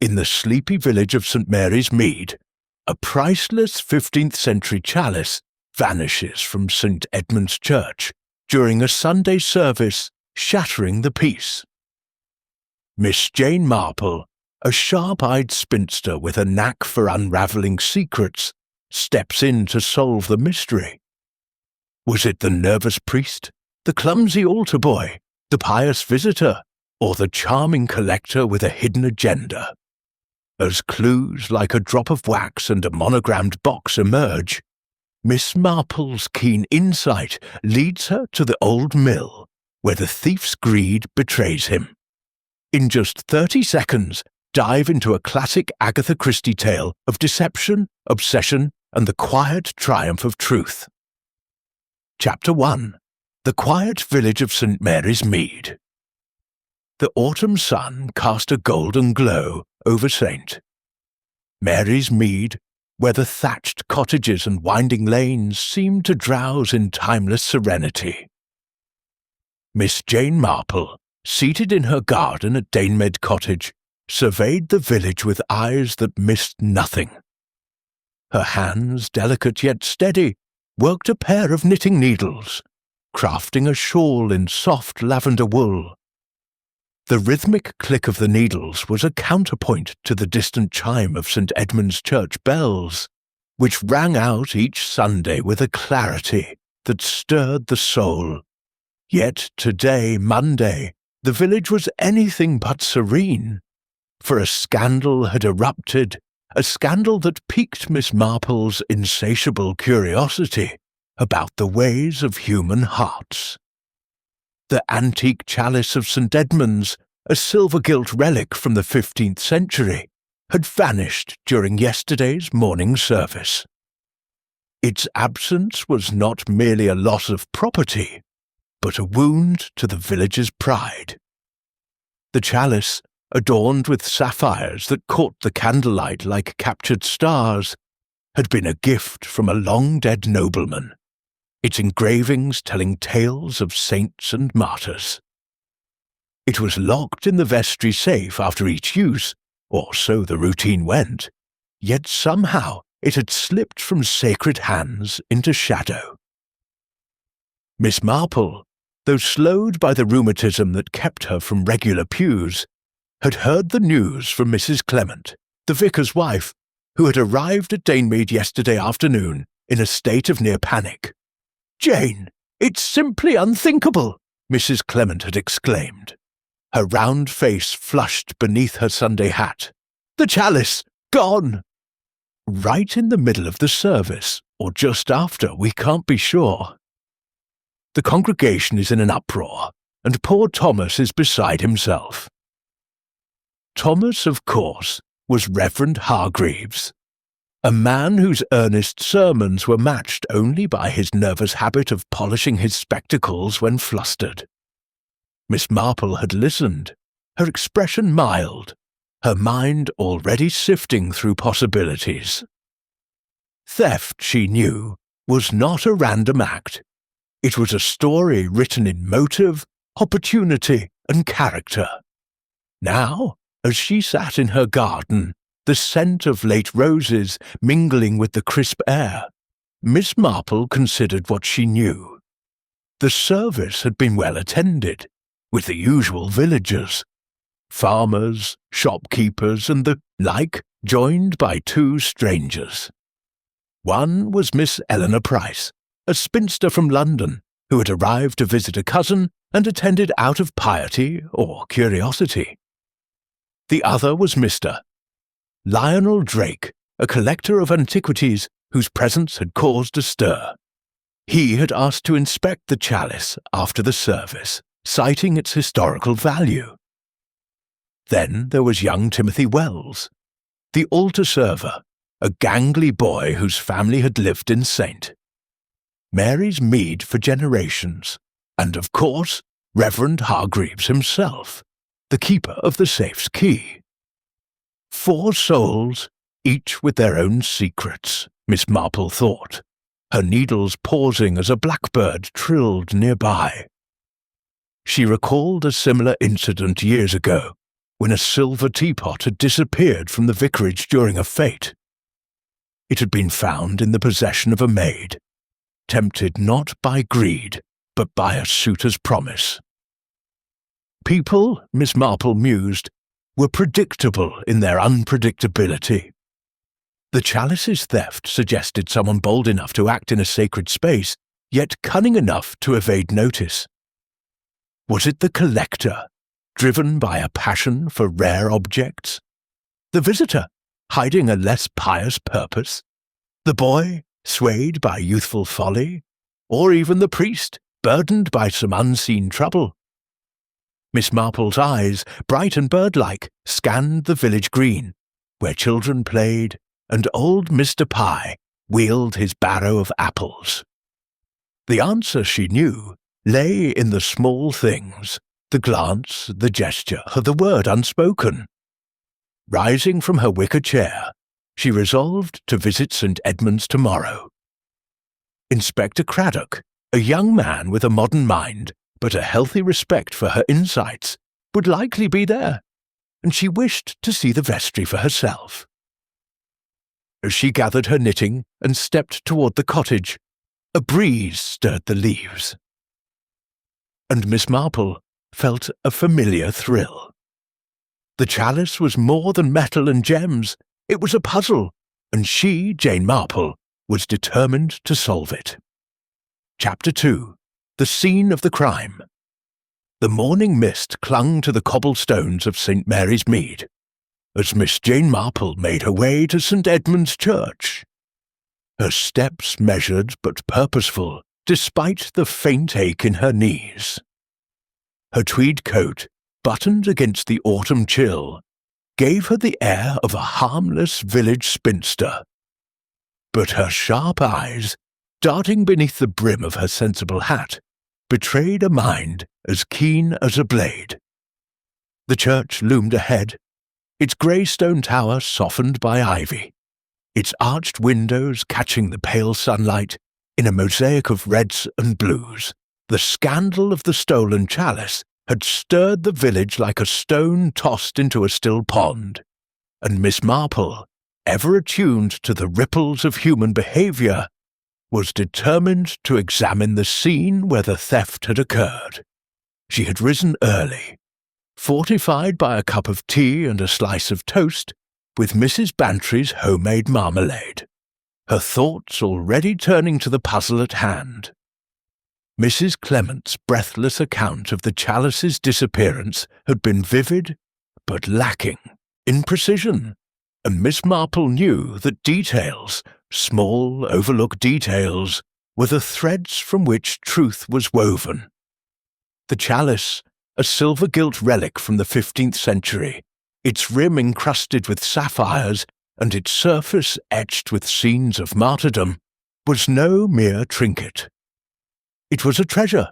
In the sleepy village of St. Mary's Mead, a priceless 15th century chalice vanishes from St. Edmund's Church during a Sunday service, shattering the peace. Miss Jane Marple, a sharp-eyed spinster with a knack for unravelling secrets, steps in to solve the mystery. Was it the nervous priest, the clumsy altar boy, the pious visitor, or the charming collector with a hidden agenda? As clues like a drop of wax and a monogrammed box emerge, Miss Marple's keen insight leads her to the old mill, where the thief's greed betrays him. In just 30 seconds, dive into a classic Agatha Christie tale of deception, obsession, and the quiet triumph of truth. Chapter 1. The Quiet Village of St. Mary's Mead. The autumn sun cast a golden glow over St. Mary's Mead, where the thatched cottages and winding lanes seemed to drowse in timeless serenity. Miss Jane Marple, seated in her garden at Danemed Cottage, surveyed the village with eyes that missed nothing. Her hands, delicate yet steady, worked a pair of knitting needles, crafting a shawl in soft lavender wool. The rhythmic click of the needles was a counterpoint to the distant chime of St. Edmund's Church bells, which rang out each Sunday with a clarity that stirred the soul. Yet today, Monday, the village was anything but serene, for a scandal had erupted, a scandal that piqued Miss Marple's insatiable curiosity about the ways of human hearts. The antique chalice of St. Edmund's, a silver-gilt relic from the 15th century, had vanished during yesterday's morning service. Its absence was not merely a loss of property, but a wound to the village's pride. The chalice, adorned with sapphires that caught the candlelight like captured stars, had been a gift from a long-dead nobleman, its engravings telling tales of saints and martyrs. It was locked in the vestry safe after each use, or so the routine went, yet somehow it had slipped from sacred hands into shadow. Miss Marple, though slowed by the rheumatism that kept her from regular pews, had heard the news from Mrs. Clement, the vicar's wife, who had arrived at Danemead yesterday afternoon in a state of near panic. "Jane, it's simply unthinkable," Mrs. Clement had exclaimed, her round face flushed beneath her Sunday hat. "The chalice, gone!" Right in the middle of the service, or just after, we can't be sure. The congregation is in an uproar, and poor Thomas is beside himself. Thomas, of course, was Reverend Hargreaves, a man whose earnest sermons were matched only by his nervous habit of polishing his spectacles when flustered. Miss Marple had listened, her expression mild, her mind already sifting through possibilities. Theft, she knew, was not a random act. It was a story written in motive, opportunity, and character. Now, as she sat in her garden, the scent of late roses mingling with the crisp air, Miss Marple considered what she knew. The service had been well attended, with the usual villagers, farmers, shopkeepers, and the like, joined by two strangers. One was Miss Eleanor Price, a spinster from London, who had arrived to visit a cousin and attended out of piety or curiosity. The other was Mr. Lionel Drake, a collector of antiquities whose presence had caused a stir. He had asked to inspect the chalice after the service, citing its historical value. Then there was young Timothy Wells, the altar server, a gangly boy whose family had lived in St. Mary's Mead for generations, and of course, Reverend Hargreaves himself, the keeper of the safe's key. 4 souls, each with their own secrets, Miss Marple thought, her needles pausing as a blackbird trilled nearby. She recalled a similar incident years ago, when a silver teapot had disappeared from the vicarage during a fete. It had been found in the possession of a maid, tempted not by greed, but by a suitor's promise. People, Miss Marple mused, were predictable in their unpredictability. The chalice's theft suggested someone bold enough to act in a sacred space, yet cunning enough to evade notice. Was it the collector, driven by a passion for rare objects? The visitor, hiding a less pious purpose? The boy, swayed by youthful folly? Or even the priest, burdened by some unseen trouble? Miss Marple's eyes, bright and bird-like, scanned the village green, where children played, and old Mr. Pye wheeled his barrow of apples. The answer, she knew, lay in the small things, the glance, the gesture, the word unspoken. Rising from her wicker chair, she resolved to visit St. Edmund's tomorrow. Inspector Craddock, a young man with a modern mind, but a healthy respect for her insights, would likely be there, and she wished to see the vestry for herself. As she gathered her knitting and stepped toward the cottage, a breeze stirred the leaves, and Miss Marple felt a familiar thrill. The chalice was more than metal and gems. It was a puzzle, and she, Jane Marple, was determined to solve it. Chapter 2. The Scene of the Crime. The morning mist clung to the cobblestones of St. Mary's Mead, as Miss Jane Marple made her way to St. Edmund's Church. Her steps measured but purposeful, despite the faint ache in her knees. Her tweed coat, buttoned against the autumn chill, gave her the air of a harmless village spinster. But her sharp eyes, darting beneath the brim of her sensible hat, betrayed a mind as keen as a blade. The church loomed ahead, its grey stone tower softened by ivy, its arched windows catching the pale sunlight in a mosaic of reds and blues. The scandal of the stolen chalice had stirred the village like a stone tossed into a still pond, and Miss Marple, ever attuned to the ripples of human behaviour, was determined to examine the scene where the theft had occurred. She had risen early, fortified by a cup of tea and a slice of toast, with Mrs. Bantry's homemade marmalade, her thoughts already turning to the puzzle at hand. Mrs. Clement's breathless account of the chalice's disappearance had been vivid, but lacking in precision, and Miss Marple knew that details, small, overlooked details, were the threads from which truth was woven. The chalice, a silver-gilt relic from the 15th century, its rim encrusted with sapphires and its surface etched with scenes of martyrdom, was no mere trinket. It was a treasure,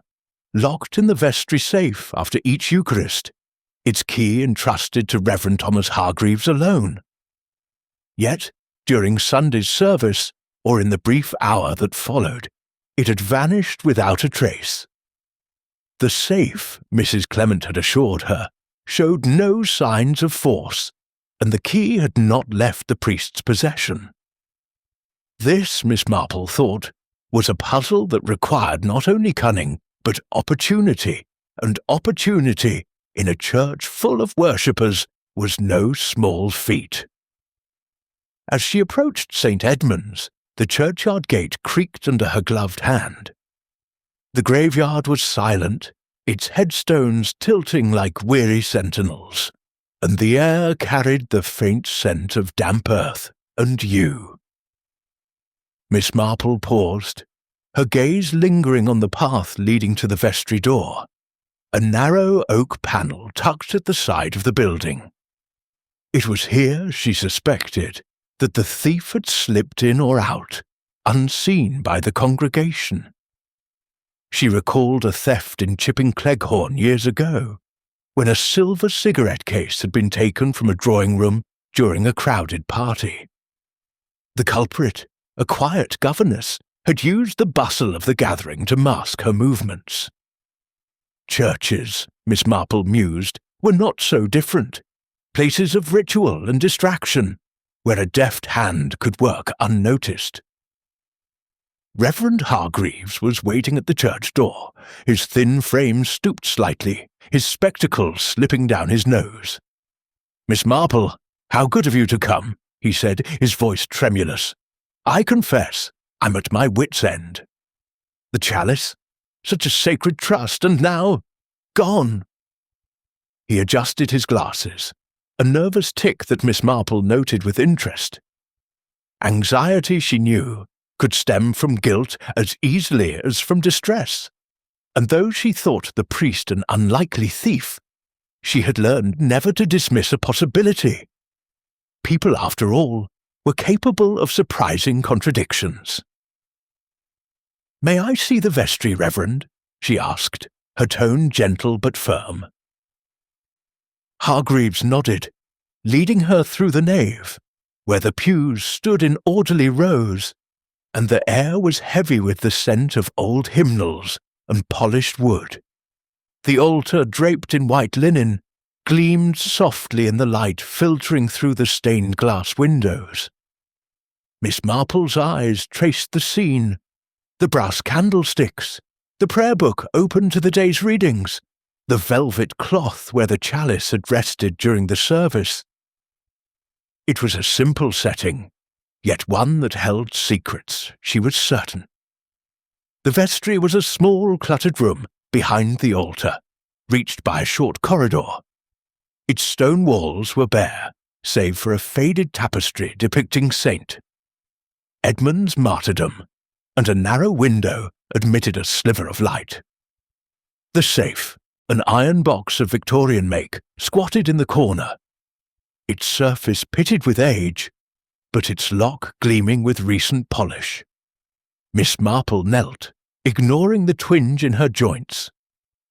locked in the vestry safe after each Eucharist, its key entrusted to Reverend Thomas Hargreaves alone. Yet, during Sunday's service, or in the brief hour that followed, it had vanished without a trace. The safe, Mrs. Clement had assured her, showed no signs of force, and the key had not left the priest's possession. This, Miss Marple thought, was a puzzle that required not only cunning, but opportunity, and opportunity in a church full of worshippers was no small feat. As she approached St. Edmund's, the churchyard gate creaked under her gloved hand. The graveyard was silent, its headstones tilting like weary sentinels, and the air carried the faint scent of damp earth and yew. Miss Marple paused, her gaze lingering on the path leading to the vestry door, a narrow oak panel tucked at the side of the building. It was here, she suspected, that the thief had slipped in or out, unseen by the congregation. She recalled a theft in Chipping Cleghorn years ago, when a silver cigarette case had been taken from a drawing room during a crowded party. The culprit, a quiet governess, had used the bustle of the gathering to mask her movements. Churches, Miss Marple mused, were not so different. places of ritual and distraction, where a deft hand could work unnoticed. Reverend Hargreaves was waiting at the church door, his thin frame stooped slightly, his spectacles slipping down his nose. "Miss Marple, how good of you to come," he said, his voice tremulous. "I confess, I'm at my wit's end. The chalice, such a sacred trust, and now gone." He adjusted his glasses, a nervous tic that Miss Marple noted with interest. Anxiety, she knew, could stem from guilt as easily as from distress, and though she thought the priest an unlikely thief, she had learned never to dismiss a possibility. People, after all, were capable of surprising contradictions. "May I see the vestry, Reverend?" she asked, her tone gentle but firm. Hargreaves nodded, leading her through the nave, where the pews stood in orderly rows, and the air was heavy with the scent of old hymnals and polished wood. The altar, draped in white linen, gleamed softly in the light filtering through the stained glass windows. Miss Marple's eyes traced the scene, the brass candlesticks, the prayer book open to the day's readings, the velvet cloth where the chalice had rested during the service. It was a simple setting, yet one that held secrets, she was certain. The vestry was a small, cluttered room behind the altar, reached by a short corridor. Its stone walls were bare, save for a faded tapestry depicting Saint Edmund's martyrdom, and a narrow window admitted a sliver of light. The safe, an iron box of Victorian make, squatted in the corner, its surface pitted with age, but its lock gleaming with recent polish. Miss Marple knelt, ignoring the twinge in her joints,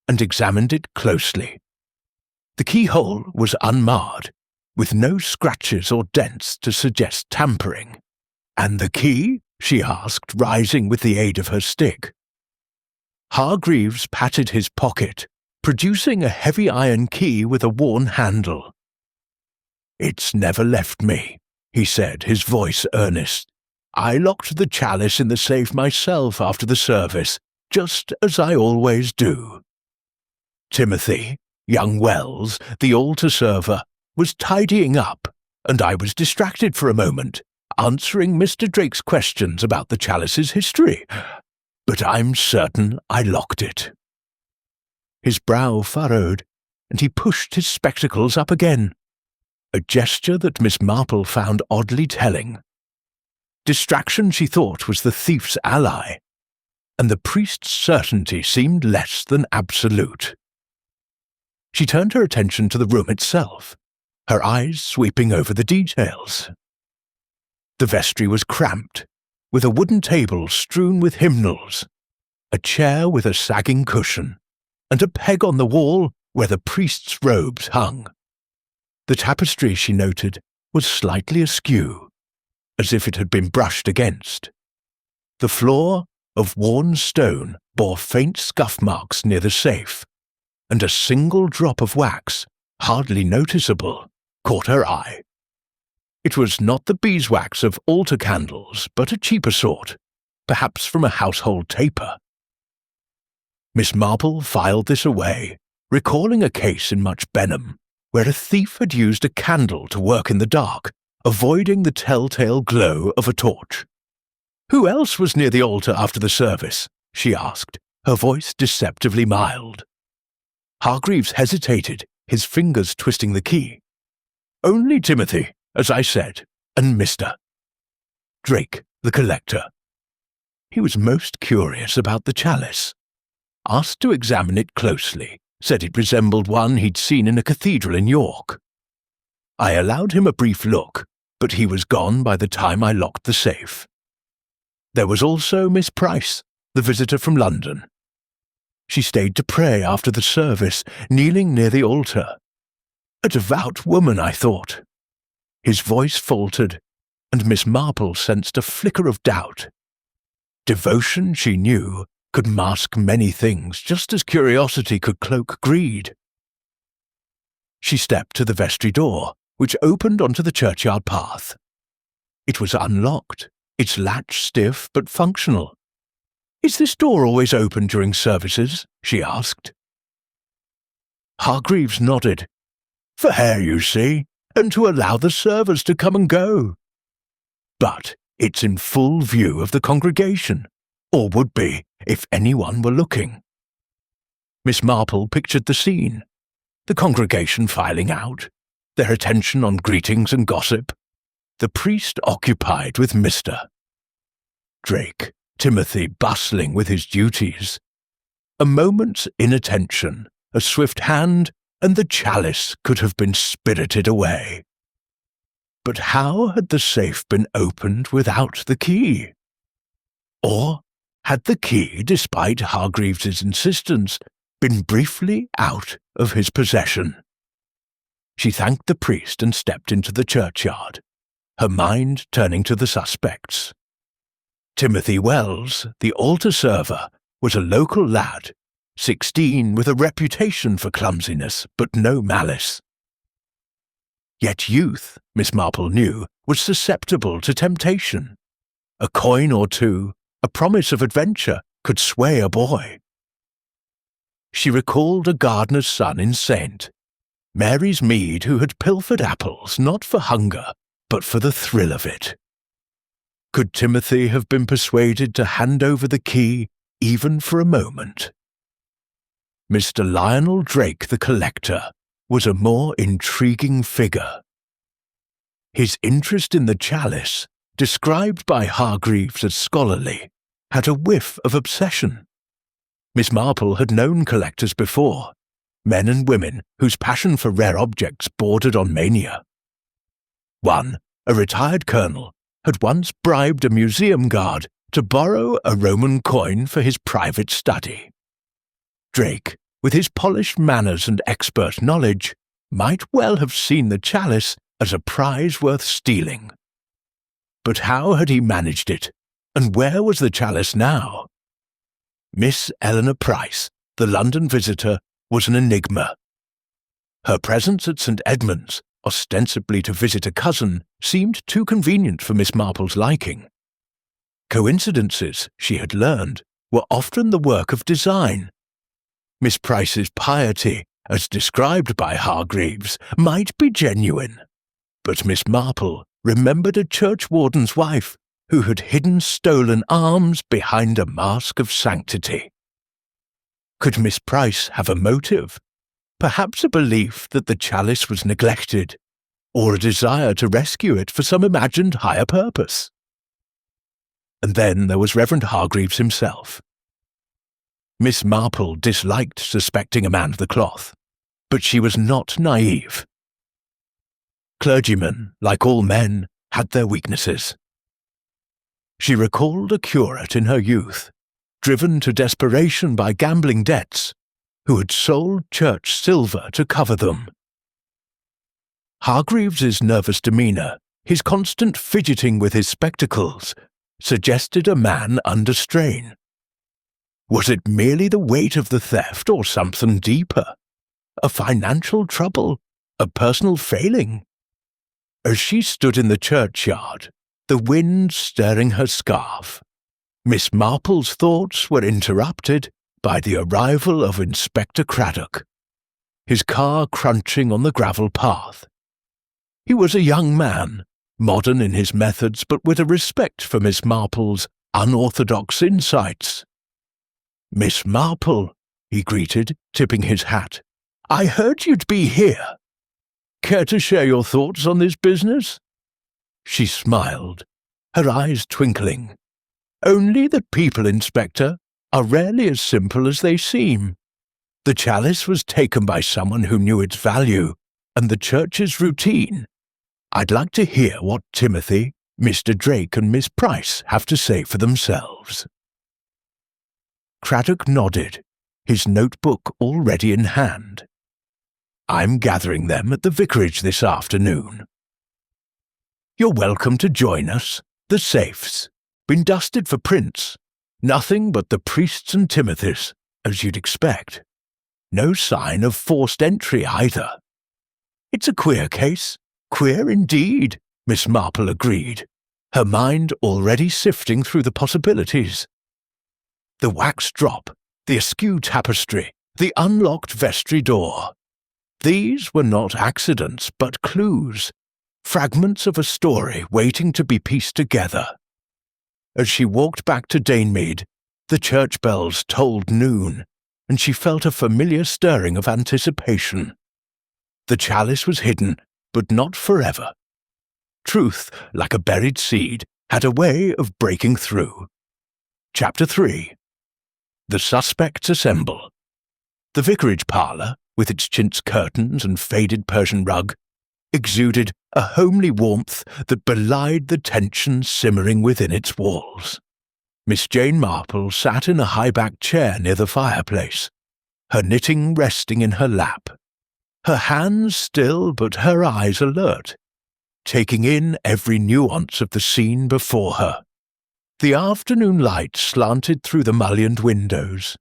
and examined it closely. The keyhole was unmarred, with no scratches or dents to suggest tampering. "And the key?" she asked, rising with the aid of her stick. Hargreaves patted his pocket, producing a heavy iron key with a worn handle. "It's never left me," he said, his voice earnest. "I locked the chalice in the safe myself after the service, just as I always do." Timothy, young Wells, the altar server, was tidying up, and I was distracted for a moment, answering Mr. Drake's questions about the chalice's history. But I'm certain I locked it. His brow furrowed, and he pushed his spectacles up again, a gesture that Miss Marple found oddly telling. Distraction, she thought, was the thief's ally, and the priest's certainty seemed less than absolute. She turned her attention to the room itself, her eyes sweeping over the details. The vestry was cramped, with a wooden table strewn with hymnals, a chair with a sagging cushion, and a peg on the wall where the priest's robes hung. The tapestry, she noted, was slightly askew, as if it had been brushed against. The floor, of worn stone, bore faint scuff marks near the safe, and a single drop of wax, hardly noticeable, caught her eye. It was not the beeswax of altar candles, but a cheaper sort, perhaps from a household taper. Miss Marple filed this away, recalling a case in Much Benham, where a thief had used a candle to work in the dark, avoiding the telltale glow of a torch. "Who else was near the altar after the service?" she asked, her voice deceptively mild. Hargreaves hesitated, his fingers twisting the key. "Only Timothy, as I said, and Mr. Drake, the collector." He was most curious about the chalice. Asked to examine it closely, said it resembled one he'd seen in a cathedral in York. I allowed him a brief look, but he was gone by the time I locked the safe. There was also Miss Price, the visitor from London. She stayed to pray after the service, kneeling near the altar. A devout woman, I thought. His voice faltered, and Miss Marple sensed a flicker of doubt. Devotion, she knew, could mask many things just as curiosity could cloak greed. She stepped to the vestry door, which opened onto the churchyard path. It was unlocked, its latch stiff but functional. "Is this door always open during services?" she asked. Hargreaves nodded. "For hair, you see, and to allow the servers to come and go. But it's in full view of the congregation, or would be if anyone were looking." Miss Marple pictured the scene, the congregation filing out, their attention on greetings and gossip, the priest occupied with Mr. Drake, Timothy bustling with his duties. A moment's inattention, a swift hand, and the chalice could have been spirited away. But how had the safe been opened without the key? Or had the key, despite Hargreaves's insistence, been briefly out of his possession? She thanked the priest and stepped into the churchyard, her mind turning to the suspects. Timothy Wells, the altar server, was a local lad, 16, with a reputation for clumsiness but no malice. Yet youth, Miss Marple knew, was susceptible to temptation. A coin or two, a promise of adventure, could sway a boy. She recalled a gardener's son in Saint, Mary's Mead, who had pilfered apples not for hunger, but for the thrill of it. Could Timothy have been persuaded to hand over the key even for a moment? Mr. Lionel Drake the collector was a more intriguing figure. His interest in the chalice, described by Hargreaves as scholarly, had a whiff of obsession. Miss Marple had known collectors before, men and women whose passion for rare objects bordered on mania. One, a retired colonel, had once bribed a museum guard to borrow a Roman coin for his private study. Drake, with his polished manners and expert knowledge, might well have seen the chalice as a prize worth stealing. But how had he managed it, and where was the chalice now? Miss Eleanor Price, the London visitor, was an enigma. Her presence at St. Edmund's, ostensibly to visit a cousin, seemed too convenient for Miss Marple's liking. Coincidences, she had learned, were often the work of design. Miss Price's piety, as described by Hargreaves, might be genuine, but Miss Marple remembered a churchwarden's wife who had hidden stolen alms behind a mask of sanctity. Could Miss Price have a motive? Perhaps a belief that the chalice was neglected, or a desire to rescue it for some imagined higher purpose. And then there was Reverend Hargreaves himself. Miss Marple disliked suspecting a man of the cloth, but she was not naive. Clergymen, like all men, had their weaknesses. She recalled a curate in her youth, driven to desperation by gambling debts, who had sold church silver to cover them. Hargreaves's nervous demeanour, his constant fidgeting with his spectacles, suggested a man under strain. Was it merely the weight of the theft or something deeper? A financial trouble? A personal failing? As she stood in the churchyard, the wind stirring her scarf, Miss Marple's thoughts were interrupted by the arrival of Inspector Craddock, his car crunching on the gravel path. He was a young man, modern in his methods but with a respect for Miss Marple's unorthodox insights. "Miss Marple," he greeted, tipping his hat, "I heard you'd be here. Care to share your thoughts on this business?" She smiled, her eyes twinkling. "Only that people, Inspector, are rarely as simple as they seem. The chalice was taken by someone who knew its value, and the church's routine. I'd like to hear what Timothy, Mr. Drake and Miss Price have to say for themselves." Craddock nodded, his notebook already in hand. "I'm gathering them at the vicarage this afternoon." "You're welcome to join us. The safes. Been dusted for prints. Nothing but the priests and Timothys, as you'd expect. No sign of forced entry either. It's a queer case. Queer indeed, Miss Marple agreed, her mind already sifting through the possibilities. The wax drop, the askew tapestry, the unlocked vestry door. These were not accidents, but clues, fragments of a story waiting to be pieced together. As she walked back to Danemead, the church bells tolled noon, and she felt a familiar stirring of anticipation. The chalice was hidden, but not forever. Truth, like a buried seed, had a way of breaking through. Chapter 3. The suspects assemble. The vicarage parlour, with its chintz curtains and faded Persian rug, exuded a homely warmth that belied the tension simmering within its walls. Miss Jane Marple sat in a high-backed chair near the fireplace, her knitting resting in her lap, her hands still but her eyes alert, taking in every nuance of the scene before her. The afternoon light slanted through the mullioned windows,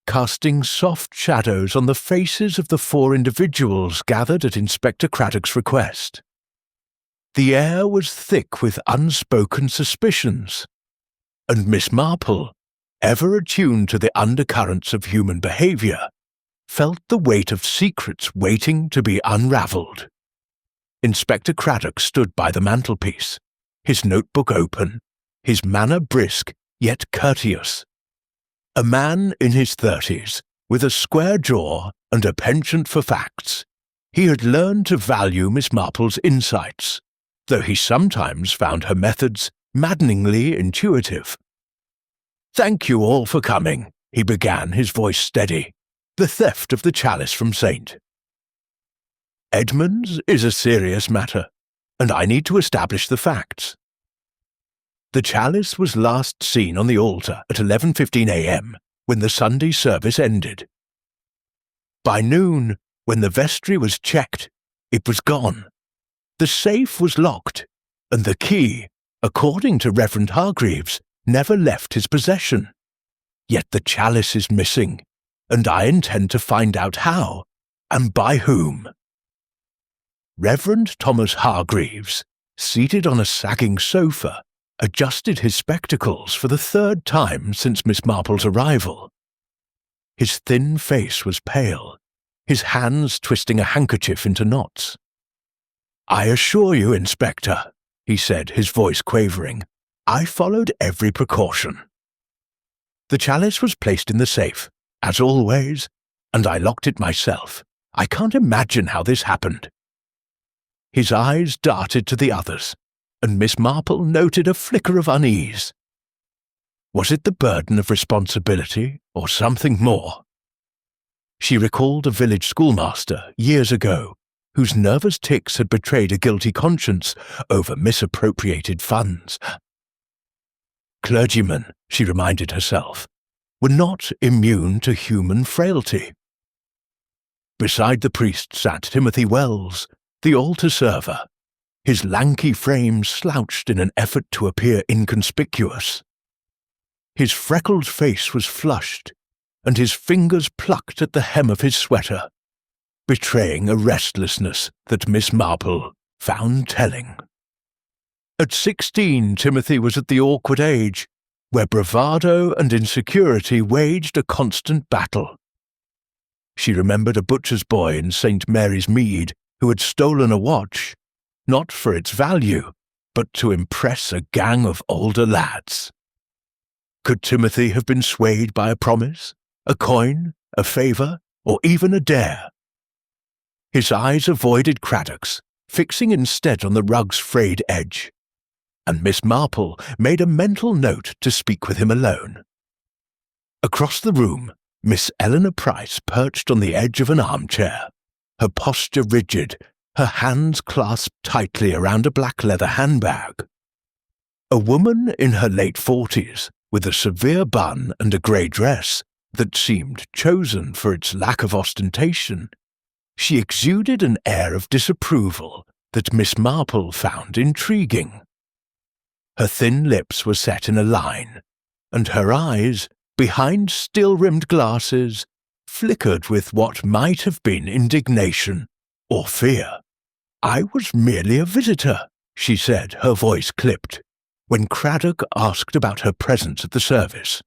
casting soft shadows on the faces of the 4 individuals gathered at Inspector Craddock's request. The air was thick with unspoken suspicions, and Miss Marple, ever attuned to the undercurrents of human behaviour, felt the weight of secrets waiting to be unravelled. Inspector Craddock stood by the mantelpiece, his notebook open, his manner brisk yet courteous. A man in his 30s, with a square jaw and a penchant for facts, he had learned to value Miss Marple's insights, though he sometimes found her methods maddeningly intuitive. "Thank you all for coming," he began, his voice steady. "The theft of the chalice from St. Edmunds is a serious matter, and I need to establish the facts. The chalice was last seen on the altar at 11:15 a.m. when the Sunday service ended. By noon, when the vestry was checked, it was gone. The safe was locked, and the key, according to Reverend Hargreaves, never left his possession. Yet the chalice is missing, and I intend to find out how, and by whom." Reverend Thomas Hargreaves, seated on a sagging sofa, adjusted his spectacles for the 3rd time since Miss Marple's arrival. His thin face was pale, his hands twisting a handkerchief into knots. "I assure you, Inspector," he said, his voice quavering, "I followed every precaution. The chalice was placed in the safe, as always, and I locked it myself. I can't imagine how this happened." His eyes darted to the others, and Miss Marple noted a flicker of unease. Was it the burden of responsibility, or something more? She recalled a village schoolmaster, years ago, whose nervous tics had betrayed a guilty conscience over misappropriated funds. Clergymen, she reminded herself, were not immune to human frailty. Beside the priest sat Timothy Wells, the altar server, his lanky frame slouched in an effort to appear inconspicuous. His freckled face was flushed, and his fingers plucked at the hem of his sweater, betraying a restlessness that Miss Marple found telling. At 16, Timothy was at the awkward age where bravado and insecurity waged a constant battle. She remembered a butcher's boy in St. Mary's Mead who had stolen a watch, not for its value, but to impress a gang of older lads. Could Timothy have been swayed by a promise, a coin, a favour, or even a dare? His eyes avoided Craddock's, fixing instead on the rug's frayed edge, and Miss Marple made a mental note to speak with him alone. Across the room, Miss Eleanor Price perched on the edge of an armchair, her posture rigid, her hands clasped tightly around a black leather handbag. A woman in her late 40s, with a severe bun and a grey dress that seemed chosen for its lack of ostentation, she exuded an air of disapproval that Miss Marple found intriguing. Her thin lips were set in a line, and her eyes, behind steel-rimmed glasses, flickered with what might have been indignation or fear. "I was merely a visitor," she said, her voice clipped, when Craddock asked about her presence at the service.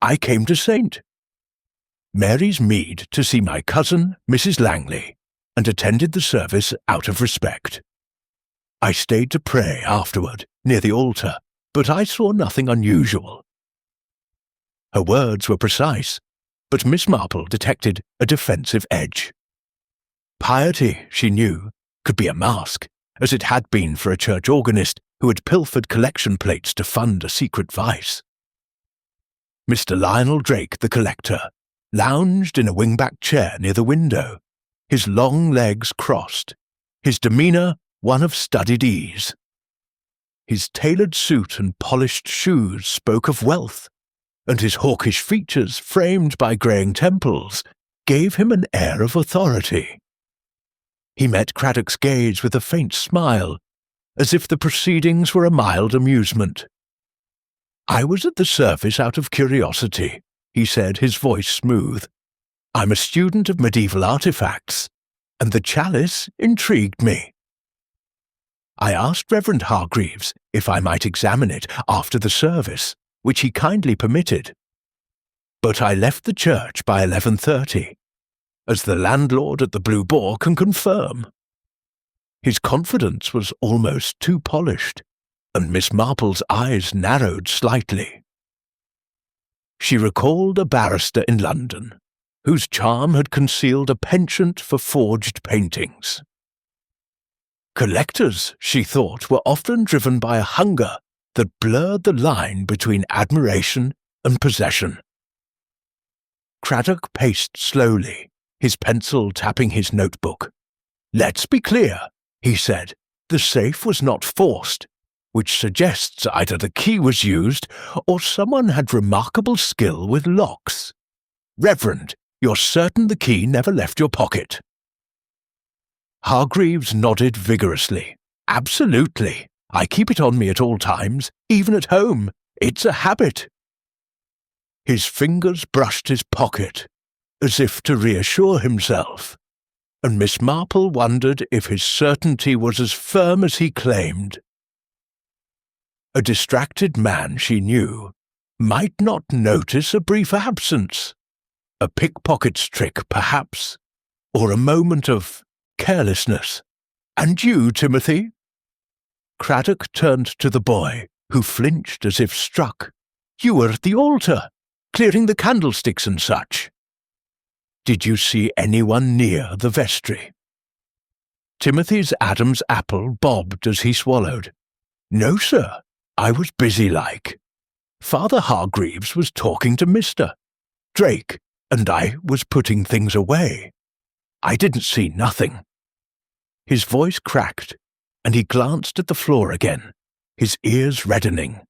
"I came to St. Mary's Mead to see my cousin, Mrs. Langley, and attended the service out of respect. I stayed to pray afterward, near the altar, but I saw nothing unusual." Her words were precise, but Miss Marple detected a defensive edge. Piety, she knew, could be a mask, as it had been for a church organist who had pilfered collection plates to fund a secret vice. Mr. Lionel Drake, the collector, lounged in a wing-back chair near the window, his long legs crossed, his demeanour one of studied ease. His tailored suit and polished shoes spoke of wealth, and his hawkish features, framed by greying temples, gave him an air of authority. He met Craddock's gaze with a faint smile, as if the proceedings were a mild amusement. "I was at the service out of curiosity," he said, his voice smooth. "I'm a student of medieval artifacts, and the chalice intrigued me. I asked Reverend Hargreaves if I might examine it after the service, which he kindly permitted. But I left the church by 11:30, as the landlord at the Blue Boar can confirm." His confidence was almost too polished, and Miss Marple's eyes narrowed slightly. She recalled a barrister in London, whose charm had concealed a penchant for forged paintings. Collectors, she thought, were often driven by a hunger that blurred the line between admiration and possession. Craddock paced slowly, his pencil tapping his notebook. "Let's be clear," he said. "The safe was not forced, which suggests either the key was used or someone had remarkable skill with locks. Reverend, you're certain the key never left your pocket?" Hargreaves nodded vigorously. "Absolutely. I keep it on me at all times, even at home. It's a habit." His fingers brushed his pocket, as if to reassure himself, and Miss Marple wondered if his certainty was as firm as he claimed. A distracted man, she knew, might not notice a brief absence. A pickpocket's trick, perhaps, or a moment of carelessness. "And you, Timothy?" Craddock turned to the boy, who flinched as if struck. "You were at the altar, clearing the candlesticks and such." "Did you see anyone near the vestry?" Timothy's Adam's apple bobbed as he swallowed. "No, sir. I was busy like. Father Hargreaves was talking to Mr. Drake, and I was putting things away. I didn't see nothing." His voice cracked, and he glanced at the floor again, his ears reddening.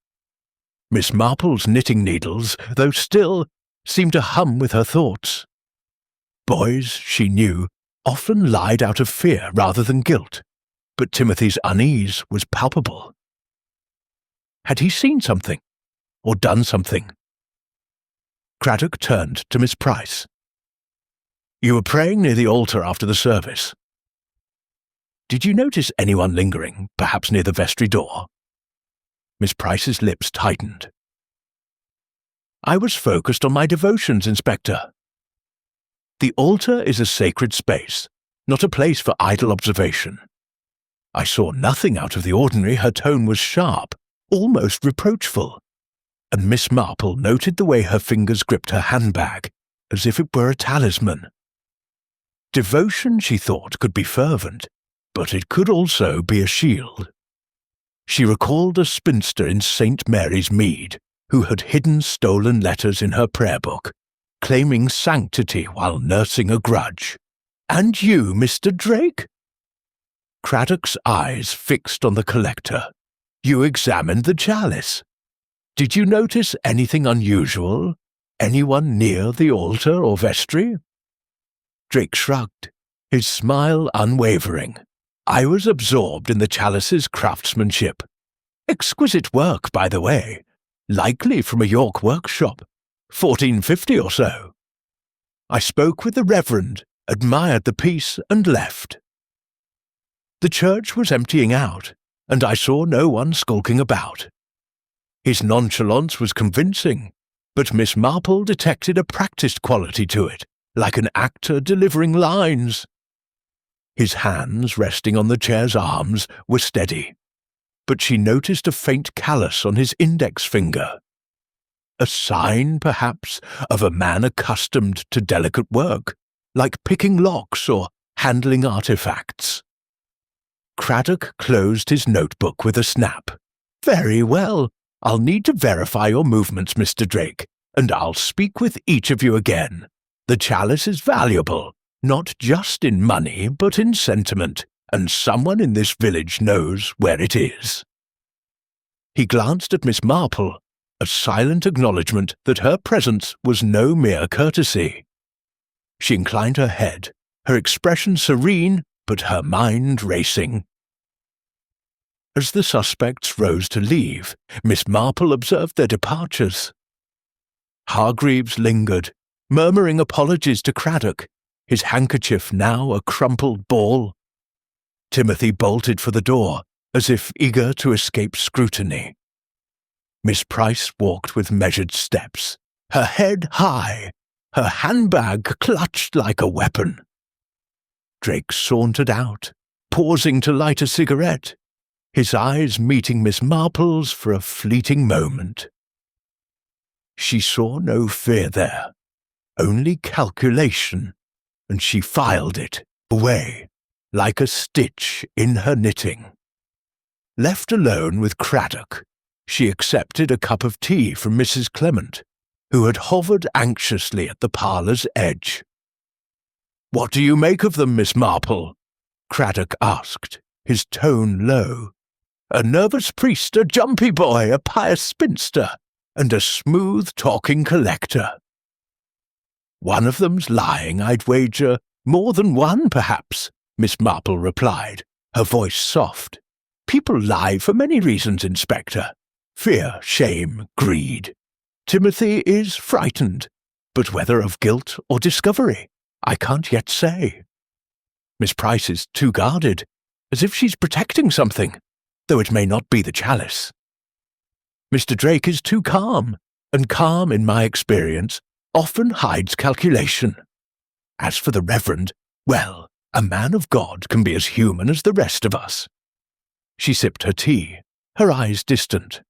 Miss Marple's knitting needles, though still, seemed to hum with her thoughts. Boys, she knew, often lied out of fear rather than guilt, but Timothy's unease was palpable. Had he seen something, or done something? Craddock turned to Miss Price. "You were praying near the altar after the service. Did you notice anyone lingering, perhaps near the vestry door?" Miss Price's lips tightened. "I was focused on my devotions, Inspector. The altar is a sacred space, not a place for idle observation. I saw nothing out of the ordinary. Her tone was sharp, almost reproachful, and Miss Marple noted the way her fingers gripped her handbag, as if it were a talisman. Devotion, she thought, could be fervent, but it could also be a shield. She recalled a spinster in St. Mary's Mead, who had hidden stolen letters in her prayer book, claiming sanctity while nursing a grudge. "And you, Mr. Drake?" Craddock's eyes fixed on the collector. "You examined the chalice. Did you notice anything unusual? Anyone near the altar or vestry?" Drake shrugged, his smile unwavering. "I was absorbed in the chalice's craftsmanship. Exquisite work, by the way, likely from a York workshop, 1450 or so. I spoke with the Reverend, admired the piece, and left." The church was emptying out, and I saw no one skulking about. His nonchalance was convincing, but Miss Marple detected a practised quality to it, like an actor delivering lines. His hands, resting on the chair's arms, were steady, but she noticed a faint callus on his index finger. A sign, perhaps, of a man accustomed to delicate work, like picking locks or handling artifacts. Craddock closed his notebook with a snap. "Very well. I'll need to verify your movements, Mr. Drake, and I'll speak with each of you again. The chalice is valuable, not just in money, but in sentiment, and someone in this village knows where it is." He glanced at Miss Marple, a silent acknowledgement that her presence was no mere courtesy. She inclined her head, her expression serene, but her mind racing. As the suspects rose to leave, Miss Marple observed their departures. Hargreaves lingered, murmuring apologies to Craddock, his handkerchief now a crumpled ball. Timothy bolted for the door, as if eager to escape scrutiny. Miss Price walked with measured steps, her head high, her handbag clutched like a weapon. Drake sauntered out, pausing to light a cigarette, his eyes meeting Miss Marple's for a fleeting moment. She saw no fear there, only calculation, and she filed it away, like a stitch in her knitting. Left alone with Craddock, she accepted a cup of tea from Mrs. Clement, who had hovered anxiously at the parlour's edge. "What do you make of them, Miss Marple?" Craddock asked, his tone low. "A nervous priest, a jumpy boy, a pious spinster, and a smooth-talking collector." "One of them's lying, I'd wager. More than one, perhaps," Miss Marple replied, her voice soft. "People lie for many reasons, Inspector. Fear, shame, greed. Timothy is frightened, but whether of guilt or discovery, I can't yet say. Miss Price is too guarded, as if she's protecting something, though it may not be the chalice. Mr. Drake is too calm, and calm, in my experience, often hides calculation. As for the Reverend, well, a man of God can be as human as the rest of us." She sipped her tea, her eyes distant.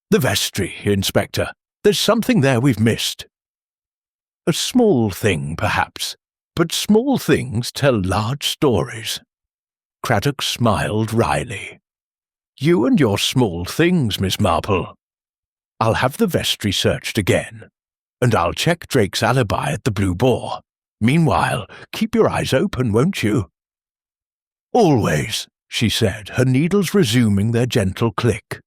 "The vestry, Inspector. There's something there we've missed." "A small thing, perhaps, but small things tell large stories." Craddock smiled wryly. "You and your small things, Miss Marple. I'll have the vestry searched again, and I'll check Drake's alibi at the Blue Boar. Meanwhile, keep your eyes open, won't you?" "Always," she said, her needles resuming their gentle click.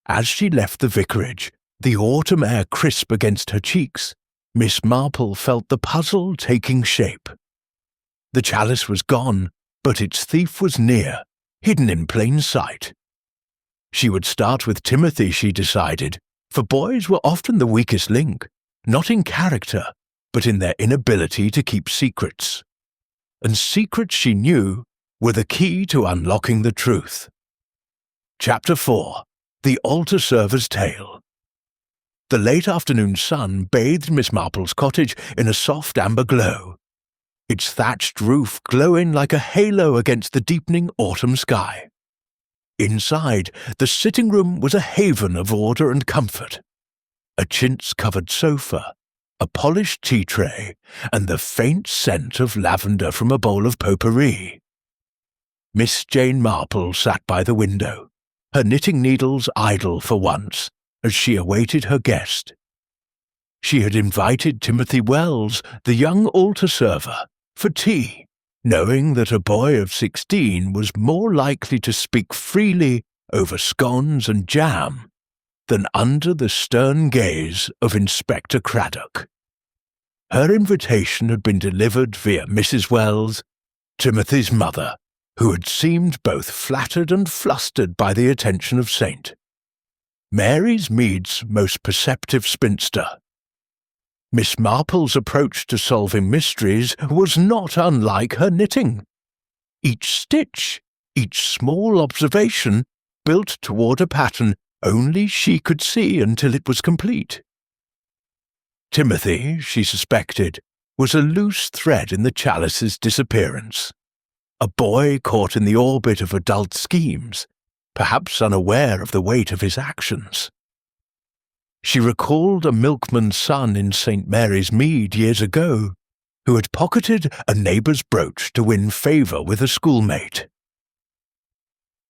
As she left the vicarage, the autumn air crisp against her cheeks, Miss Marple felt the puzzle taking shape. The chalice was gone, but its thief was near, hidden in plain sight. She would start with Timothy, she decided, for boys were often the weakest link, not in character, but in their inability to keep secrets. And secrets, she knew, were the key to unlocking the truth. Chapter 4. The Altar Server's Tale. The late afternoon sun bathed Miss Marple's cottage in a soft amber glow, its thatched roof glowing like a halo against the deepening autumn sky. Inside, the sitting room was a haven of order and comfort. A chintz-covered sofa, a polished tea tray, and the faint scent of lavender from a bowl of potpourri. Miss Jane Marple sat by the window, her knitting needles idle for once, as she awaited her guest. She had invited Timothy Wells, the young altar server, for tea, knowing that a boy of 16 was more likely to speak freely over scones and jam than under the stern gaze of Inspector Craddock. Her invitation had been delivered via Mrs. Wells, Timothy's mother, who had seemed both flattered and flustered by the attention of Saint. Mary's Mead's most perceptive spinster. Miss Marple's approach to solving mysteries was not unlike her knitting. Each stitch, each small observation, built toward a pattern only she could see until it was complete. Timothy, she suspected, was a loose thread in the chalice's disappearance, a boy caught in the orbit of adult schemes, perhaps unaware of the weight of his actions. She recalled a milkman's son in St. Mary's Mead years ago, who had pocketed a neighbour's brooch to win favour with a schoolmate.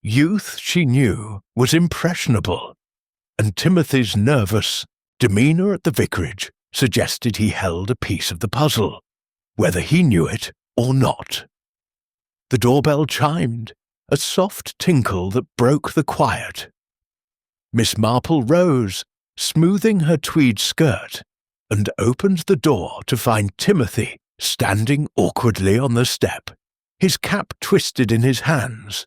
Youth, she knew, was impressionable, and Timothy's nervous demeanour at the vicarage suggested he held a piece of the puzzle, whether he knew it or not. The doorbell chimed, a soft tinkle that broke the quiet. Miss Marple rose, smoothing her tweed skirt, and opened the door to find Timothy standing awkwardly on the step, his cap twisted in his hands.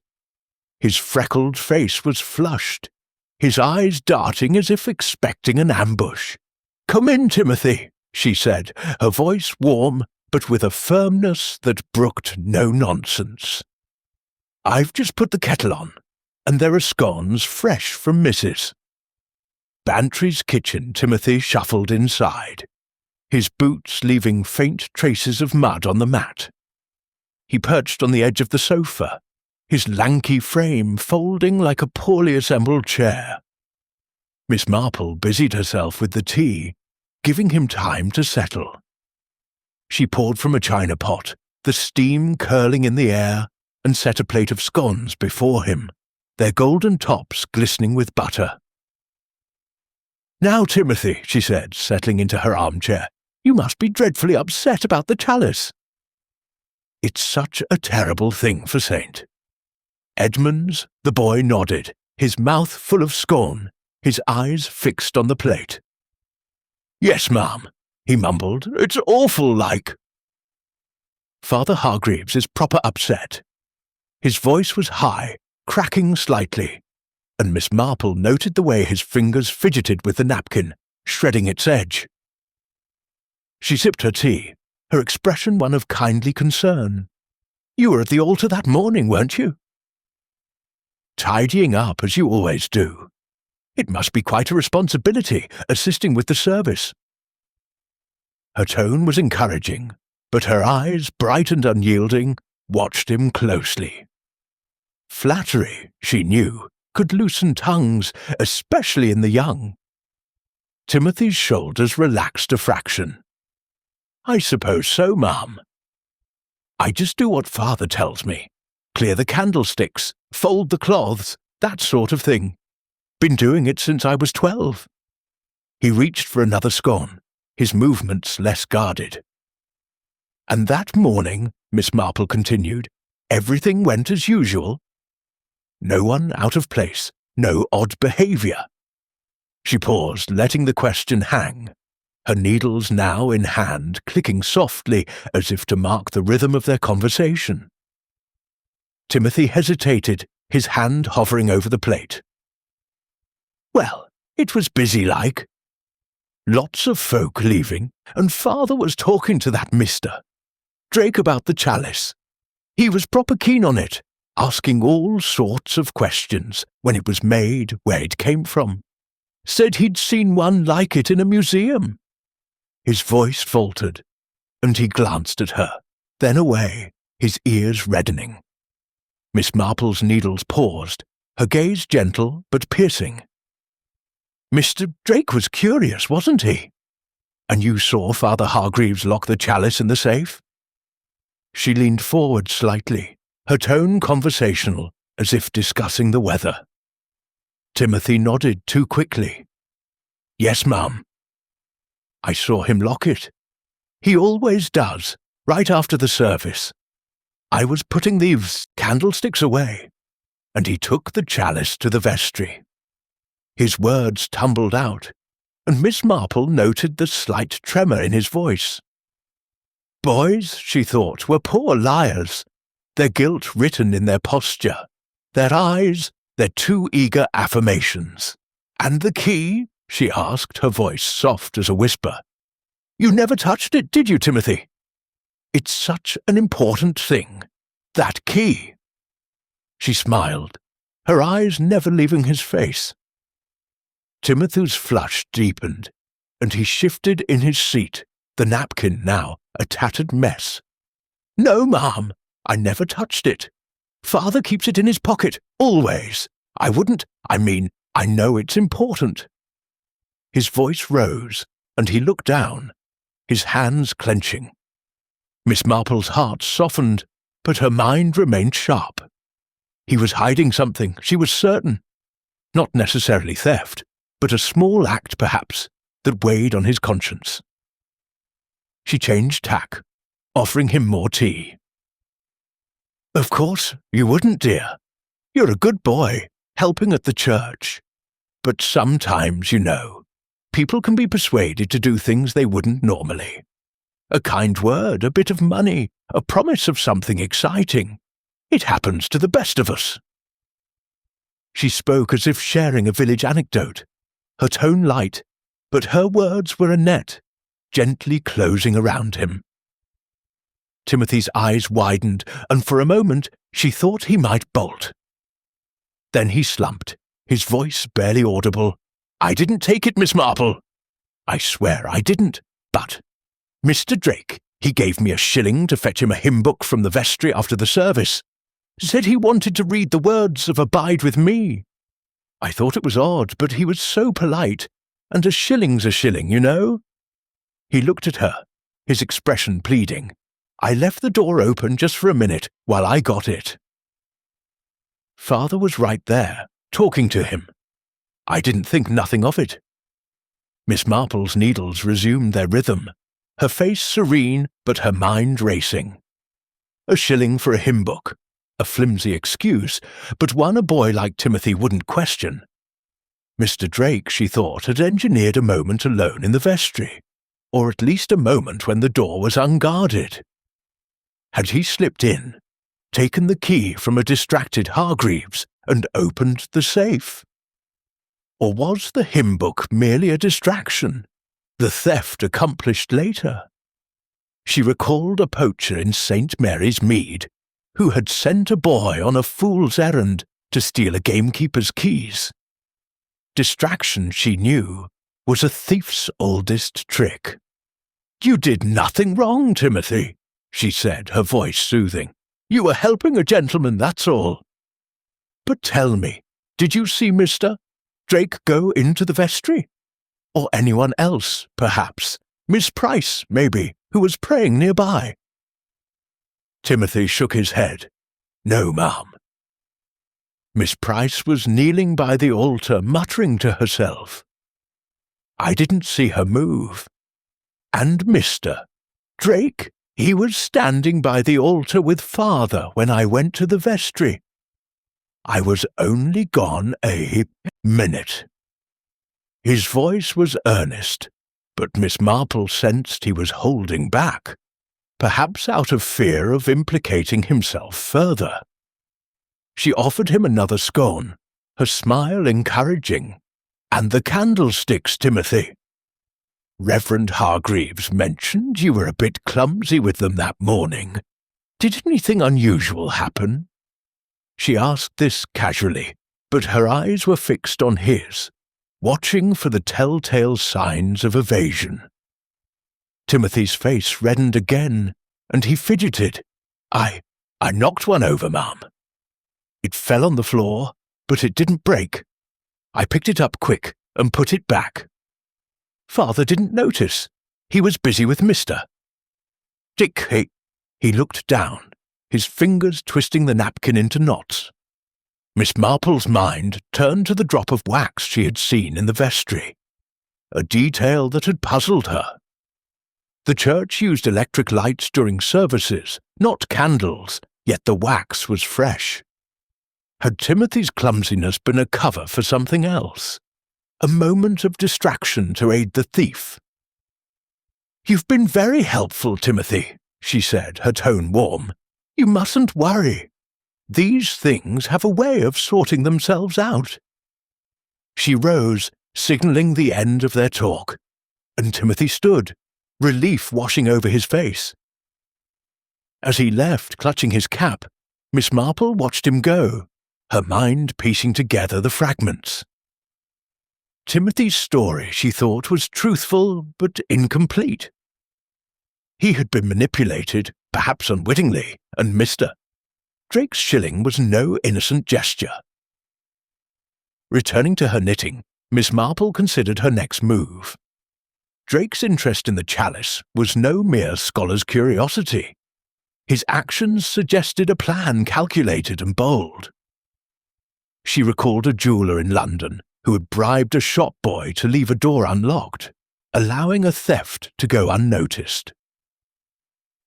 His freckled face was flushed, his eyes darting as if expecting an ambush. "Come in, Timothy," she said, her voice warm, but with a firmness that brooked no nonsense. "I've just put the kettle on, and there are scones fresh from Mrs." Bantry's kitchen. Timothy shuffled inside, his boots leaving faint traces of mud on the mat. He perched on the edge of the sofa, his lanky frame folding like a poorly assembled chair. Miss Marple busied herself with the tea, giving him time to settle. She poured from a china pot, the steam curling in the air, and set a plate of scones before him, their golden tops glistening with butter. "Now, Timothy," she said, settling into her armchair, "you must be dreadfully upset about the chalice." "It's such a terrible thing for Saint." Edmunds, the boy, nodded, his mouth full of scorn, his eyes fixed on the plate. "Yes, ma'am," he mumbled. "It's awful like." "Father Hargreaves is proper upset." His voice was high, cracking slightly, and Miss Marple noted the way his fingers fidgeted with the napkin, shredding its edge. She sipped her tea, her expression one of kindly concern. "You were at the altar that morning, weren't you?" "Tidying up, as you always do. It must be quite a responsibility, assisting with the service." Her tone was encouraging, but her eyes, bright and unyielding, watched him closely. Flattery, she knew, could loosen tongues, especially in the young. Timothy's shoulders relaxed a fraction. "I suppose so, ma'am. I just do what father tells me. Clear the candlesticks, fold the cloths, that sort of thing. Been doing it since I was 12. He reached for another scone, his movements less guarded. "And that morning," Miss Marple continued, "everything went as usual? No one out of place, no odd behaviour?" She paused, letting the question hang, her needles now in hand, clicking softly as if to mark the rhythm of their conversation. Timothy hesitated, his hand hovering over the plate. "Well, it was busy-like. Lots of folk leaving, and father was talking to that mister Drake about the chalice. He was proper keen on it, asking all sorts of questions, when it was made, where it came from. Said he'd seen one like it in a museum." His voice faltered, and he glanced at her, then away, his ears reddening. Miss Marple's needles paused, her gaze gentle but piercing. "Mr. Drake was curious, wasn't he? And you saw Father Hargreaves lock the chalice in the safe?" She leaned forward slightly, her tone conversational, as if discussing the weather. Timothy nodded too quickly. "Yes, ma'am. I saw him lock it. He always does, right after the service. I was putting these candlesticks away, and he took the chalice to the vestry." His words tumbled out, and Miss Marple noted the slight tremor in his voice. Boys, she thought, were poor liars, their guilt written in their posture, their eyes, their too eager affirmations. "And the key?" she asked, her voice soft as a whisper. "You never touched it, did you, Timothy? It's such an important thing. That key." She smiled, her eyes never leaving his face. Timothy's flush deepened, and he shifted in his seat, the napkin now a tattered mess. "No, ma'am, I never touched it. Father keeps it in his pocket, always. I know it's important." His voice rose, and he looked down, his hands clenching. Miss Marple's heart softened, but her mind remained sharp. He was hiding something, she was certain. Not necessarily theft, but a small act, perhaps, that weighed on his conscience. She changed tack, offering him more tea. "Of course, you wouldn't, dear. You're a good boy, helping at the church. But sometimes, you know, people can be persuaded to do things they wouldn't normally. A kind word, a bit of money, a promise of something exciting. It happens to the best of us." She spoke as if sharing a village anecdote, her tone light, but her words were a net, gently closing around him. Timothy's eyes widened, and for a moment she thought he might bolt. Then he slumped, his voice barely audible. "I didn't take it, Miss Marple. I swear I didn't, but Mr. Drake, he gave me $1 to fetch him a hymn book from the vestry after the service. Said he wanted to read the words of Abide with Me. I thought it was odd, but he was so polite, and $1's $1, you know." He looked at her, his expression pleading. "I left the door open just for a minute while I got it." Father was right there, talking to him. I didn't think nothing of it. Miss Marple's needles resumed their rhythm, her face serene but her mind racing. $1 for a hymn book, a flimsy excuse, but one a boy like Timothy wouldn't question. Mr. Drake, she thought, had engineered a moment alone in the vestry, or at least a moment when the door was unguarded. Had he slipped in, taken the key from a distracted Hargreaves, and opened the safe? Or was the hymn book merely a distraction, the theft accomplished later? She recalled a poacher in St. Mary's Mead, who had sent a boy on a fool's errand to steal a gamekeeper's keys. Distraction, she knew, was a thief's oldest trick. "You did nothing wrong, Timothy," she said, her voice soothing. "You were helping a gentleman, that's all. But tell me, did you see Mr. Drake go into the vestry? Or anyone else, perhaps? Miss Price, maybe, who was praying nearby?" Timothy shook his head. "No, ma'am." Miss Price was kneeling by the altar, muttering to herself. I didn't see her move. And Mr. Drake, he was standing by the altar with Father when I went to the vestry. I was only gone a minute. His voice was earnest, but Miss Marple sensed he was holding back, perhaps out of fear of implicating himself further. She offered him another scone, her smile encouraging. "And the candlesticks, Timothy. Reverend Hargreaves mentioned you were a bit clumsy with them that morning. Did anything unusual happen?" She asked this casually, but her eyes were fixed on his, watching for the telltale signs of evasion. Timothy's face reddened again, and he fidgeted. I knocked one over, ma'am. It fell on the floor, but it didn't break. I picked it up quick and put it back. Father didn't notice. He was busy with Mr. Dick, he looked down, his fingers twisting the napkin into knots. Miss Marple's mind turned to the drop of wax she had seen in the vestry, a detail that had puzzled her. The church used electric lights during services, not candles, yet the wax was fresh. Had Timothy's clumsiness been a cover for something else? A moment of distraction to aid the thief? "You've been very helpful, Timothy," she said, her tone warm. "You mustn't worry. These things have a way of sorting themselves out." She rose, signalling the end of their talk, and Timothy stood, relief washing over his face. As he left, clutching his cap, Miss Marple watched him go, her mind piecing together the fragments. Timothy's story, she thought, was truthful but incomplete. He had been manipulated, perhaps unwittingly, and missed her. Drake's shilling was no innocent gesture. Returning to her knitting, Miss Marple considered her next move. Drake's interest in the chalice was no mere scholar's curiosity. His actions suggested a plan calculated and bold. She recalled a jeweller in London who had bribed a shop boy to leave a door unlocked, allowing a theft to go unnoticed.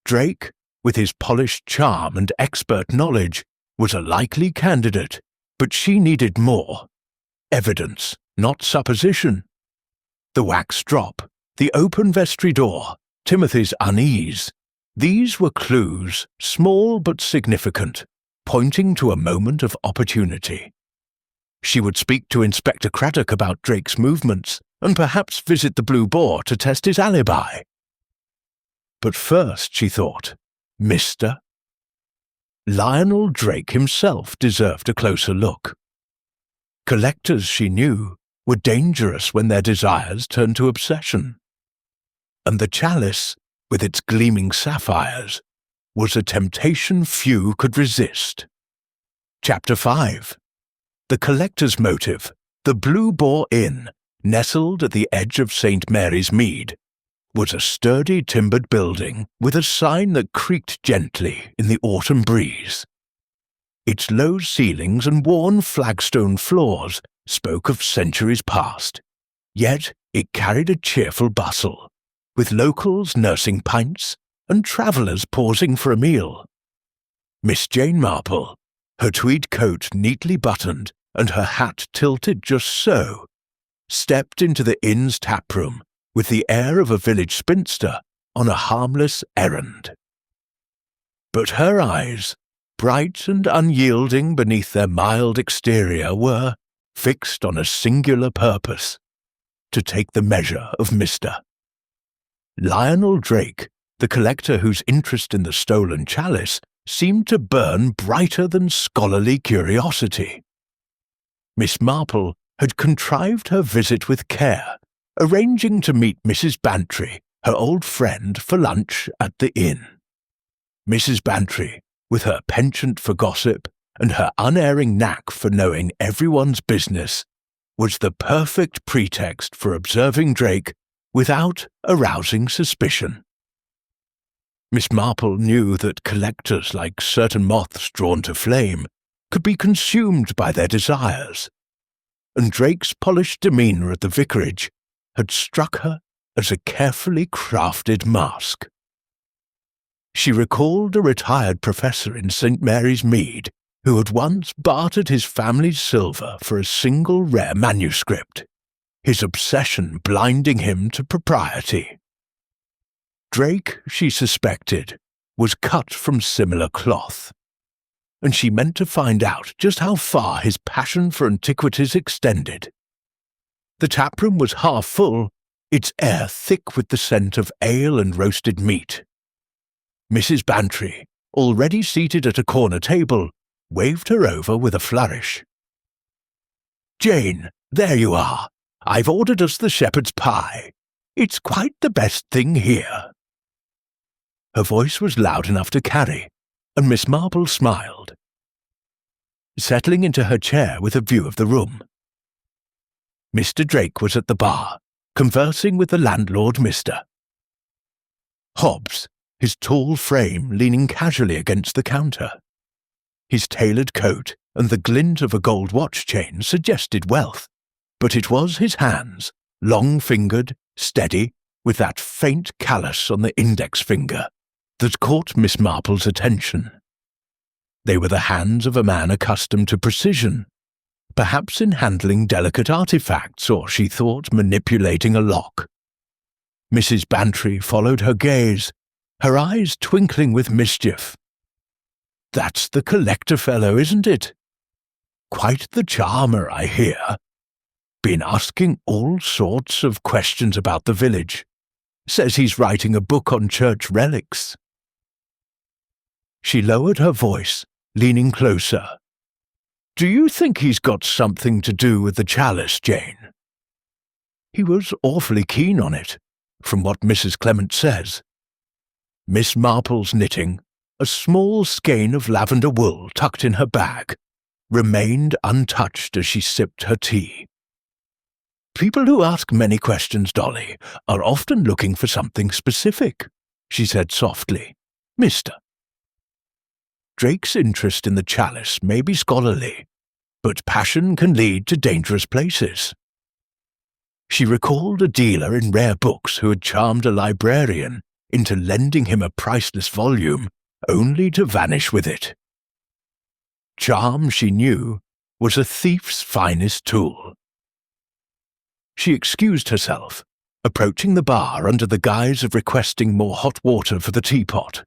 Drake, with his polished charm and expert knowledge, was a likely candidate, but she needed more. Evidence, not supposition. The wax drop, the open vestry door, Timothy's unease. These were clues, small but significant, pointing to a moment of opportunity. She would speak to Inspector Craddock about Drake's movements, and perhaps visit the Blue Boar to test his alibi. But first, she thought, Mr. Lionel Drake himself deserved a closer look. Collectors, she knew, were dangerous when their desires turned to obsession. And the chalice, with its gleaming sapphires, was a temptation few could resist. Chapter 5. The collector's motive, the Blue Boar Inn, nestled at the edge of St. Mary's Mead, was a sturdy timbered building with a sign that creaked gently in the autumn breeze. Its low ceilings and worn flagstone floors spoke of centuries past, yet it carried a cheerful bustle, with locals nursing pints and travellers pausing for a meal. Miss Jane Marple, her tweed coat neatly buttoned and her hat tilted just so, stepped into the inn's taproom with the air of a village spinster on a harmless errand. But her eyes, bright and unyielding beneath their mild exterior, were fixed on a singular purpose: to take the measure of Mr. Lionel Drake, the collector whose interest in the stolen chalice seemed to burn brighter than scholarly curiosity. Miss Marple had contrived her visit with care, arranging to meet Mrs. Bantry, her old friend, for lunch at the inn. Mrs. Bantry, with her penchant for gossip and her unerring knack for knowing everyone's business, was the perfect pretext for observing Drake without arousing suspicion. Miss Marple knew that collectors, like certain moths drawn to flame, could be consumed by their desires, and Drake's polished demeanour at the vicarage had struck her as a carefully crafted mask. She recalled a retired professor in St. Mary's Mead who had once bartered his family's silver for a single rare manuscript, his obsession blinding him to propriety. Drake, she suspected, was cut from similar cloth, and she meant to find out just how far his passion for antiquities extended. The taproom was half full, its air thick with the scent of ale and roasted meat. Mrs. Bantry, already seated at a corner table, waved her over with a flourish. "Jane, there you are. I've ordered us the shepherd's pie. It's quite the best thing here." Her voice was loud enough to carry, and Miss Marple smiled, settling into her chair with a view of the room. Mr. Drake was at the bar, conversing with the landlord, Mr. Hobbs, his tall frame leaning casually against the counter. His tailored coat and the glint of a gold watch chain suggested wealth, but it was his hands, long-fingered, steady, with that faint callus on the index finger, that caught Miss Marple's attention. They were the hands of a man accustomed to precision, perhaps in handling delicate artifacts, or, she thought, manipulating a lock. Mrs. Bantry followed her gaze, her eyes twinkling with mischief. "That's the collector fellow, isn't it? Quite the charmer, I hear. Been asking all sorts of questions about the village. Says he's writing a book on church relics." She lowered her voice, leaning closer. "Do you think he's got something to do with the chalice, Jane?" He was awfully keen on it, from what Mrs. Clement says. Miss Marple's knitting, a small skein of lavender wool tucked in her bag, remained untouched as she sipped her tea. "People who ask many questions, Dolly, are often looking for something specific," she said softly. "Mr." Drake's interest in the chalice may be scholarly, but passion can lead to dangerous places. She recalled a dealer in rare books who had charmed a librarian into lending him a priceless volume, only to vanish with it. Charm, she knew, was a thief's finest tool. She excused herself, approaching the bar under the guise of requesting more hot water for the teapot.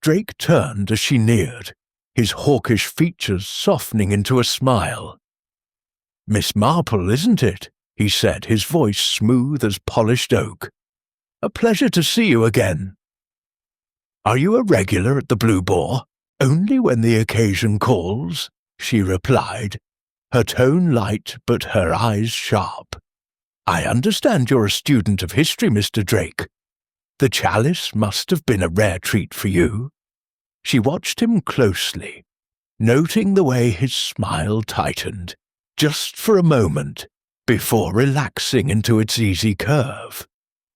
Drake turned as she neared, his hawkish features softening into a smile. "Miss Marple, isn't it?" he said, his voice smooth as polished oak. "A pleasure to see you again." "Are you a regular at the Blue Boar? Only when the occasion calls," she replied, her tone light but her eyes sharp. "I understand you're a student of history, Mr. Drake. The chalice must have been a rare treat for you." She watched him closely, noting the way his smile tightened, just for a moment, before relaxing into its easy curve.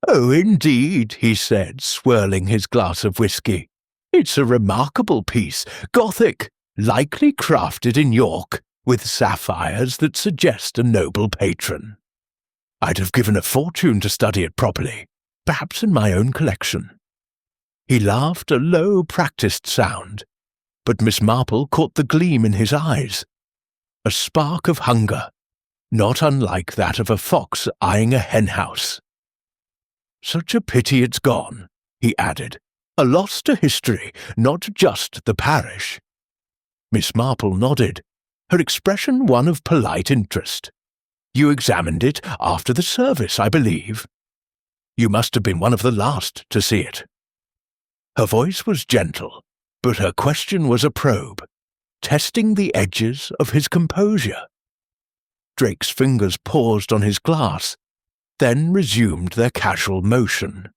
"Oh, indeed," he said, swirling his glass of whiskey. "It's a remarkable piece, Gothic, likely crafted in York, with sapphires that suggest a noble patron. I'd have given a fortune to study it properly, perhaps in my own collection." He laughed a low, practised sound, but Miss Marple caught the gleam in his eyes. A spark of hunger, not unlike that of a fox eyeing a henhouse. "Such a pity it's gone," he added. "A loss to history, not just the parish." Miss Marple nodded, her expression one of polite interest. "You examined it after the service, I believe. You must have been one of the last to see it." Her voice was gentle, but her question was a probe, testing the edges of his composure. Drake's fingers paused on his glass, then resumed their casual motion.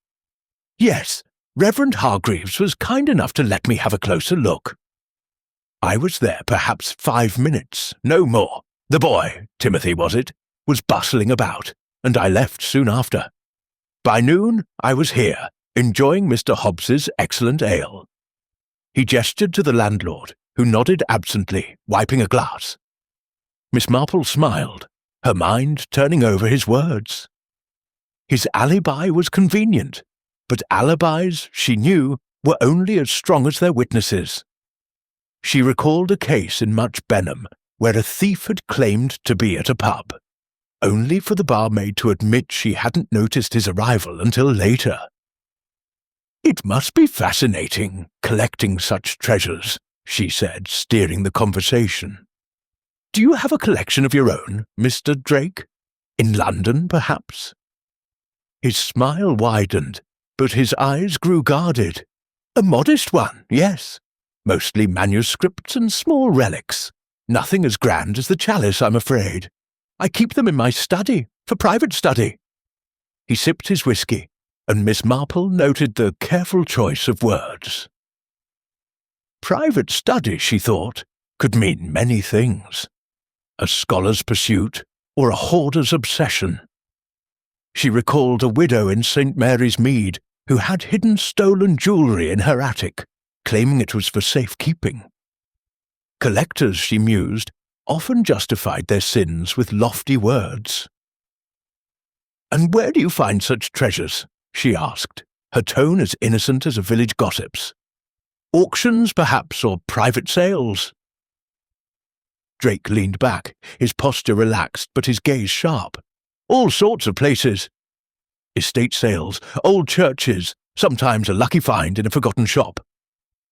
"Yes, Reverend Hargreaves was kind enough to let me have a closer look. I was there perhaps 5 minutes, no more. The boy, Timothy was it, was bustling about, and I left soon after. By noon I was here, enjoying Mr. Hobbs's excellent ale." He gestured to the landlord, who nodded absently, wiping a glass. Miss Marple smiled, her mind turning over his words. His alibi was convenient, but alibis, she knew, were only as strong as their witnesses. She recalled a case in Much Benham where a thief had claimed to be at a pub, only for the barmaid to admit she hadn't noticed his arrival until later. "It must be fascinating, collecting such treasures," she said, steering the conversation. "Do you have a collection of your own, Mr. Drake? In London, perhaps?" His smile widened, but his eyes grew guarded. "A modest one, yes. Mostly manuscripts and small relics. Nothing as grand as the chalice, I'm afraid. I keep them in my study, for private study." He sipped his whiskey, and Miss Marple noted the careful choice of words. Private study, she thought, could mean many things. A scholar's pursuit or a hoarder's obsession. She recalled a widow in St. Mary's Mead who had hidden stolen jewellery in her attic, claiming it was for safekeeping. Collectors, she mused, often justified their sins with lofty words. "And where do you find such treasures?" she asked, her tone as innocent as a village gossip's. "Auctions, perhaps, or private sales?" Drake leaned back, his posture relaxed but his gaze sharp. "All sorts of places. Estate sales, old churches, sometimes a lucky find in a forgotten shop.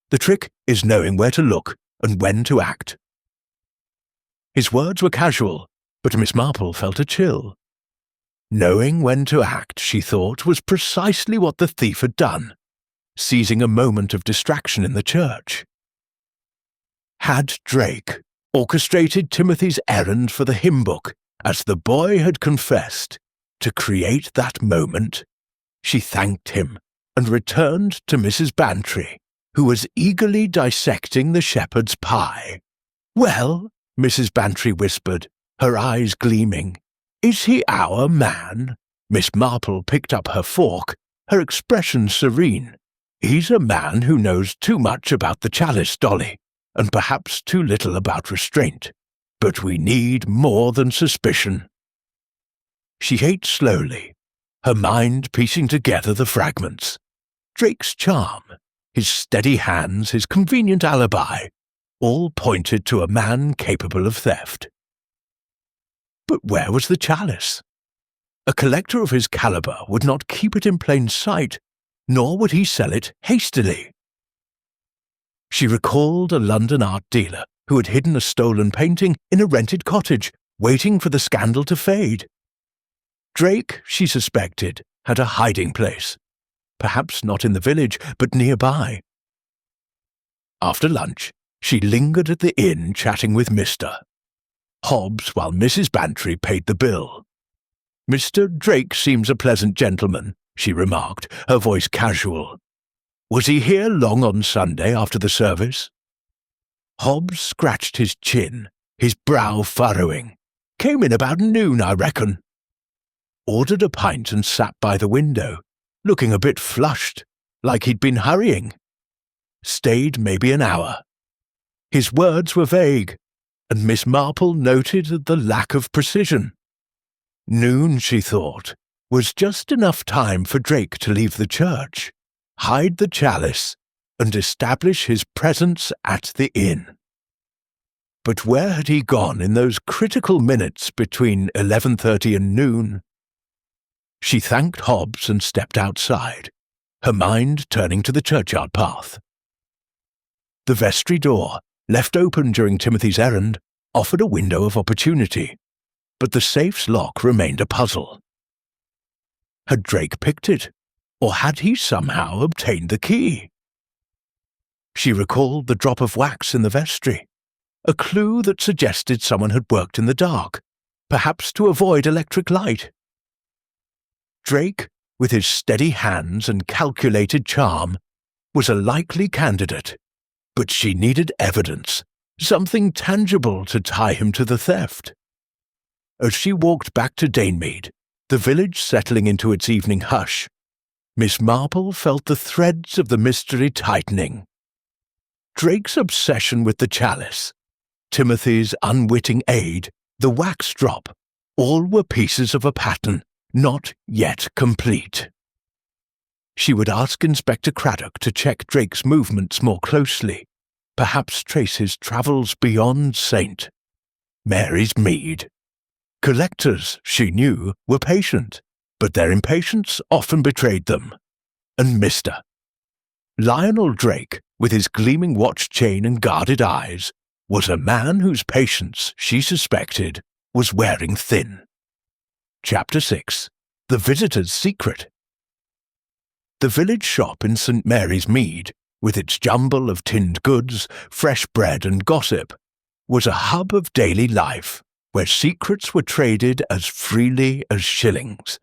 The trick is knowing where to look and when to act." His words were casual, but Miss Marple felt a chill. Knowing when to act, she thought, was precisely what the thief had done, seizing a moment of distraction in the church. Had Drake orchestrated Timothy's errand for the hymn book, as the boy had confessed, to create that moment? She thanked him and returned to Mrs. Bantry, who was eagerly dissecting the shepherd's pie. "Well," Mrs. Bantry whispered, her eyes gleaming, "is he our man?" Miss Marple picked up her fork, her expression serene. "He's a man who knows too much about the chalice, Dolly, and perhaps too little about restraint. But we need more than suspicion." She ate slowly, her mind piecing together the fragments. Drake's charm, his steady hands, his convenient alibi, all pointed to a man capable of theft. But where was the chalice? A collector of his caliber would not keep it in plain sight, nor would he sell it hastily. She recalled a London art dealer who had hidden a stolen painting in a rented cottage, waiting for the scandal to fade. Drake, she suspected, had a hiding place, perhaps not in the village, but nearby. After lunch, she lingered at the inn chatting with Mr. Hobbs while Mrs. Bantry paid the bill. "Mr. Drake seems a pleasant gentleman," she remarked, her voice casual. "Was he here long on Sunday after the service?" Hobbs scratched his chin, his brow furrowing. "Came in about noon, I reckon." Ordered a pint and sat by the window, looking a bit flushed, like he'd been hurrying. Stayed maybe an hour. His words were vague, and Miss Marple noted the lack of precision. Noon, she thought, was just enough time for Drake to leave the church, hide the chalice, and establish his presence at the inn. But where had he gone in those critical minutes between 11:30 and noon? She thanked Hobbs and stepped outside, her mind turning to the churchyard path. The vestry door, left open during Timothy's errand, offered a window of opportunity, but the safe's lock remained a puzzle. Had Drake picked it, or had he somehow obtained the key? She recalled the drop of wax in the vestry, a clue that suggested someone had worked in the dark, perhaps to avoid electric light. Drake, with his steady hands and calculated charm, was a likely candidate, but she needed evidence, something tangible to tie him to the theft. As she walked back to Danemead, the village settling into its evening hush, Miss Marple felt the threads of the mystery tightening. Drake's obsession with the chalice, Timothy's unwitting aid, the wax drop, all were pieces of a pattern not yet complete. She would ask Inspector Craddock to check Drake's movements more closely, perhaps trace his travels beyond St. Mary's Mead. Collectors, she knew, were patient, but their impatience often betrayed them. And Mr. Lionel Drake, with his gleaming watch chain and guarded eyes, was a man whose patience, she suspected, was wearing thin. Chapter 6. The Visitor's Secret. The village shop in St. Mary's Mead, with its jumble of tinned goods, fresh bread and gossip, was a hub of daily life, where secrets were traded as freely as shillings.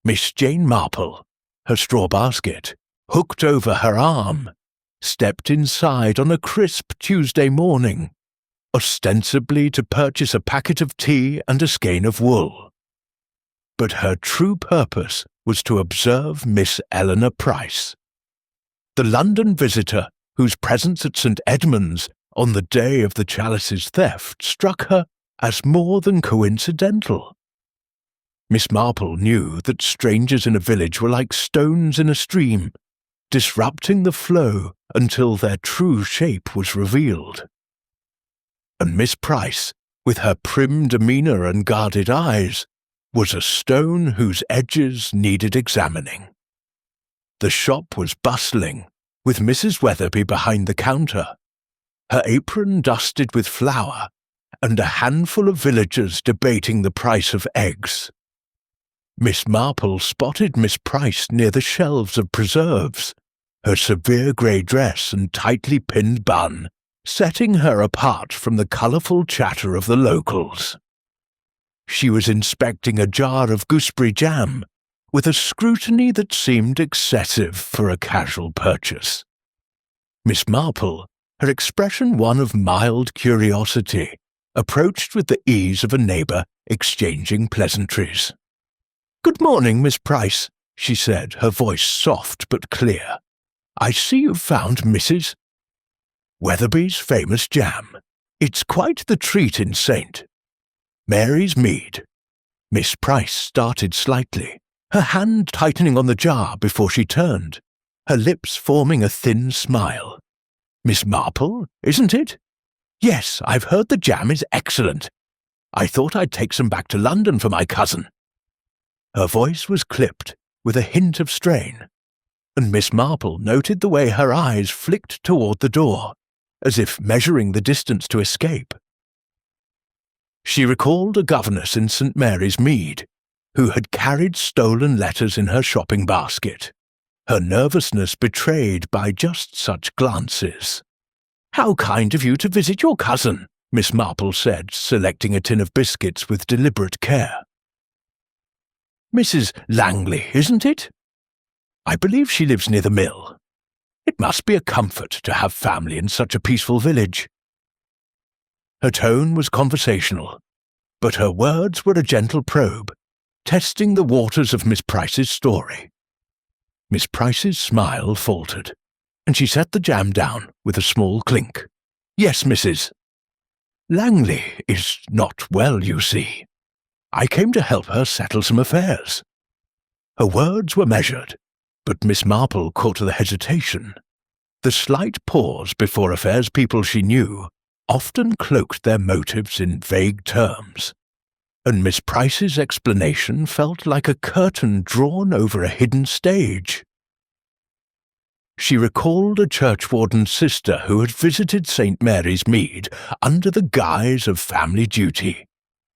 Miss Jane Marple, her straw basket, hooked over her arm, stepped inside on a crisp Tuesday morning, ostensibly to purchase a packet of tea and a skein of wool. But her true purpose was to observe Miss Eleanor Price, the London visitor whose presence at St. Edmund's on the day of the chalice's theft struck her as more than coincidental. Miss Marple knew that strangers in a village were like stones in a stream, disrupting the flow until their true shape was revealed. And Miss Price, with her prim demeanour and guarded eyes, was a stone whose edges needed examining. The shop was bustling, with Mrs. Weatherby behind the counter, her apron dusted with flour, and a handful of villagers debating the price of eggs. Miss Marple spotted Miss Price near the shelves of preserves, her severe grey dress and tightly pinned bun setting her apart from the colourful chatter of the locals. She was inspecting a jar of gooseberry jam with a scrutiny that seemed excessive for a casual purchase. Miss Marple, her expression one of mild curiosity, approached with the ease of a neighbour exchanging pleasantries. "Good morning, Miss Price," she said, her voice soft but clear. "I see you've found Mrs. Weatherby's famous jam. It's quite the treat in St. Mary's Mead." Miss Price started slightly, her hand tightening on the jar before she turned, her lips forming a thin smile. "Miss Marple, isn't it? Yes, I've heard the jam is excellent. I thought I'd take some back to London for my cousin." Her voice was clipped, with a hint of strain, and Miss Marple noted the way her eyes flicked toward the door, as if measuring the distance to escape. She recalled a governess in St. Mary's Mead, who had carried stolen letters in her shopping basket, her nervousness betrayed by just such glances. "How kind of you to visit your cousin," Miss Marple said, selecting a tin of biscuits with deliberate care. "Mrs. Langley, isn't it? I believe she lives near the mill. It must be a comfort to have family in such a peaceful village." Her tone was conversational, but her words were a gentle probe, testing the waters of Miss Price's story. Miss Price's smile faltered, and she set the jam down with a small clink. "Yes, Mrs. Langley is not well, you see. I came to help her settle some affairs." Her words were measured, but Miss Marple caught the hesitation. The slight pause before affairs people she knew often cloaked their motives in vague terms, and Miss Price's explanation felt like a curtain drawn over a hidden stage. She recalled a churchwarden's sister who had visited St. Mary's Mead under the guise of family duty,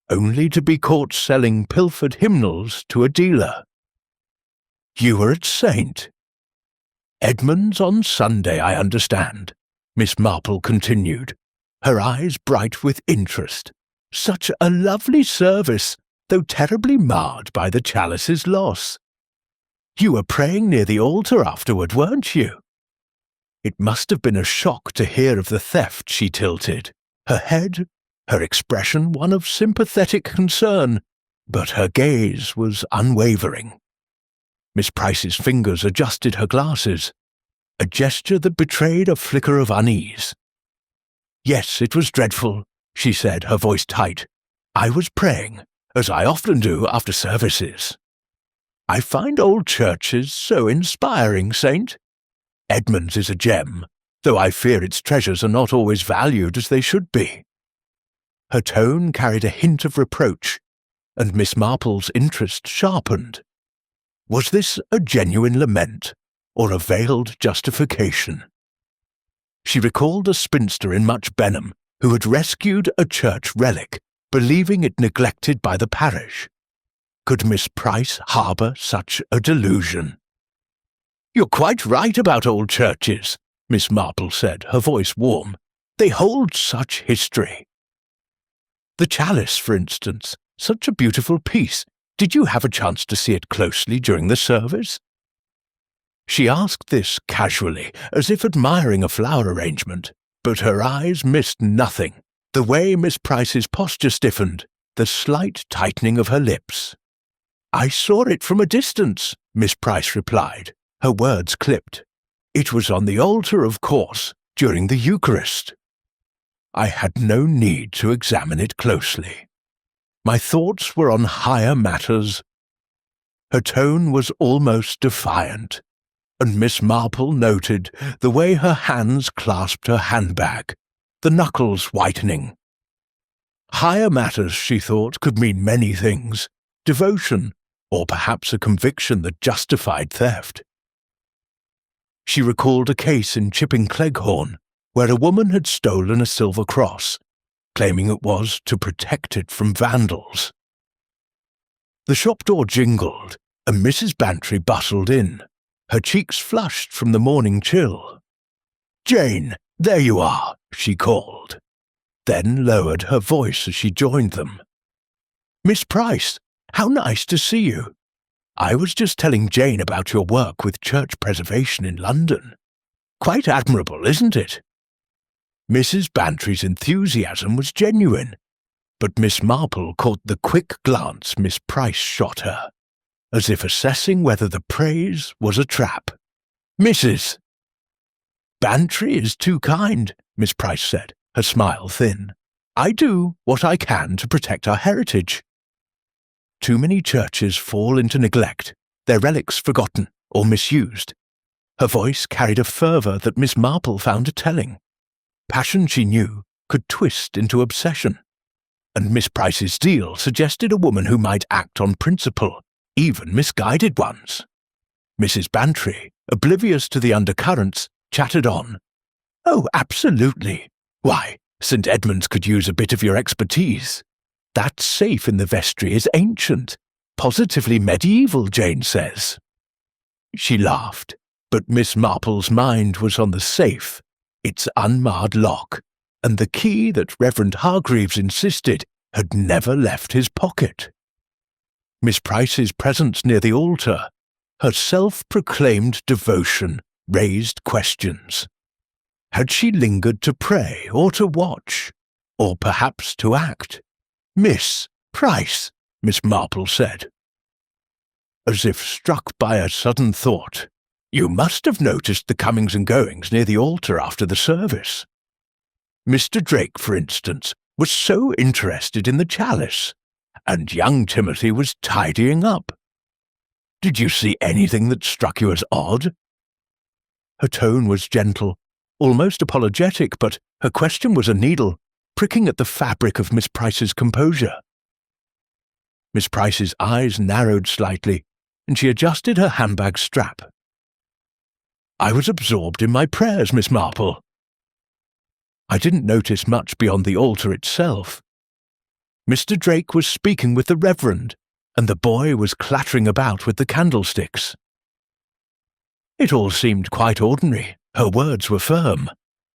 only to be caught selling pilfered hymnals to a dealer. "You were at St. Edmund's on Sunday, I understand," Miss Marple continued, her eyes bright with interest. "Such a lovely service, though terribly marred by the chalice's loss. You were praying near the altar afterward, weren't you?" It must have been a shock to hear of the theft, she tilted, her expression one of sympathetic concern, but her gaze was unwavering. Miss Price's fingers adjusted her glasses, a gesture that betrayed a flicker of unease. "Yes, it was dreadful," she said, her voice tight. "I was praying, as I often do after services. I find old churches so inspiring, Saint. Edmund's is a gem, though I fear its treasures are not always valued as they should be." Her tone carried a hint of reproach, and Miss Marple's interest sharpened. Was this a genuine lament, or a veiled justification? She recalled a spinster in Much Benham who had rescued a church relic, believing it neglected by the parish. Could Miss Price harbour such a delusion? "You're quite right about old churches," Miss Marple said, her voice warm. "They hold such history. The chalice, for instance, such a beautiful piece. Did you have a chance to see it closely during the service?" She asked this casually, as if admiring a flower arrangement, but her eyes missed nothing, the way Miss Price's posture stiffened, the slight tightening of her lips. "I saw it from a distance," Miss Price replied, her words clipped. "It was on the altar, of course, during the Eucharist. I had no need to examine it closely. My thoughts were on higher matters." Her tone was almost defiant, and Miss Marple noted the way her hands clasped her handbag, the knuckles whitening. Higher matters, she thought, could mean many things: devotion, or perhaps a conviction that justified theft. She recalled a case in Chipping Cleghorn where a woman had stolen a silver cross, claiming it was to protect it from vandals. The shop door jingled, and Mrs. Bantry bustled in, her cheeks flushed from the morning chill. "Jane, "There you are," she called, then lowered her voice as she joined them. "Miss Price, how nice to see you. I was just telling Jane about your work with church preservation in London. Quite admirable, isn't it?" Mrs. Bantry's enthusiasm was genuine, but Miss Marple caught the quick glance Miss Price shot her, as if assessing whether the praise was a trap. "Mrs. Bantry is too kind," Miss Price said, her smile thin. "I do what I can to protect our heritage. Too many churches fall into neglect, their relics forgotten or misused." Her voice carried a fervour that Miss Marple found telling. Passion, she knew, could twist into obsession, and Miss Price's zeal suggested a woman who might act on principle, even misguided ones. Mrs. Bantry, oblivious to the undercurrents, chattered on. "Oh, absolutely. Why, St. Edmund's could use a bit of your expertise. That safe in the vestry is ancient, positively medieval, Jane says." She laughed, but Miss Marple's mind was on the safe, its unmarred lock, and the key that Reverend Hargreaves insisted had never left his pocket. Miss Price's presence near the altar, her self-proclaimed devotion, raised questions. Had she lingered to pray or to watch, or perhaps to act? "Miss Price," Miss Marple said. As if struck by a sudden thought, "You must have noticed the comings and goings near the altar after the service. Mr. Drake, for instance, was so interested in the chalice, and young Timothy was tidying up. Did you see anything that struck you as odd?" Her tone was gentle, almost apologetic, but her question was a needle, pricking at the fabric of Miss Price's composure. Miss Price's eyes narrowed slightly, and she adjusted her handbag strap. "I was absorbed in my prayers, Miss Marple. I didn't notice much beyond the altar itself. Mr. Drake was speaking with the Reverend, and the boy was clattering about with the candlesticks. It all seemed quite ordinary. Her words were firm,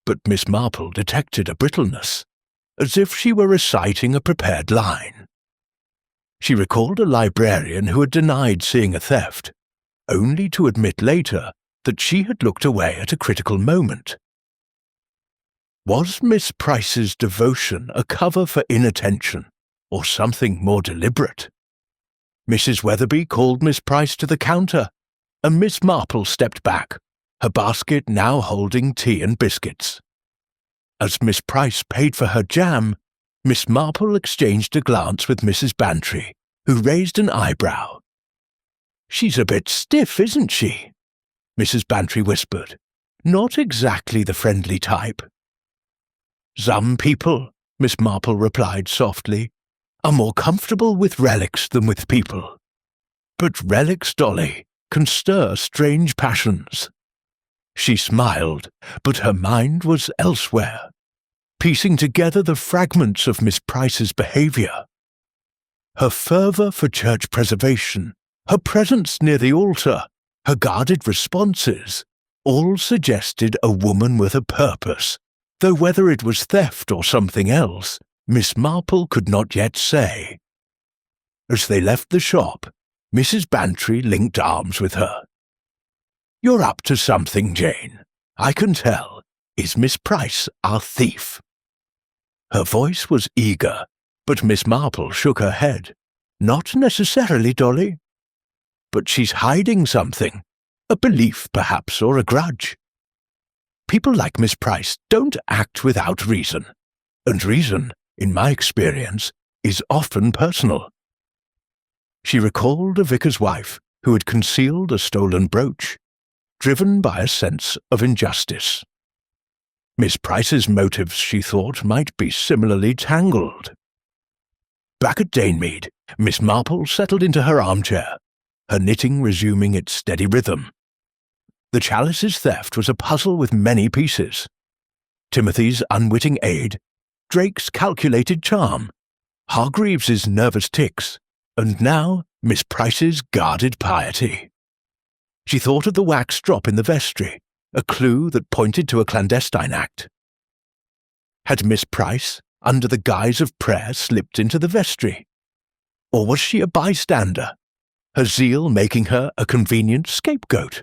but Miss Marple detected a brittleness, as if she were reciting a prepared line. She recalled a librarian who had denied seeing a theft, only to admit later that she had looked away at a critical moment. Was Miss Price's devotion a cover for inattention, or something more deliberate? Mrs. Weatherby called Miss Price to the counter, and Miss Marple stepped back, her basket now holding tea and biscuits. As Miss Price paid for her jam, Miss Marple exchanged a glance with Mrs. Bantry, who raised an eyebrow. "She's a bit stiff, isn't she?" Mrs. Bantry whispered. "Not exactly the friendly type." "Some people," Miss Marple replied softly, "are more comfortable with relics than with people. But relics, Dolly, can stir strange passions." She smiled, but her mind was elsewhere, piecing together the fragments of Miss Price's behaviour. Her fervour for church preservation, her presence near the altar, her guarded responses, all suggested a woman with a purpose, though whether it was theft or something else, Miss Marple could not yet say. As they left the shop, Mrs. Bantry linked arms with her. "You're up to something, Jane. I can tell. Is Miss Price our thief?" Her voice was eager, but Miss Marple shook her head. "Not necessarily, Dolly. But she's hiding something, a belief perhaps, or a grudge. People like Miss Price don't act without reason, and reason, in my experience, is often personal." She recalled a vicar's wife who had concealed a stolen brooch, driven by a sense of injustice. Miss Price's motives, she thought, might be similarly tangled. Back at Danemead, Miss Marple settled into her armchair, her knitting resuming its steady rhythm. The chalice's theft was a puzzle with many pieces. Timothy's unwitting aid, Drake's calculated charm, Hargreaves's nervous tics, and now Miss Price's guarded piety. She thought of the wax drop in the vestry, a clue that pointed to a clandestine act. Had Miss Price, under the guise of prayer, slipped into the vestry? Or was she a bystander, her zeal making her a convenient scapegoat?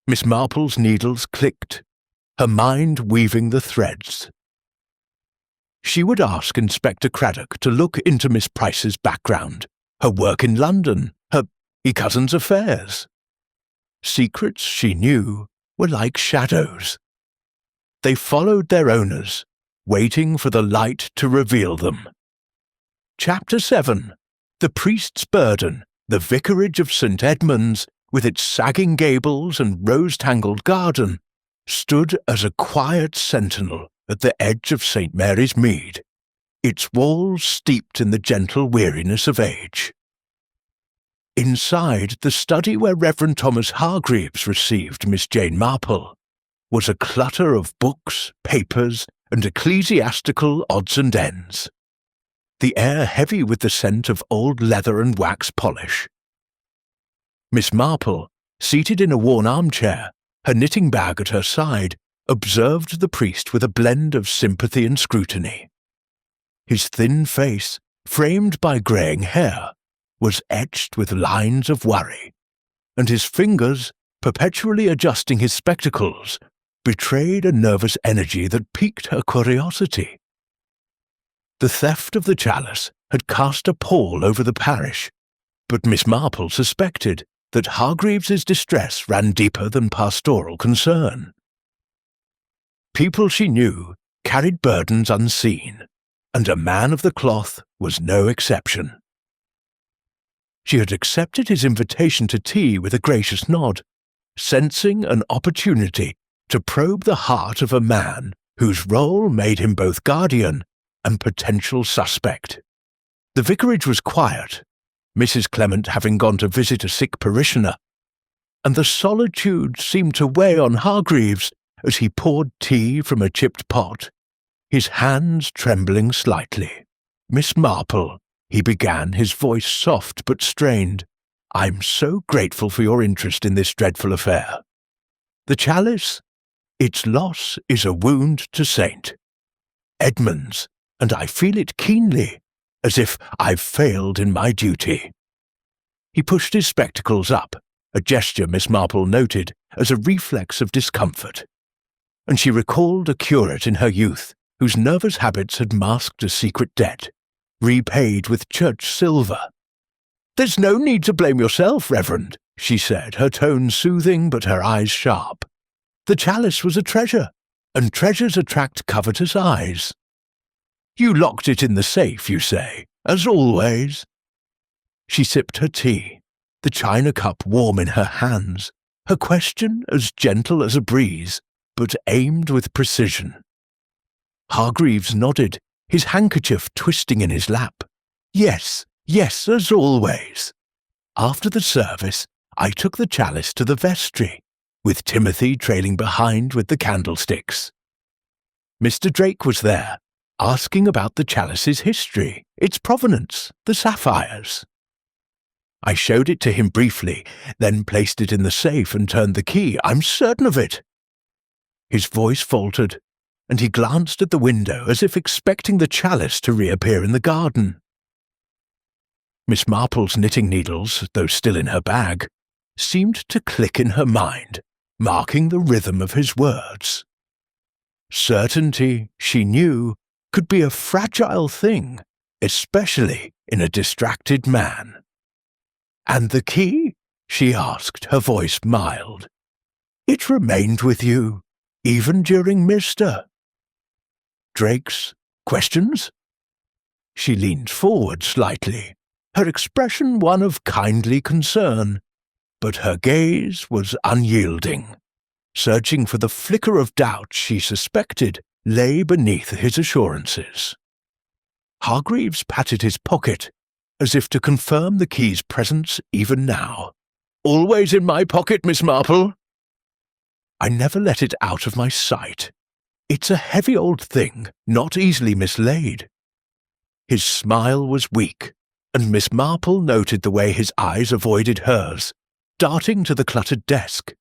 Miss Marple's needles clicked, her mind weaving the threads. She would ask Inspector Craddock to look into Miss Price's background, her work in London, her cousin's affairs. Secrets, she knew, were like shadows. They followed their owners, waiting for the light to reveal them. Chapter 7. The Priest's Burden, the Vicarage of St. Edmund's, with its sagging gables and rose-tangled garden, stood as a quiet sentinel at the edge of St. Mary's Mead, its walls steeped in the gentle weariness of age. Inside the study where Reverend Thomas Hargreaves received Miss Jane Marple was a clutter of books, papers, and ecclesiastical odds and ends, the air heavy with the scent of old leather and wax polish. Miss Marple, seated in a worn armchair, her knitting bag at her side, observed the priest with a blend of sympathy and scrutiny. His thin face, framed by greying hair, was etched with lines of worry, and his fingers, perpetually adjusting his spectacles, betrayed a nervous energy that piqued her curiosity. The theft of the chalice had cast a pall over the parish, but Miss Marple suspected that Hargreaves's distress ran deeper than pastoral concern. People she knew carried burdens unseen, and a man of the cloth was no exception. She had accepted his invitation to tea with a gracious nod, sensing an opportunity to probe the heart of a man whose role made him both guardian and potential suspect. The vicarage was quiet, Mrs. Clement having gone to visit a sick parishioner, and the solitude seemed to weigh on Hargreaves as he poured tea from a chipped pot, his hands trembling slightly. "Miss Marple," he began, his voice soft but strained, "I'm so grateful for your interest in this dreadful affair. The chalice, its loss is a wound to St. Edmund's, and I feel it keenly, as if I've failed in my duty." He pushed his spectacles up, a gesture Miss Marple noted as a reflex of discomfort, and she recalled a curate in her youth whose nervous habits had masked a secret debt, repaid with church silver. "There's no need to blame yourself, Reverend," she said, her tone soothing but her eyes sharp. "The chalice was a treasure, and treasures attract covetous eyes. You locked it in the safe, you say, as always." She sipped her tea, the china cup warm in her hands, her question as gentle as a breeze, but aimed with precision. Hargreaves nodded, his handkerchief twisting in his lap. Yes, as always. After the service, I took the chalice to the vestry, with Timothy trailing behind with the candlesticks. Mr. Drake was there, asking about the chalice's history, its provenance, the sapphires. I showed it to him briefly, then placed it in the safe and turned the key. I'm certain of it. His voice faltered, and he glanced at the window as if expecting the chalice to reappear in the garden. Miss Marple's knitting needles, though still in her bag, seemed to click in her mind, marking the rhythm of his words. Certainty, she knew, could be a fragile thing, especially in a distracted man. "And the key?" she asked, her voice mild. "It remained with you, even during Mr. Drake's questions?" She leaned forward slightly, her expression one of kindly concern, but her gaze was unyielding, searching for the flicker of doubt she suspected lay beneath his assurances. Hargreaves patted his pocket, as if to confirm the key's presence even now. "Always in my pocket, Miss Marple." "I never let it out of my sight. It's a heavy old thing, not easily mislaid." His smile was weak, and Miss Marple noted the way his eyes avoided hers, darting to the cluttered desk.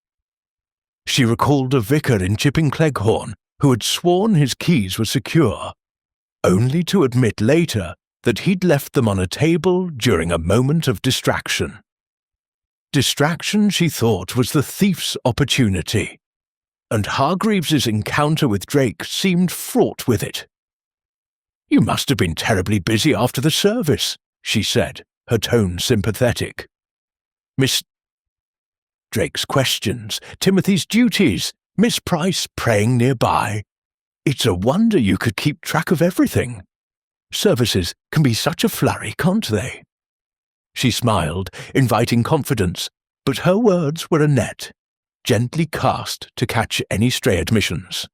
She recalled a vicar in Chipping Cleghorn who had sworn his keys were secure, only to admit later that he'd left them on a table during a moment of distraction. Distraction, she thought, was the thief's opportunity, and Hargreaves's encounter with Drake seemed fraught with it. "You must have been terribly busy after the service," she said, her tone sympathetic. "Miss..." Drake's questions, Timothy's duties, Miss Price praying nearby. "It's a wonder you could keep track of everything. Services can be such a flurry, can't they?" She smiled, inviting confidence, but her words were a net, gently cast to catch any stray admissions.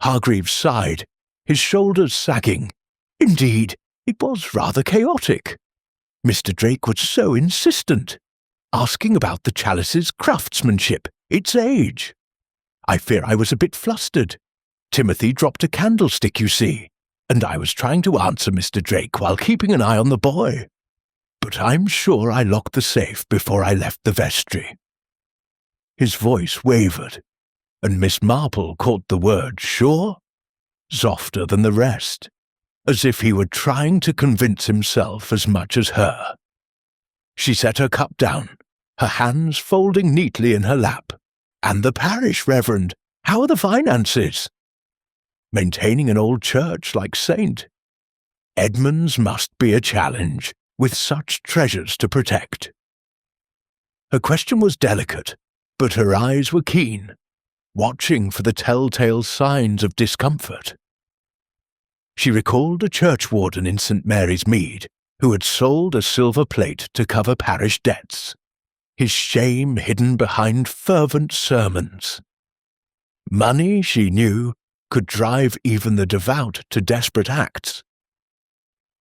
Hargreaves sighed, his shoulders sagging. Indeed, it was rather chaotic. Mr. Drake was so insistent, asking about the chalice's craftsmanship, its age. I fear I was a bit flustered. Timothy dropped a candlestick, you see, and I was trying to answer Mr. Drake while keeping an eye on the boy. But I'm sure I locked the safe before I left the vestry. His voice wavered, and Miss Marple caught the word sure, softer than the rest, as if he were trying to convince himself as much as her. She set her cup down, her hands folding neatly in her lap. "And the parish, Reverend, how are the finances?" "Maintaining an old church like Saint. Edmonds must be a challenge, with such treasures to protect." Her question was delicate, but her eyes were keen, watching for the telltale signs of discomfort. She recalled a churchwarden in St. Mary's Mead who had sold a silver plate to cover parish debts, his shame hidden behind fervent sermons. Money, she knew, could drive even the devout to desperate acts.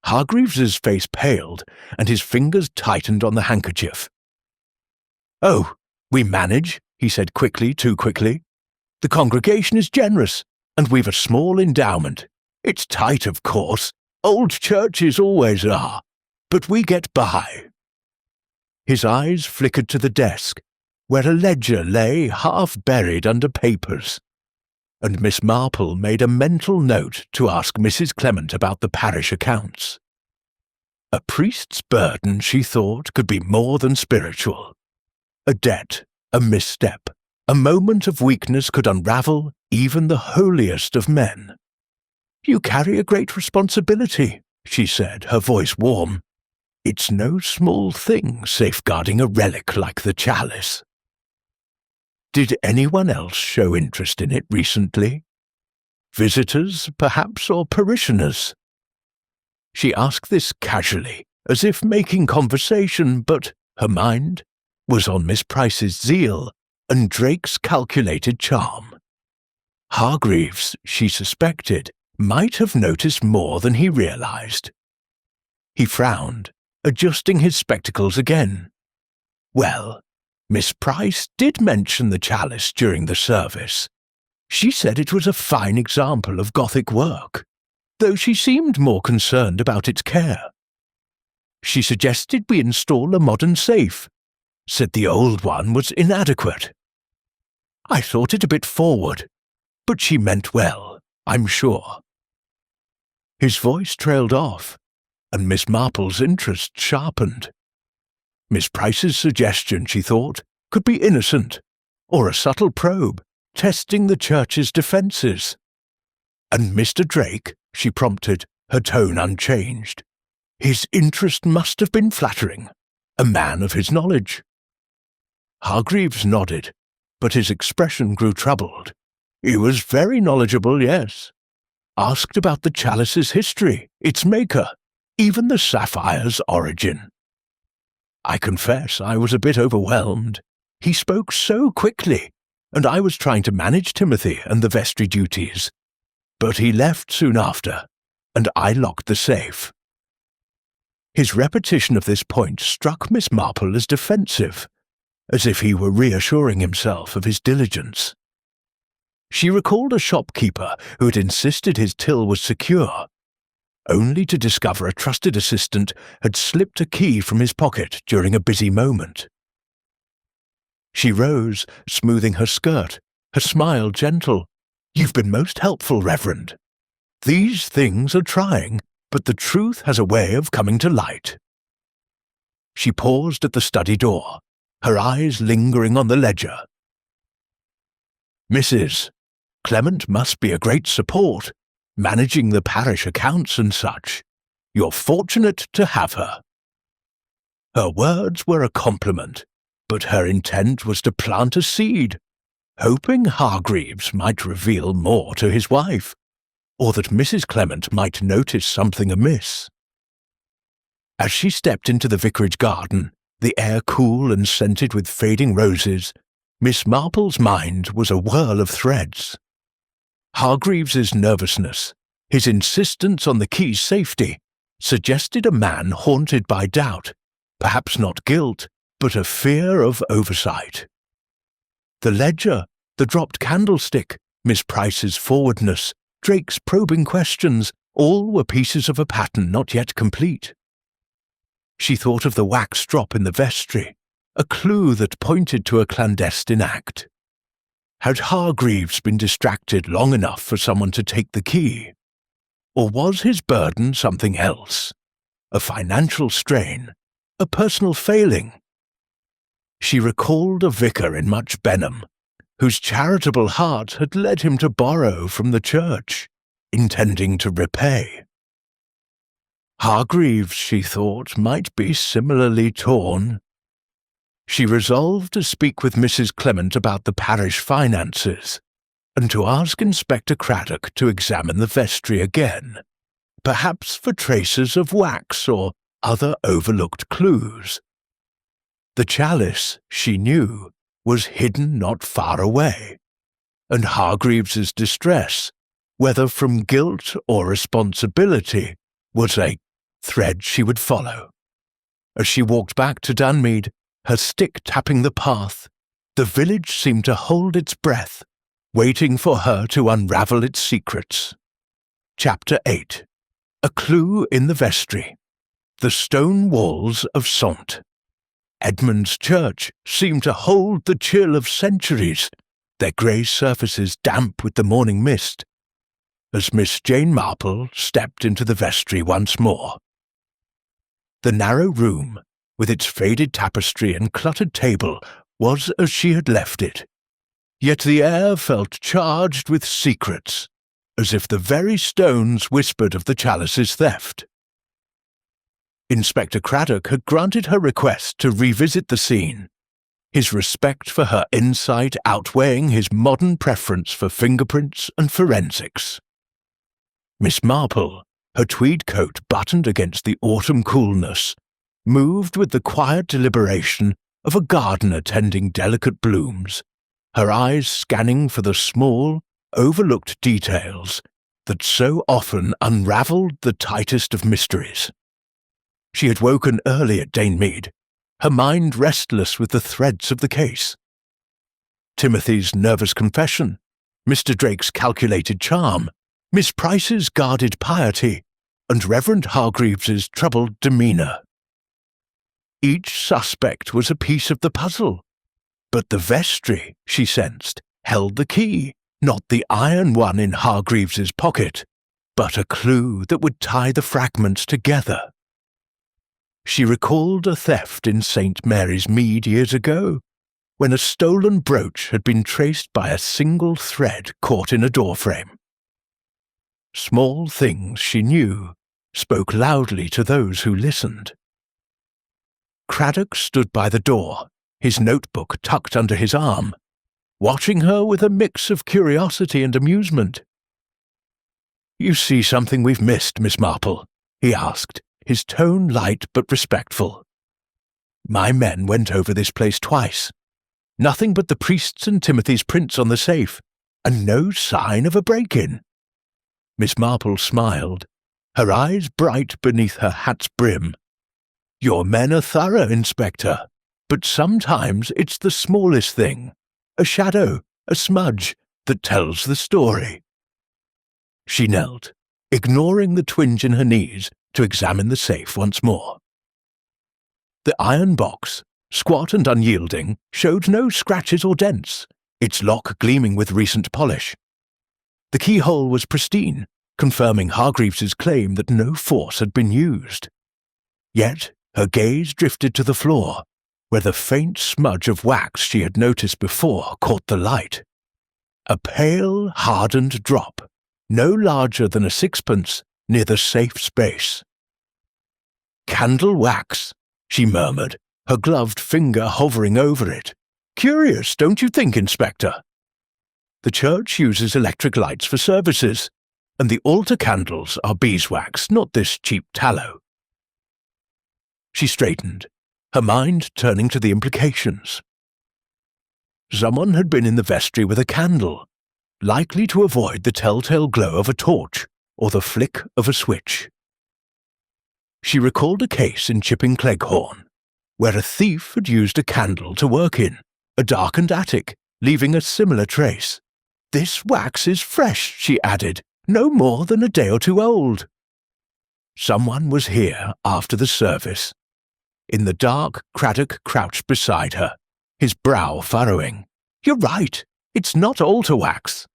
Hargreaves's face paled, and his fingers tightened on the handkerchief. "Oh, we manage," he said quickly, too quickly. "The congregation is generous, and we've a small endowment. It's tight, of course. Old churches always are. But we get by." His eyes flickered to the desk, where a ledger lay half buried under papers, and Miss Marple made a mental note to ask Mrs. Clement about the parish accounts. A priest's burden, she thought, could be more than spiritual. A debt, a misstep, a moment of weakness could unravel even the holiest of men. "You carry a great responsibility," she said, her voice warm. "It's no small thing safeguarding a relic like the chalice." Did anyone else show interest in it recently? Visitors, perhaps, or parishioners? She asked this casually, as if making conversation, but her mind was on Miss Price's zeal and Drake's calculated charm. Hargreaves, she suspected, might have noticed more than he realized. He frowned, adjusting his spectacles again. Well, Miss Price did mention the chalice during the service. She said it was a fine example of Gothic work, though she seemed more concerned about its care. She suggested we install a modern safe, said the old one was inadequate. I thought it a bit forward, but she meant well, I'm sure. His voice trailed off, and Miss Marple's interest sharpened. Miss Price's suggestion, she thought, could be innocent, or a subtle probe, testing the church's defences. And Mr. Drake, she prompted, her tone unchanged. His interest must have been flattering, a man of his knowledge. Hargreaves nodded, but his expression grew troubled. He was very knowledgeable, yes. Asked about the chalice's history, its maker, even the sapphire's origin. I confess I was a bit overwhelmed. He spoke so quickly, and I was trying to manage Timothy and the vestry duties. But he left soon after, and I locked the safe. His repetition of this point struck Miss Marple as defensive, as if he were reassuring himself of his diligence. She recalled a shopkeeper who had insisted his till was secure, only to discover a trusted assistant had slipped a key from his pocket during a busy moment. She rose, smoothing her skirt, her smile gentle. "You've been most helpful, Reverend. These things are trying, but the truth has a way of coming to light." She paused at the study door, her eyes lingering on the ledger. "Mrs. Clement must be a great support, managing the parish accounts and such. You're fortunate to have her." Her words were a compliment, but her intent was to plant a seed, hoping Hargreaves might reveal more to his wife, or that Mrs. Clement might notice something amiss. As she stepped into the vicarage garden, the air cool and scented with fading roses, Miss Marple's mind was a whirl of threads. Hargreaves's nervousness, his insistence on the key's safety, suggested a man haunted by doubt, perhaps not guilt, but a fear of oversight. The ledger, the dropped candlestick, Miss Price's forwardness, Drake's probing questions, all were pieces of a pattern not yet complete. She thought of the wax drop in the vestry, a clue that pointed to a clandestine act. Had Hargreaves been distracted long enough for someone to take the key? Or was his burden something else? A financial strain? A personal failing? She recalled a vicar in Much Benham, whose charitable heart had led him to borrow from the church, intending to repay. Hargreaves, she thought, might be similarly torn. She resolved to speak with Mrs. Clement about the parish finances, and to ask Inspector Craddock to examine the vestry again, perhaps for traces of wax or other overlooked clues. The chalice, she knew, was hidden not far away, and Hargreaves's distress, whether from guilt or responsibility, was a thread she would follow. As she walked back to Dunmead, her stick tapping the path, the village seemed to hold its breath, waiting for her to unravel its secrets. Chapter 8. A Clue in the Vestry. The Stone Walls of Saunte. Edmund's church seemed to hold the chill of centuries, their grey surfaces damp with the morning mist, as Miss Jane Marple stepped into the vestry once more. The narrow room, with its faded tapestry and cluttered table, was as she had left it, yet the air felt charged with secrets, as if the very stones whispered of the chalice's theft. Inspector Craddock had granted her request to revisit the scene, his respect for her insight outweighing his modern preference for fingerprints and forensics. Miss Marple, her tweed coat buttoned against the autumn coolness, moved with the quiet deliberation of a gardener tending delicate blooms, her eyes scanning for the small, overlooked details that so often unravelled the tightest of mysteries. She had woken early at Danemead, her mind restless with the threads of the case. Timothy's nervous confession, Mr. Drake's calculated charm, Miss Price's guarded piety, and Reverend Hargreaves's troubled demeanour. Each suspect was a piece of the puzzle, but the vestry, she sensed, held the key, not the iron one in Hargreaves's pocket, but a clue that would tie the fragments together. She recalled a theft in St. Mary's Mead years ago, when a stolen brooch had been traced by a single thread caught in a doorframe. Small things, she knew, spoke loudly to those who listened. Craddock stood by the door, his notebook tucked under his arm, watching her with a mix of curiosity and amusement. "You see something we've missed, Miss Marple?" he asked, his tone light but respectful. "My men went over this place twice. Nothing but the priest's and Timothy's prints on the safe, and no sign of a break-in." Miss Marple smiled, her eyes bright beneath her hat's brim. "Your men are thorough, Inspector, but sometimes it's the smallest thing, a shadow, a smudge, that tells the story." She knelt, ignoring the twinge in her knees, to examine the safe once more. The iron box, squat and unyielding, showed no scratches or dents, its lock gleaming with recent polish. The keyhole was pristine, confirming Hargreaves's claim that no force had been used. Yet her gaze drifted to the floor, where the faint smudge of wax she had noticed before caught the light. A pale, hardened drop, no larger than a sixpence, near the safe space. "Candle wax," she murmured, her gloved finger hovering over it. "Curious, don't you think, Inspector? The church uses electric lights for services, and the altar candles are beeswax, not this cheap tallow." She straightened, her mind turning to the implications. Someone had been in the vestry with a candle, likely to avoid the telltale glow of a torch or the flick of a switch. She recalled a case in Chipping Cleghorn, where a thief had used a candle to work in, a darkened attic, leaving a similar trace. "This wax is fresh," she added, "no more than a day or two old." Someone was here after the service. In the dark, Craddock crouched beside her, his brow furrowing. "You're right, it's not altar wax."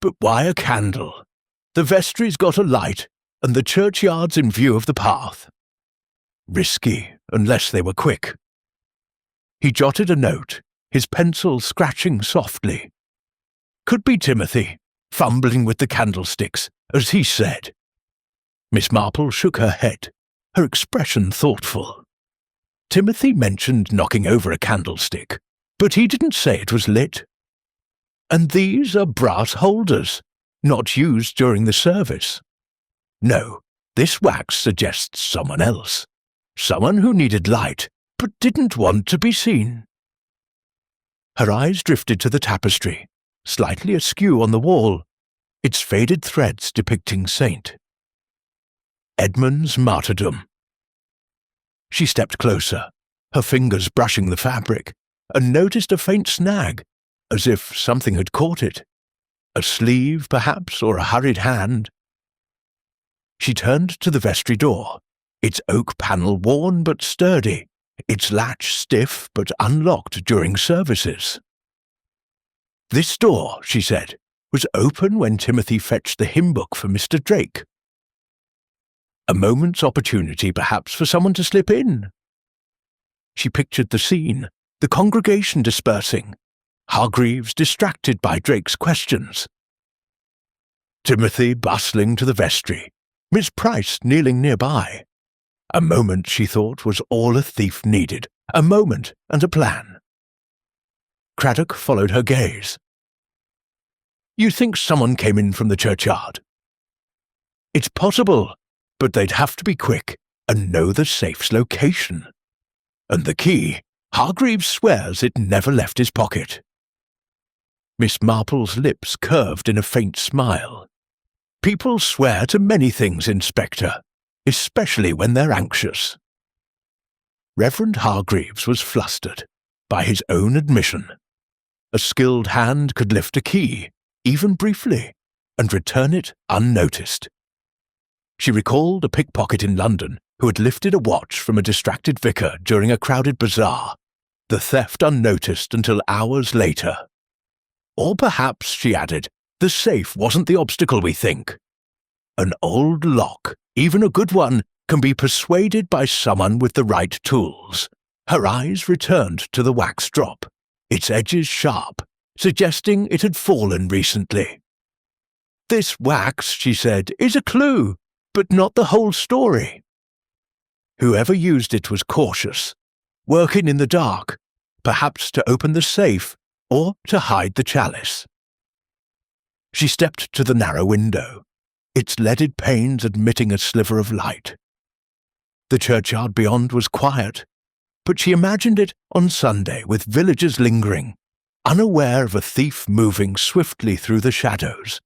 "But why a candle? The vestry's got a light, and the churchyard's in view of the path." Risky, unless they were quick. He jotted a note, his pencil scratching softly. Could be Timothy, fumbling with the candlesticks, as he said. Miss Marple shook her head, her expression thoughtful. Timothy mentioned knocking over a candlestick, but he didn't say it was lit. And these are brass holders, not used during the service. No, this wax suggests someone else. Someone who needed light, but didn't want to be seen. Her eyes drifted to the tapestry, slightly askew on the wall, its faded threads depicting Saint Edmund's martyrdom. She stepped closer, her fingers brushing the fabric, and noticed a faint snag, as if something had caught it. A sleeve, perhaps, or a hurried hand. She turned to the vestry door, its oak panel worn but sturdy, its latch stiff but unlocked during services. "This door," she said, "was open when Timothy fetched the hymn book for Mr. Drake. A moment's opportunity, perhaps, for someone to slip in." She pictured the scene, the congregation dispersing, Hargreaves distracted by Drake's questions. Timothy bustling to the vestry, Miss Price kneeling nearby. A moment, she thought, was all a thief needed, a moment and a plan. Craddock followed her gaze. "You think someone came in from the churchyard?" "It's possible, but they'd have to be quick and know the safe's location. And the key, Hargreaves swears it never left his pocket." Miss Marple's lips curved in a faint smile. "People swear to many things, Inspector, especially when they're anxious." Reverend Hargreaves was flustered, by his own admission. A skilled hand could lift a key, even briefly, and return it unnoticed. She recalled a pickpocket in London who had lifted a watch from a distracted vicar during a crowded bazaar, the theft unnoticed until hours later. Or perhaps, she added, the safe wasn't the obstacle we think. An old lock, even a good one, can be persuaded by someone with the right tools. Her eyes returned to the wax drop, its edges sharp, suggesting it had fallen recently. "This wax," she said, "is a clue, but not the whole story." Whoever used it was cautious, working in the dark, perhaps to open the safe or to hide the chalice. She stepped to the narrow window, its leaded panes admitting a sliver of light. The churchyard beyond was quiet, but she imagined it on Sunday with villagers lingering, unaware of a thief moving swiftly through the shadows.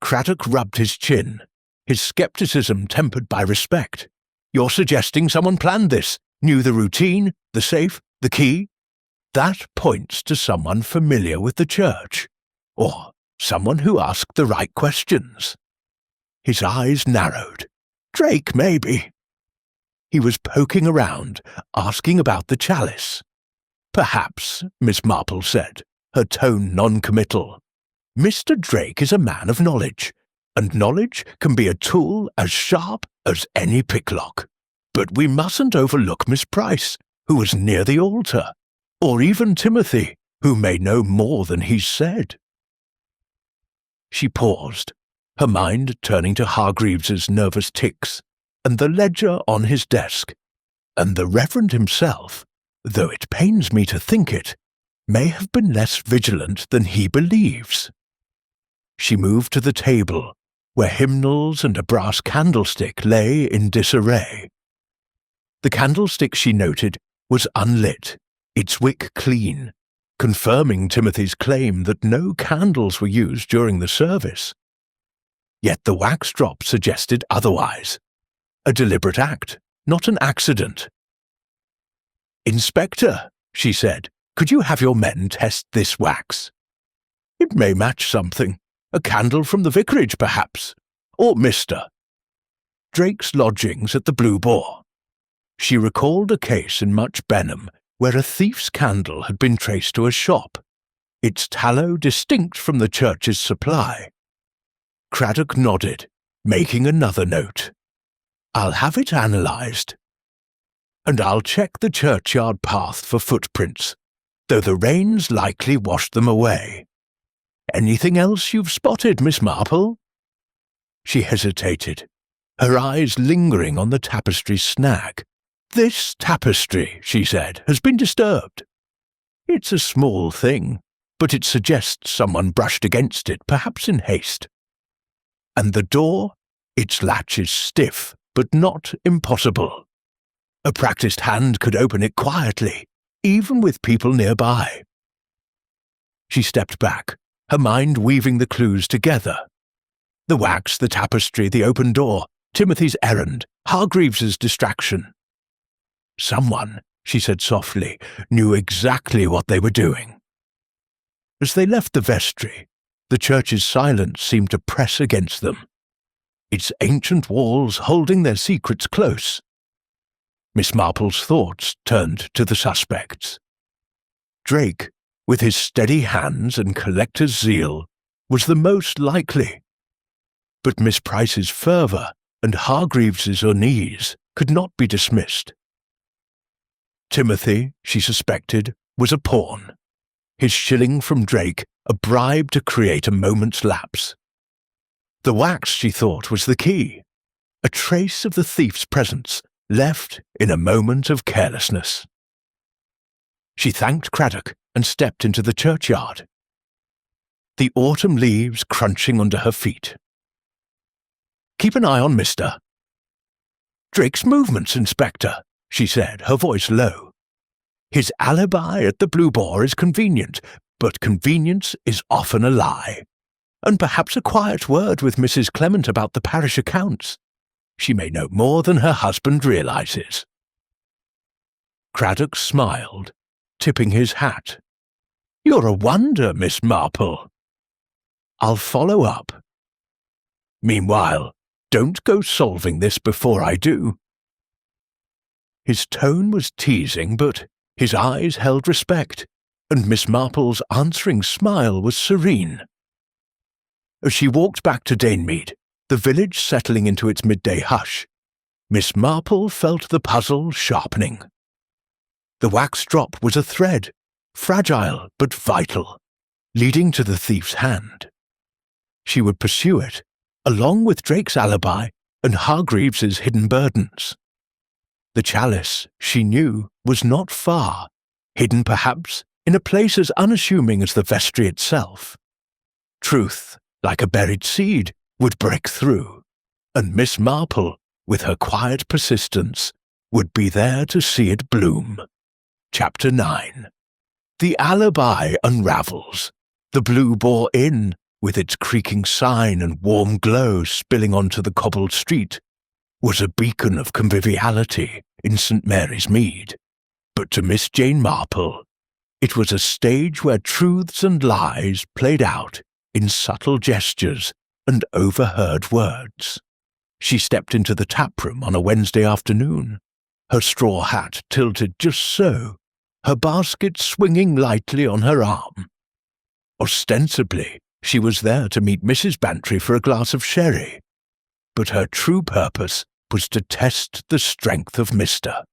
Craddock rubbed his chin, his skepticism tempered by respect. "You're suggesting someone planned this, knew the routine, the safe, the key? That points to someone familiar with the church, or someone who asked the right questions." His eyes narrowed. Drake, maybe. He was poking around, asking about the chalice. "Perhaps," Miss Marple said, her tone non-committal. Mr. Drake is a man of knowledge, and knowledge can be a tool as sharp as any picklock. But we mustn't overlook Miss Price, who was near the altar, or even Timothy, who may know more than he's said." She paused, her mind turning to Hargreaves's nervous tics, and the ledger on his desk, and the Reverend himself, though it pains me to think it, may have been less vigilant than he believes. She moved to the table, where hymnals and a brass candlestick lay in disarray. The candlestick, she noted, was unlit, its wick clean, confirming Timothy's claim that no candles were used during the service. Yet the wax drop suggested otherwise. A deliberate act, not an accident. "Inspector," she said, "could you have your men test this wax? It may match something. A candle from the vicarage, perhaps. Or Mr. Drake's lodgings at the Blue Boar." She recalled a case in Much Benham where a thief's candle had been traced to a shop, its tallow distinct from the church's supply. Craddock nodded, making another note. "I'll have it analysed. And I'll check the churchyard path for footprints, though the rain's likely washed them away. Anything else you've spotted, Miss Marple?" She hesitated, her eyes lingering on the tapestry snag. "This tapestry," she said, "has been disturbed. It's a small thing, but it suggests someone brushed against it, perhaps in haste. And the door, its latch is stiff, but not impossible. A practised hand could open it quietly, even with people nearby." She stepped back, her mind weaving the clues together. The wax, the tapestry, the open door, Timothy's errand, Hargreaves's distraction. Someone, she said softly, knew exactly what they were doing. As they left the vestry, the church's silence seemed to press against them, its ancient walls holding their secrets close. Miss Marple's thoughts turned to the suspects. Drake, with his steady hands and collector's zeal, was the most likely. But Miss Price's fervour and Hargreaves's unease could not be dismissed. Timothy, she suspected, was a pawn, his shilling from Drake a bribe to create a moment's lapse. The wax, she thought, was the key, a trace of the thief's presence, left in a moment of carelessness. She thanked Craddock and stepped into the churchyard, the autumn leaves crunching under her feet. "Keep an eye on Mr. Drake's movements, Inspector," she said, her voice low. "His alibi at the Blue Boar is convenient, but convenience is often a lie. And perhaps a quiet word with Mrs. Clement about the parish accounts. She may know more than her husband realises." Craddock smiled, tipping his hat. "You're a wonder, Miss Marple. I'll follow up. Meanwhile, don't go solving this before I do." His tone was teasing, but his eyes held respect, and Miss Marple's answering smile was serene. As she walked back to Danemead, the village settling into its midday hush, Miss Marple felt the puzzle sharpening. The wax drop was a thread, fragile but vital, leading to the thief's hand. She would pursue it, along with Drake's alibi and Hargreaves's hidden burdens. The chalice, she knew, was not far, hidden perhaps in a place as unassuming as the vestry itself. Truth, like a buried seed, would break through, and Miss Marple, with her quiet persistence, would be there to see it bloom. Chapter 9. The alibi unravels. The Blue Boar Inn, with its creaking sign and warm glow spilling onto the cobbled street, was a beacon of conviviality in St. Mary's Mead. But to Miss Jane Marple, it was a stage where truths and lies played out in subtle gestures and overheard words. She stepped into the taproom on a Wednesday afternoon, her straw hat tilted just so, her basket swinging lightly on her arm. Ostensibly, She was there to meet Mrs. Bantry for a glass of sherry, but her true purpose was to test the strength of Mr.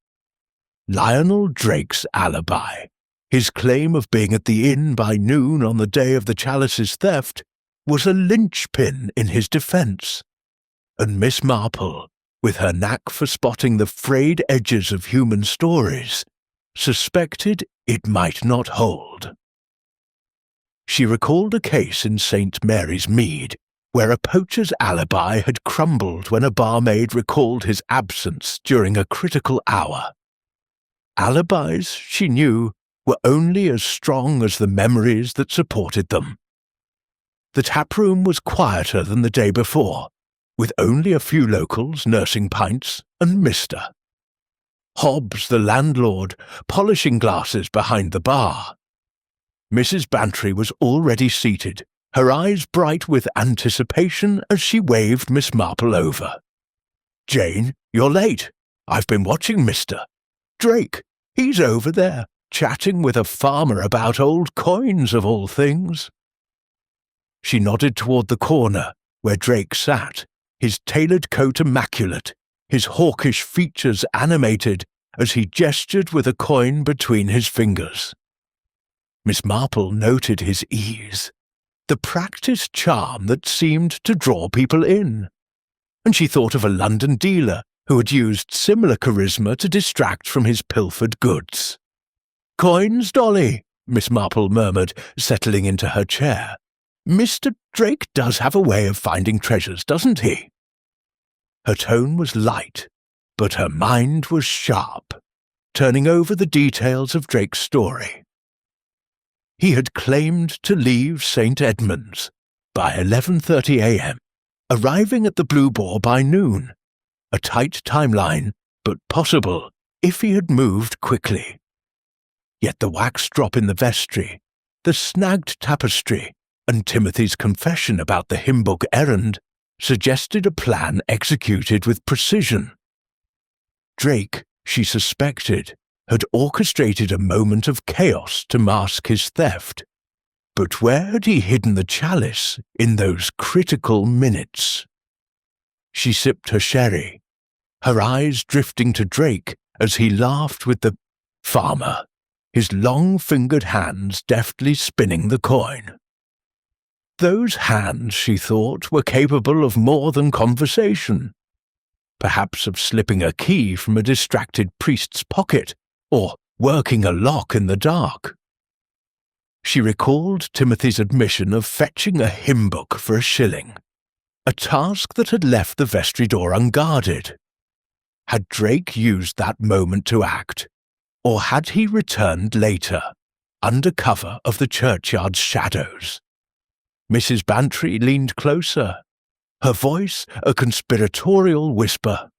Lionel Drake's alibi. His claim of being at the inn by noon on the day of the chalice's theft was a linchpin in his defence, and Miss Marple, with her knack for spotting the frayed edges of human stories, suspected it might not hold. She recalled a case in St. Mary's Mead, where a poacher's alibi had crumbled when a barmaid recalled his absence during a critical hour. Alibis, she knew, were only as strong as the memories that supported them. The taproom was quieter than the day before, with only a few locals nursing pints and Mr. Hobbs, the landlord, polishing glasses behind the bar. Mrs. Bantry was already seated, her eyes bright with anticipation as she waved Miss Marple over. "Jane, you're late. I've been watching Mr. Drake. He's over there, chatting with a farmer about old coins of all things." She nodded toward the corner where Drake sat, his tailored coat immaculate, his hawkish features animated as he gestured with a coin between his fingers. Miss Marple noted his ease, the practiced charm that seemed to draw people in, and she thought of a London dealer who had used similar charisma to distract from his pilfered goods. "Coins, Dolly," Miss Marple murmured, settling into her chair. "Mr. Drake does have a way of finding treasures, doesn't he?" Her tone was light, but her mind was sharp, turning over the details of Drake's story. He had claimed to leave St. Edmunds by 11:30 a.m., arriving at the Blue Boar by noon. A tight timeline, but possible if he had moved quickly. Yet the wax drop in the vestry, the snagged tapestry, and Timothy's confession about the hymn book errand suggested a plan executed with precision. Drake, she suspected, had orchestrated a moment of chaos to mask his theft. But where had he hidden the chalice in those critical minutes? She sipped her sherry, her eyes drifting to Drake as he laughed with the farmer, his long-fingered hands deftly spinning the coin. Those hands, she thought, were capable of more than conversation, perhaps of slipping a key from a distracted priest's pocket, or working a lock in the dark. She recalled Timothy's admission of fetching a hymn book for a shilling, a task that had left the vestry door unguarded. Had Drake used that moment to act, or had he returned later, under cover of the churchyard's shadows? Mrs. Bantry leaned closer, her voice a conspiratorial whisper.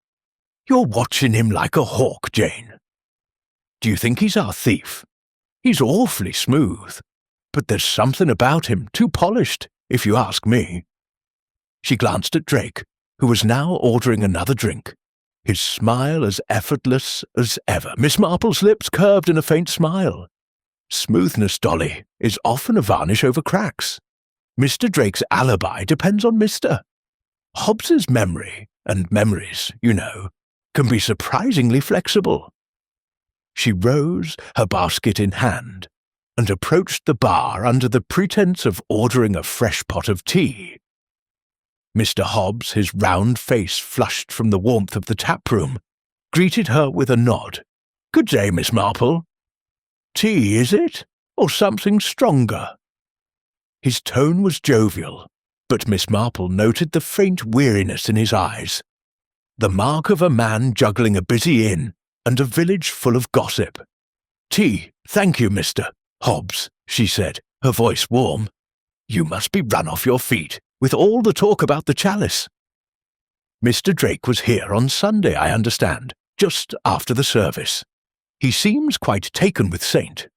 "You're watching him like a hawk, Jane. Do you think he's our thief? He's awfully smooth, but there's something about him too polished, if you ask me." She glanced at Drake, who was now ordering another drink, his smile as effortless as ever. Miss Marple's lips curved in a faint smile. "Smoothness, Dolly, is often a varnish over cracks. Mr. Drake's alibi depends on Mr. Hobbs's memory, and memories, you know, can be surprisingly flexible." She rose, her basket in hand, and approached the bar under the pretense of ordering a fresh pot of tea. Mr. Hobbs, his round face flushed from the warmth of the taproom, greeted her with a nod. "Good day, Miss Marple. Tea, is it? Or something stronger?" His tone was jovial, but Miss Marple noted the faint weariness in his eyes, the mark of a man juggling a busy inn and a village full of gossip. "Tea, thank you, Mr. Hobbs," she said, her voice warm. "You must be run off your feet, with all the talk about the chalice. Mr. Drake was here on Sunday, I understand, just after the service. He seems quite taken with St.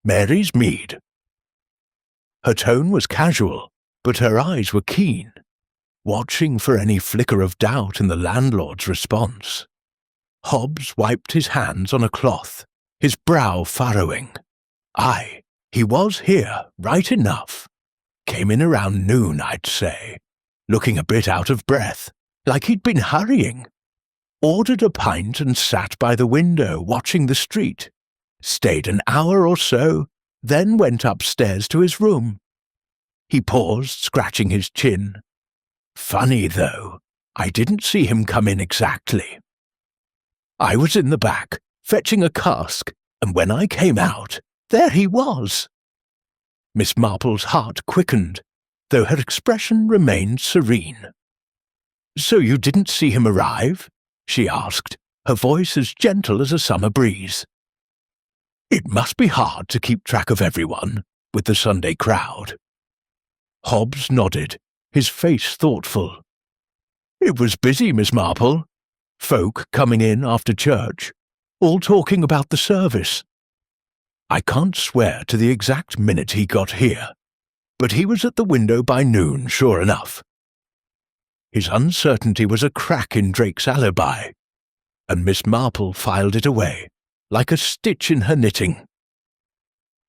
Mary's Mead." Her tone was casual, but her eyes were keen, watching for any flicker of doubt in the landlord's response. Hobbs wiped his hands on a cloth, his brow furrowing. Aye, he was here, right enough, came in around noon, I'd say, looking a bit out of breath, like he'd been hurrying. Ordered a pint and sat by the window watching the street. Stayed an hour or so, then went upstairs to his room. He paused, scratching his chin. Funny, though, I didn't see him come in exactly. I was in the back, fetching a cask, and when I came out, there he was. Miss Marple's heart quickened, though her expression remained serene. So you didn't see him arrive? She asked, her voice as gentle as a summer breeze. It must be hard to keep track of everyone, with the Sunday crowd. Hobbs nodded, his face thoughtful. It was busy, Miss Marple. Folk coming in after church, all talking about the service. I can't swear to the exact minute he got here, but he was at the window by noon, sure enough. His uncertainty was a crack in Drake's alibi, and Miss Marple filed it away, like a stitch in her knitting.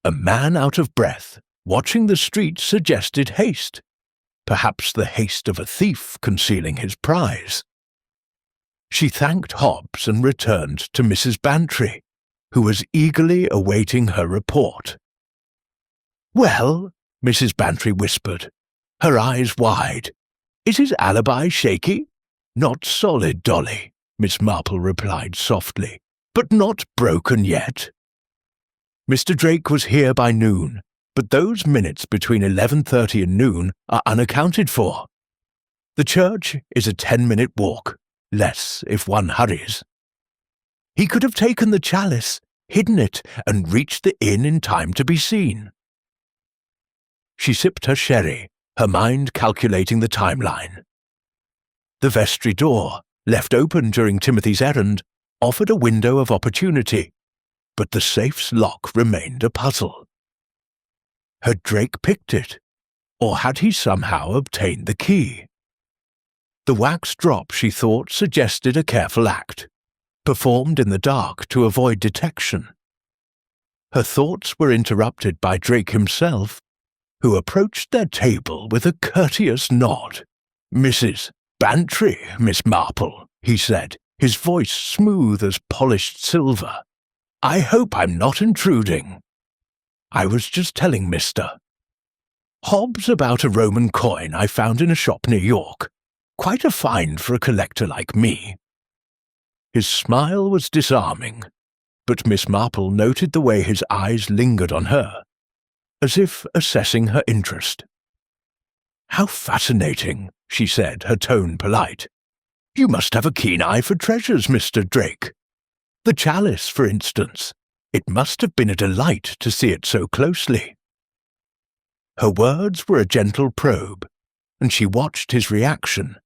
A man out of breath, watching the street, suggested haste, perhaps the haste of a thief concealing his prize. She thanked Hobbs and returned to Mrs. Bantry, who was eagerly awaiting her report. "Well," Mrs. Bantry whispered, her eyes wide, "is his alibi shaky?" "Not solid, Dolly," Miss Marple replied softly, "but not broken yet. Mr. Drake was here by noon, but those minutes between 11:30 and noon are unaccounted for. The church is a 10-minute walk, less if one hurries. He could have taken the chalice, hidden it, and reached the inn in time to be seen." She sipped her sherry, her mind calculating the timeline. The vestry door, left open during Timothy's errand, offered a window of opportunity, but the safe's lock remained a puzzle. Had Drake picked it, or had he somehow obtained the key? The wax drop, she thought, suggested a careful act, performed in the dark to avoid detection. Her thoughts were interrupted by Drake himself, who approached their table with a courteous nod. "Mrs. Bantry, Miss Marple," he said, his voice smooth as polished silver. "I hope I'm not intruding." "I was just telling Mr. Hobbs about a Roman coin I found in a shop near York. Quite a find for a collector like me." His smile was disarming, but Miss Marple noted the way his eyes lingered on her, as if assessing her interest. "How fascinating," she said, her tone polite. "You must have a keen eye for treasures, Mr. Drake. The chalice, for instance. It must have been a delight to see it so closely." Her words were a gentle probe, and she watched his reaction,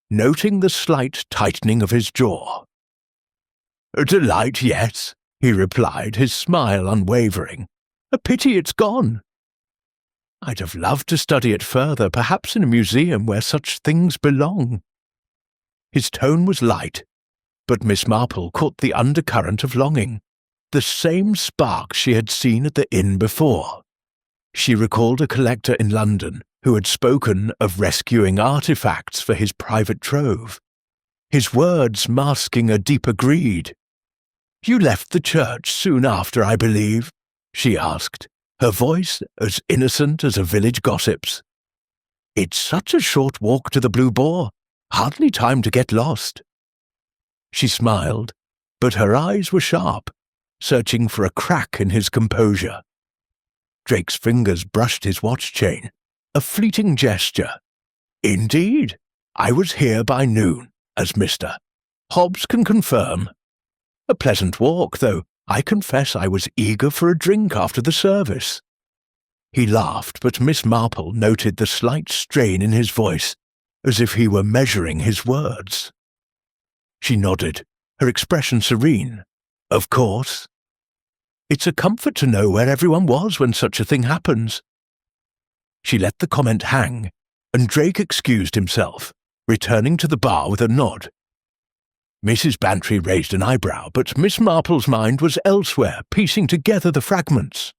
noting the slight tightening of his jaw. "A delight, yes," he replied, his smile unwavering. "A pity it's gone. I'd have loved to study it further, perhaps in a museum where such things belong." His tone was light, but Miss Marple caught the undercurrent of longing, the same spark she had seen at the inn before. She recalled a collector in London who had spoken of rescuing artifacts for his private trove, his words masking a deeper greed. "You left the church soon after, I believe?" she asked, her voice as innocent as a village gossip's. "It's such a short walk to the Blue Boar, hardly time to get lost." She smiled, but her eyes were sharp, searching for a crack in his composure. Drake's fingers brushed his watch chain, a fleeting gesture. "Indeed, I was here by noon, as Mr. Hobbs can confirm. A pleasant walk, though I confess I was eager for a drink after the service." He laughed, but Miss Marple noted the slight strain in his voice, as if he were measuring his words. She nodded, her expression serene. "Of course. It's a comfort to know where everyone was when such a thing happens." She let the comment hang, and Drake excused himself, returning to the bar with a nod. Mrs. Bantry raised an eyebrow, but Miss Marple's mind was elsewhere, piecing together the fragments.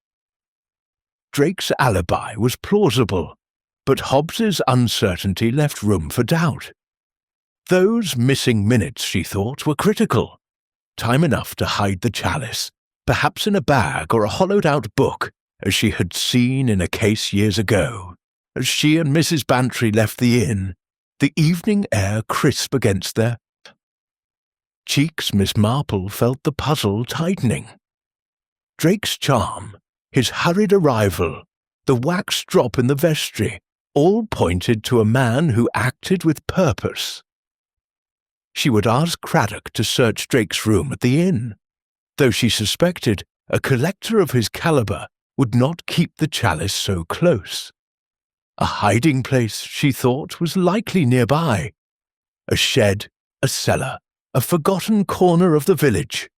Drake's alibi was plausible, But Hobbs's uncertainty left room for doubt. Those missing minutes, she thought, were critical. Time enough to hide the chalice, perhaps in a bag or a hollowed-out book, as she had seen in a case years ago. As she and Mrs. Bantry left the inn, the evening air crisp against their cheeks, Miss Marple felt the puzzle tightening. Drake's charm, his hurried arrival, the wax drop in the vestry, all pointed to a man who acted with purpose. She would ask Craddock to search Drake's room at the inn, though she suspected a collector of his caliber would not keep the chalice so close. A hiding place, she thought, was likely nearby. A shed, a cellar, a forgotten corner of the village.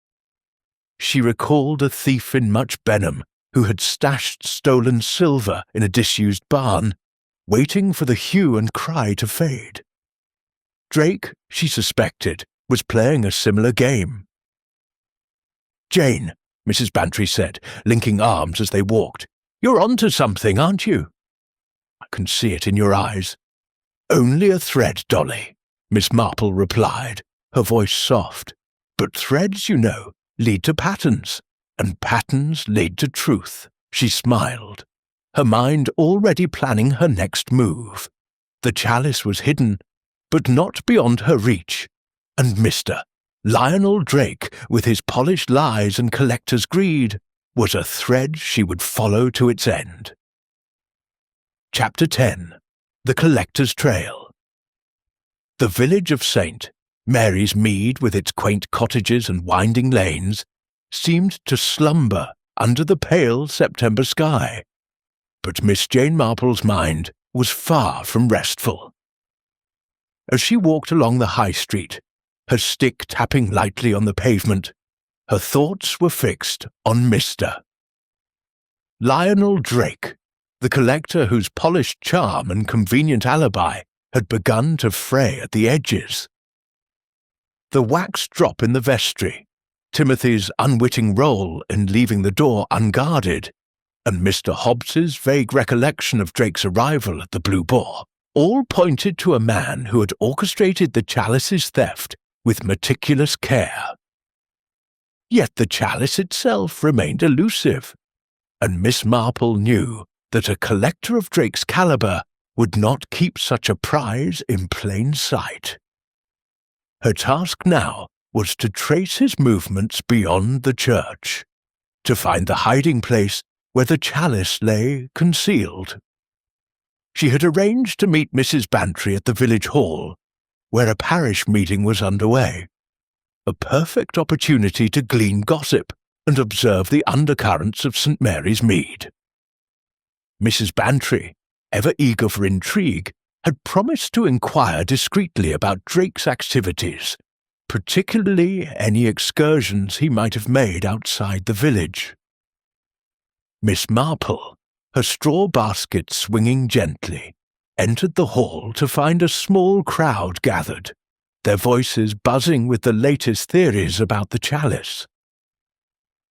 She recalled a thief in Much Benham who had stashed stolen silver in a disused barn, waiting for the hue and cry to fade. Drake, she suspected, was playing a similar game. "Jane," Mrs. Bantry said, linking arms as they walked, "you're on to something, aren't you?" "I can see it in your eyes." "Only a thread, Dolly," Miss Marple replied, her voice soft. "But threads, you know, lead to patterns, and patterns lead to truth." She smiled, her mind already planning her next move. The chalice was hidden, but not beyond her reach, and Mr. Lionel Drake, with his polished lies and collector's greed, was a thread she would follow to its end. Chapter 10. The Collector's Trail. The village of St. Mary's Mead, with its quaint cottages and winding lanes, seemed to slumber under the pale September sky, but Miss Jane Marple's mind was far from restful. As she walked along the high street, her stick tapping lightly on the pavement, her thoughts were fixed on Mr. Lionel Drake, the collector whose polished charm and convenient alibi had begun to fray at the edges. The wax drop in the vestry, Timothy's unwitting role in leaving the door unguarded, and Mr. Hobbs's vague recollection of Drake's arrival at the Blue Boar, all pointed to a man who had orchestrated the chalice's theft with meticulous care. Yet the chalice itself remained elusive, and Miss Marple knew that a collector of Drake's caliber would not keep such a prize in plain sight. Her task now was to trace his movements beyond the church, to find the hiding place where the chalice lay concealed. She had arranged to meet Mrs. Bantry at the village hall, where a parish meeting was underway. A perfect opportunity to glean gossip and observe the undercurrents of St. Mary's Mead. Mrs. Bantry, ever eager for intrigue, had promised to inquire discreetly about Drake's activities, particularly any excursions he might have made outside the village. Miss Marple, her straw basket swinging gently, entered the hall to find a small crowd gathered, their voices buzzing with the latest theories about the chalice.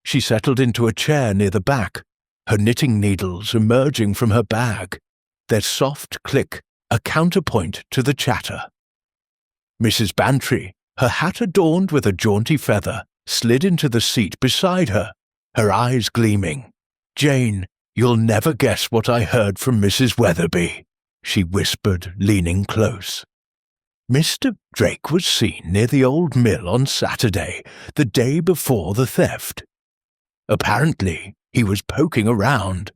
She settled into a chair near the back, her knitting needles emerging from her bag, their soft click a counterpoint to the chatter. Mrs. Bantry, her hat adorned with a jaunty feather, slid into the seat beside her, her eyes gleaming. "Jane, you'll never guess what I heard from Mrs. Weatherby," she whispered, leaning close. "Mr. Drake was seen near the old mill on Saturday, the day before the theft. Apparently, he was poking around,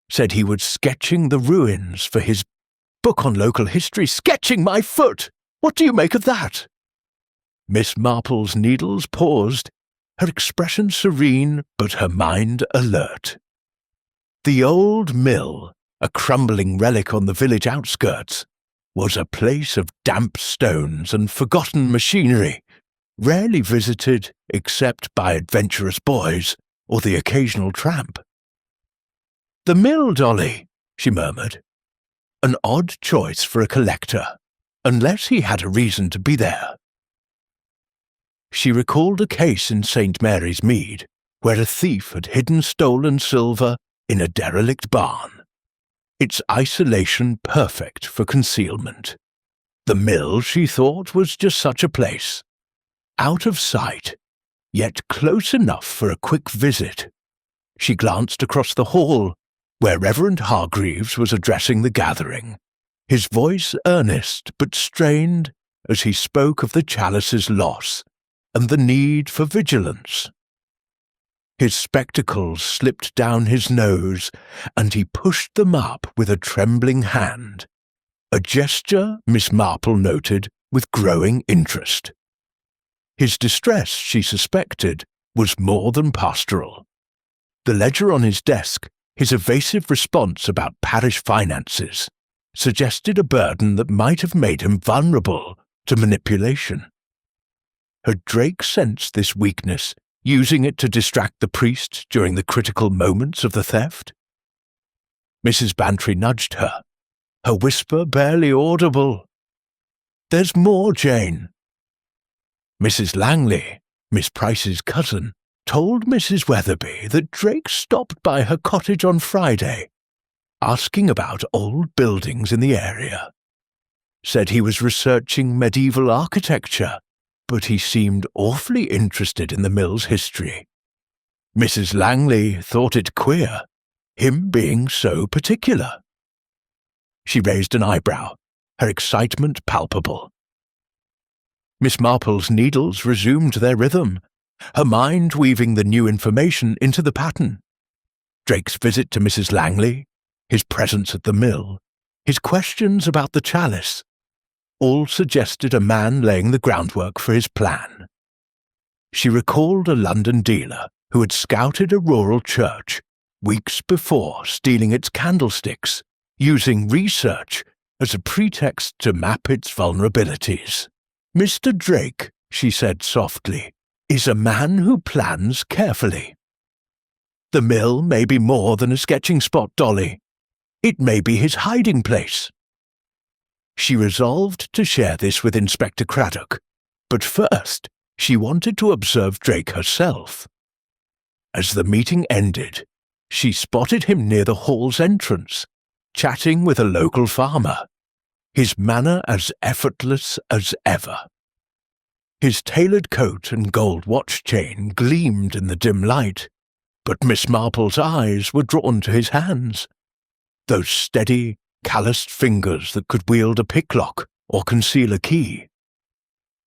said he was sketching the ruins for his book on local history." "Sketching my foot! What do you make of that?" Miss Marple's needles paused, her expression serene but her mind alert. The old mill, a crumbling relic on the village outskirts, was a place of damp stones and forgotten machinery, rarely visited except by adventurous boys or the occasional tramp. "The mill, Dolly," she murmured. An odd choice for a collector, unless he had a reason to be there. She recalled a case in St. Mary's Mead, where a thief had hidden stolen silver in a derelict barn. its isolation perfect for concealment. The mill, she thought, was just such a place. Out of sight, yet close enough for a quick visit. She glanced across the hall, where Reverend Hargreaves was addressing the gathering, his voice earnest but strained as he spoke of the chalice's loss and the need for vigilance. His spectacles slipped down his nose, and he pushed them up with a trembling hand, a gesture Miss Marple noted with growing interest. His distress, she suspected, was more than pastoral. The ledger on his desk, his evasive response about parish finances, suggested a burden that might have made him vulnerable to manipulation. Had Drake sensed this weakness, using it to distract the priest during the critical moments of the theft? Mrs. Bantry nudged her, her whisper barely audible. "There's more, Jane." Mrs. Langley, Miss Price's cousin, told Mrs. Weatherby that Drake stopped by her cottage on Friday, asking about old buildings in the area. Said he was researching medieval architecture, but he seemed awfully interested in the mill's history. Mrs. Langley thought it queer, him being so particular. She raised an eyebrow, her excitement palpable. Miss Marple's needles resumed their rhythm, her mind weaving the new information into the pattern. Drake's visit to Mrs. Langley, his presence at the mill, his questions about the chalice, all suggested a man laying the groundwork for his plan. She recalled a London dealer who had scouted a rural church weeks before, stealing its candlesticks, using research as a pretext to map its vulnerabilities. "Mr. Drake," she said softly, "is a man who plans carefully. The mill may be more than a sketching spot, Dolly. It may be his hiding place." She resolved to share this with Inspector Craddock, but first she wanted to observe Drake herself. As the meeting ended, she spotted him near the hall's entrance, chatting with a local farmer, his manner as effortless as ever. His tailored coat and gold watch chain gleamed in the dim light, but Miss Marple's eyes were drawn to his hands, those steady, calloused fingers that could wield a picklock or conceal a key.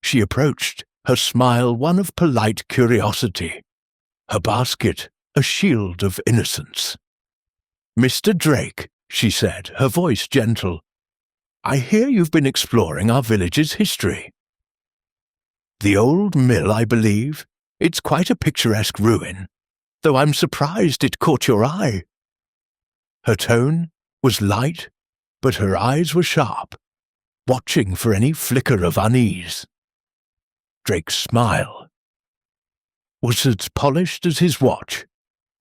She approached, her smile one of polite curiosity, her basket a shield of innocence. "Mr. Drake," she said, her voice gentle, "I hear you've been exploring our village's history." "The old mill, I believe. It's quite a picturesque ruin, though I'm surprised it caught your eye." Her tone was light, but her eyes were sharp, watching for any flicker of unease. Drake's smile was as polished as his watch.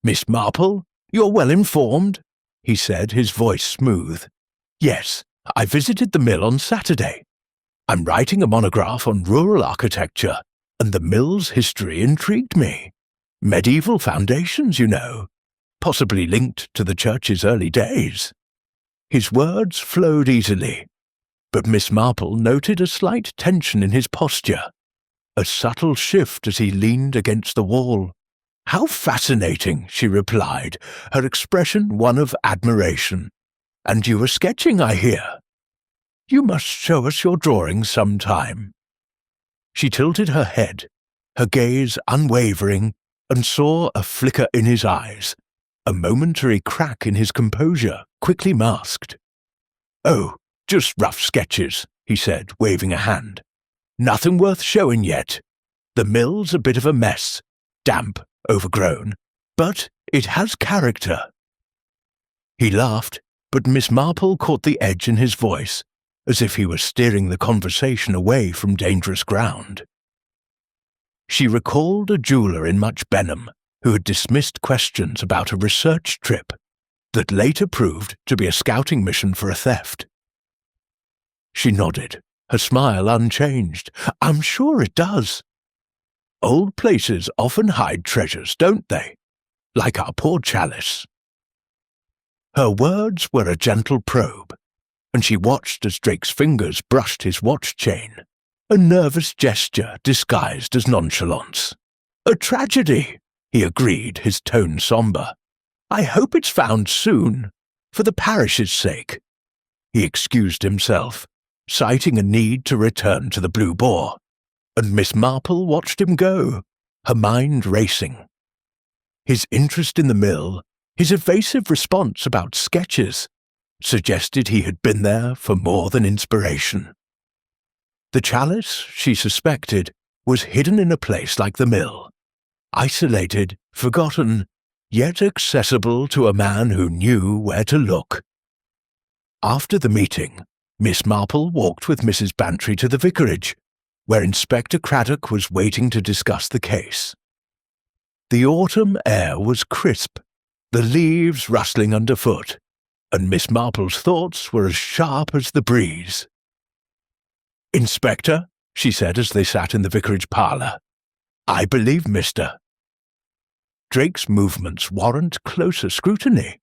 "Miss Marple, you're well informed," he said, his voice smooth. "Yes, I visited the mill on Saturday. I'm writing a monograph on rural architecture, and the mill's history intrigued me. Medieval foundations, you know, possibly linked to the church's early days." His words flowed easily, but Miss Marple noted a slight tension in his posture, a subtle shift as he leaned against the wall. "How fascinating," she replied, her expression one of admiration. "And you were sketching, I hear. You must show us your drawings sometime." She tilted her head, her gaze unwavering, and saw a flicker in his eyes, a momentary crack in his composure, quickly masked. "Oh, just rough sketches," he said, waving a hand. "Nothing worth showing yet. The mill's a bit of a mess, damp, overgrown, but it has character." He laughed, but Miss Marple caught the edge in his voice, as if he were steering the conversation away from dangerous ground. She recalled a jeweller in Much Benham who had dismissed questions about a research trip that later proved to be a scouting mission for a theft. She nodded, her smile unchanged. "I'm sure it does. Old places often hide treasures, don't they? Like our poor chalice." Her words were a gentle probe, and she watched as Drake's fingers brushed his watch chain, a nervous gesture disguised as nonchalance. "A tragedy," he agreed, his tone sombre. "I hope it's found soon, for the parish's sake." He excused himself, citing a need to return to the Blue Boar, and Miss Marple watched him go, her mind racing. His interest in the mill, his evasive response about sketches, suggested he had been there for more than inspiration. The chalice, she suspected, was hidden in a place like the mill, isolated, forgotten, yet accessible to a man who knew where to look. After the meeting, Miss Marple walked with Mrs. Bantry to the vicarage, where Inspector Craddock was waiting to discuss the case. The autumn air was crisp, the leaves rustling underfoot, and Miss Marple's thoughts were as sharp as the breeze. "Inspector," she said as they sat in the vicarage parlour, "I believe Mr. Drake's movements warrant closer scrutiny.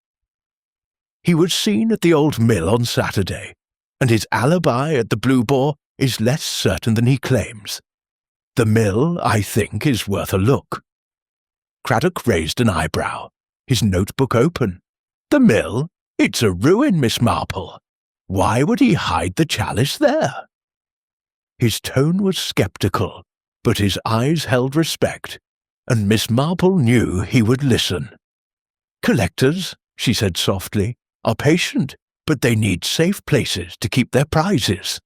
He was seen at the old mill on Saturday, and his alibi at the Blue Boar is less certain than he claims. The mill, I think, is worth a look." Craddock raised an eyebrow, his notebook open. "The mill? It's a ruin, Miss Marple. Why would he hide the chalice there?" His tone was sceptical, but his eyes held respect, and Miss Marple knew he would listen. "Collectors," she said softly, "are patient, but they need safe places to keep their prizes.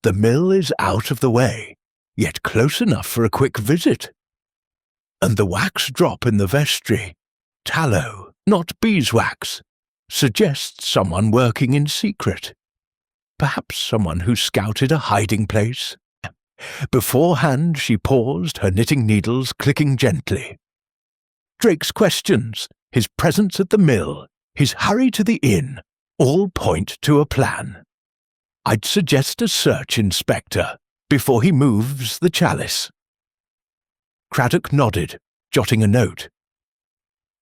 The mill is out of the way, yet close enough for a quick visit. And the wax drop in the vestry, tallow, not beeswax, suggests someone working in secret. Perhaps someone who scouted a hiding place." Beforehand she paused, her knitting needles clicking gently. Drake's questions, his presence at the mill, his hurry to the inn, all point to a plan. "I'd suggest a search, Inspector, before he moves the chalice." Craddock nodded, jotting a note.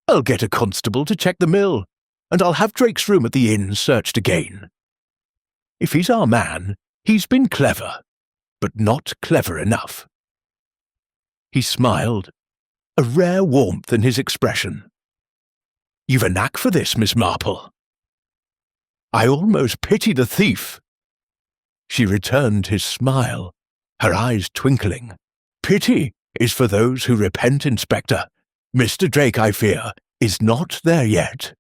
"I'll get a constable to check the mill, and I'll have Drake's room at the inn searched again. If he's our man, he's been clever, but not clever enough." He smiled, a rare warmth in his expression. "You've a knack for this, Miss Marple." "I almost pity the thief." She returned his smile, her eyes twinkling. "Pity is for those who repent, Inspector. Mr. Drake, I fear, is not there yet."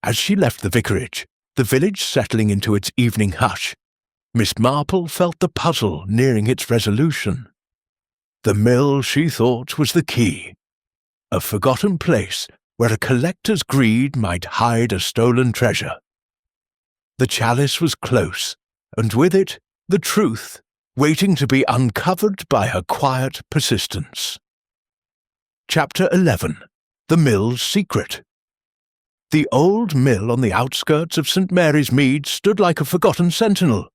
As she left the vicarage, the village settling into its evening hush, Miss Marple felt the puzzle nearing its resolution. The mill, she thought, was the key, a forgotten place where a collector's greed might hide a stolen treasure. The chalice was close, and with it, the truth, waiting to be uncovered by her quiet persistence. Chapter 11. The Mill's Secret. The old mill on the outskirts of St. Mary's Mead stood like a forgotten sentinel,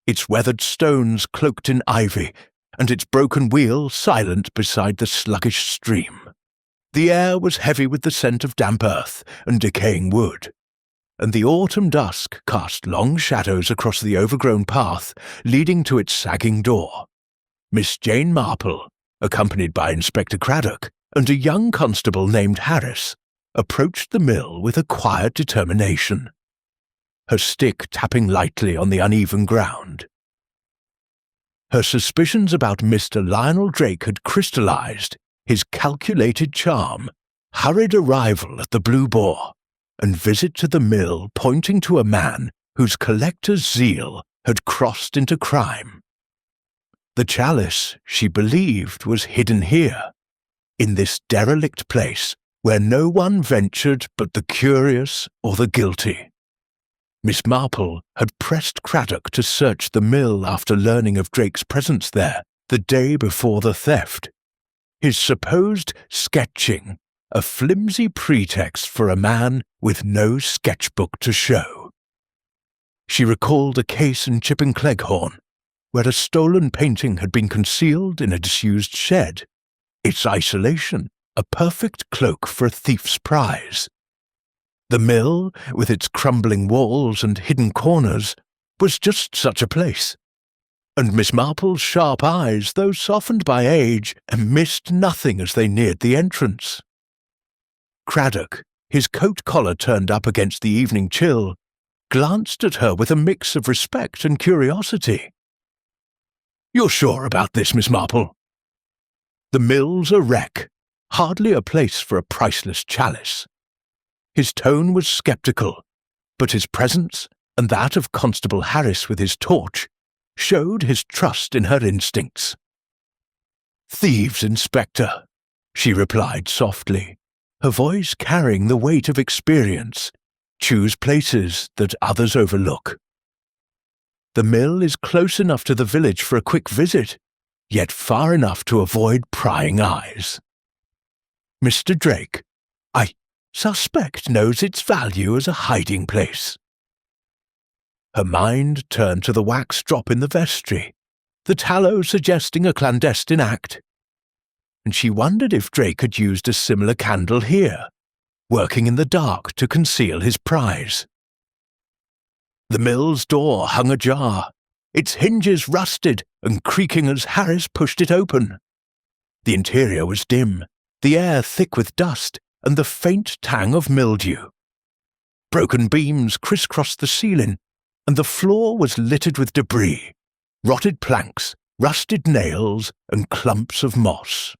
its weathered stones cloaked in ivy, and its broken wheel silent beside the sluggish stream. The air was heavy with the scent of damp earth and decaying wood, and the autumn dusk cast long shadows across the overgrown path leading to its sagging door. Miss Jane Marple, accompanied by Inspector Craddock and a young constable named Harris, approached the mill with a quiet determination, her stick tapping lightly on the uneven ground. Her suspicions about Mr. Lionel Drake had crystallized, his calculated charm, hurried arrival at the Blue Boar, and visit to the mill pointing to a man whose collector's zeal had crossed into crime. The chalice, she believed, was hidden here, in this derelict place where no one ventured but the curious or the guilty. Miss Marple had pressed Craddock to search the mill after learning of Drake's presence there the day before the theft. His supposed sketching, a flimsy pretext for a man with no sketchbook to show. She recalled a case in Chipping Cleghorn, where a stolen painting had been concealed in a disused shed, its isolation a perfect cloak for a thief's prize. The mill, with its crumbling walls and hidden corners, was just such a place. And Miss Marple's sharp eyes, though softened by age, missed nothing as they neared the entrance. Craddock, his coat collar turned up against the evening chill, glanced at her with a mix of respect and curiosity. "You're sure about this, Miss Marple?" "The mill's a wreck, hardly a place for a priceless chalice." His tone was sceptical, but his presence, and that of Constable Harris with his torch, showed his trust in her instincts. "Thieves, Inspector," she replied softly, her voice carrying the weight of experience, "choose places that others overlook. The mill is close enough to the village for a quick visit, yet far enough to avoid prying eyes. Mr. Drake, I suspect, knows its value as a hiding place." Her mind turned to the wax drop in the vestry, the tallow suggesting a clandestine act, and she wondered if Drake had used a similar candle here, working in the dark to conceal his prize. The mill's door hung ajar, its hinges rusted and creaking as Harris pushed it open. The interior was dim, the air thick with dust and the faint tang of mildew. Broken beams crisscrossed the ceiling, and the floor was littered with debris, rotted planks, rusted nails, and clumps of moss.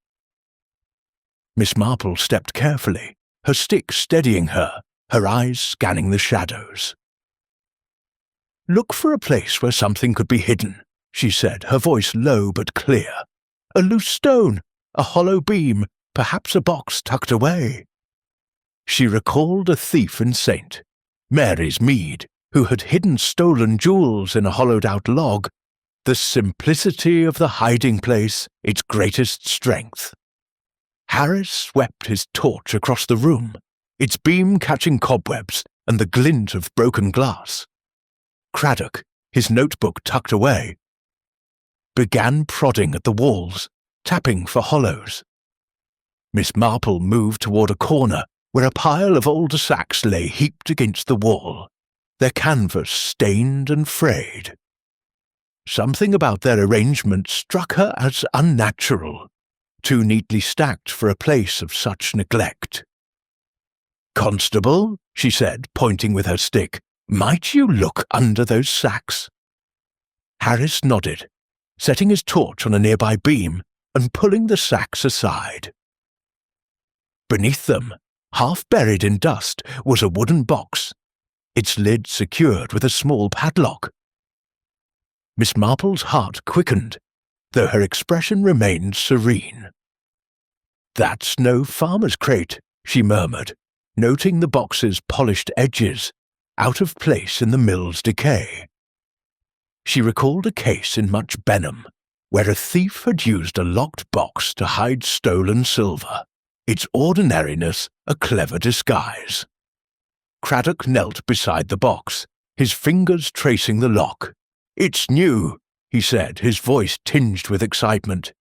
Miss Marple stepped carefully, her stick steadying her, her eyes scanning the shadows. "Look for a place where something could be hidden," she said, her voice low but clear. "A loose stone, a hollow beam, perhaps a box tucked away." She recalled a thief in St. Mary's Mead, who had hidden stolen jewels in a hollowed-out log, the simplicity of the hiding place its greatest strength. Harris swept his torch across the room, its beam catching cobwebs and the glint of broken glass. Craddock, his notebook tucked away, began prodding at the walls, tapping for hollows. Miss Marple moved toward a corner where a pile of old sacks lay heaped against the wall, their canvas stained and frayed. Something about their arrangement struck her as unnatural, too neatly stacked for a place of such neglect. "Constable," she said, pointing with her stick, "might you look under those sacks?" Harris nodded, setting his torch on a nearby beam and pulling the sacks aside. Beneath them, half buried in dust, was a wooden box, its lid secured with a small padlock. Miss Marple's heart quickened, though her expression remained serene. "That's no farmer's crate," she murmured, noting the box's polished edges, out of place in the mill's decay. She recalled a case in Much Benham, where a thief had used a locked box to hide stolen silver, its ordinariness a clever disguise. Craddock knelt beside the box, his fingers tracing the lock. "It's new," he said, his voice tinged with excitement.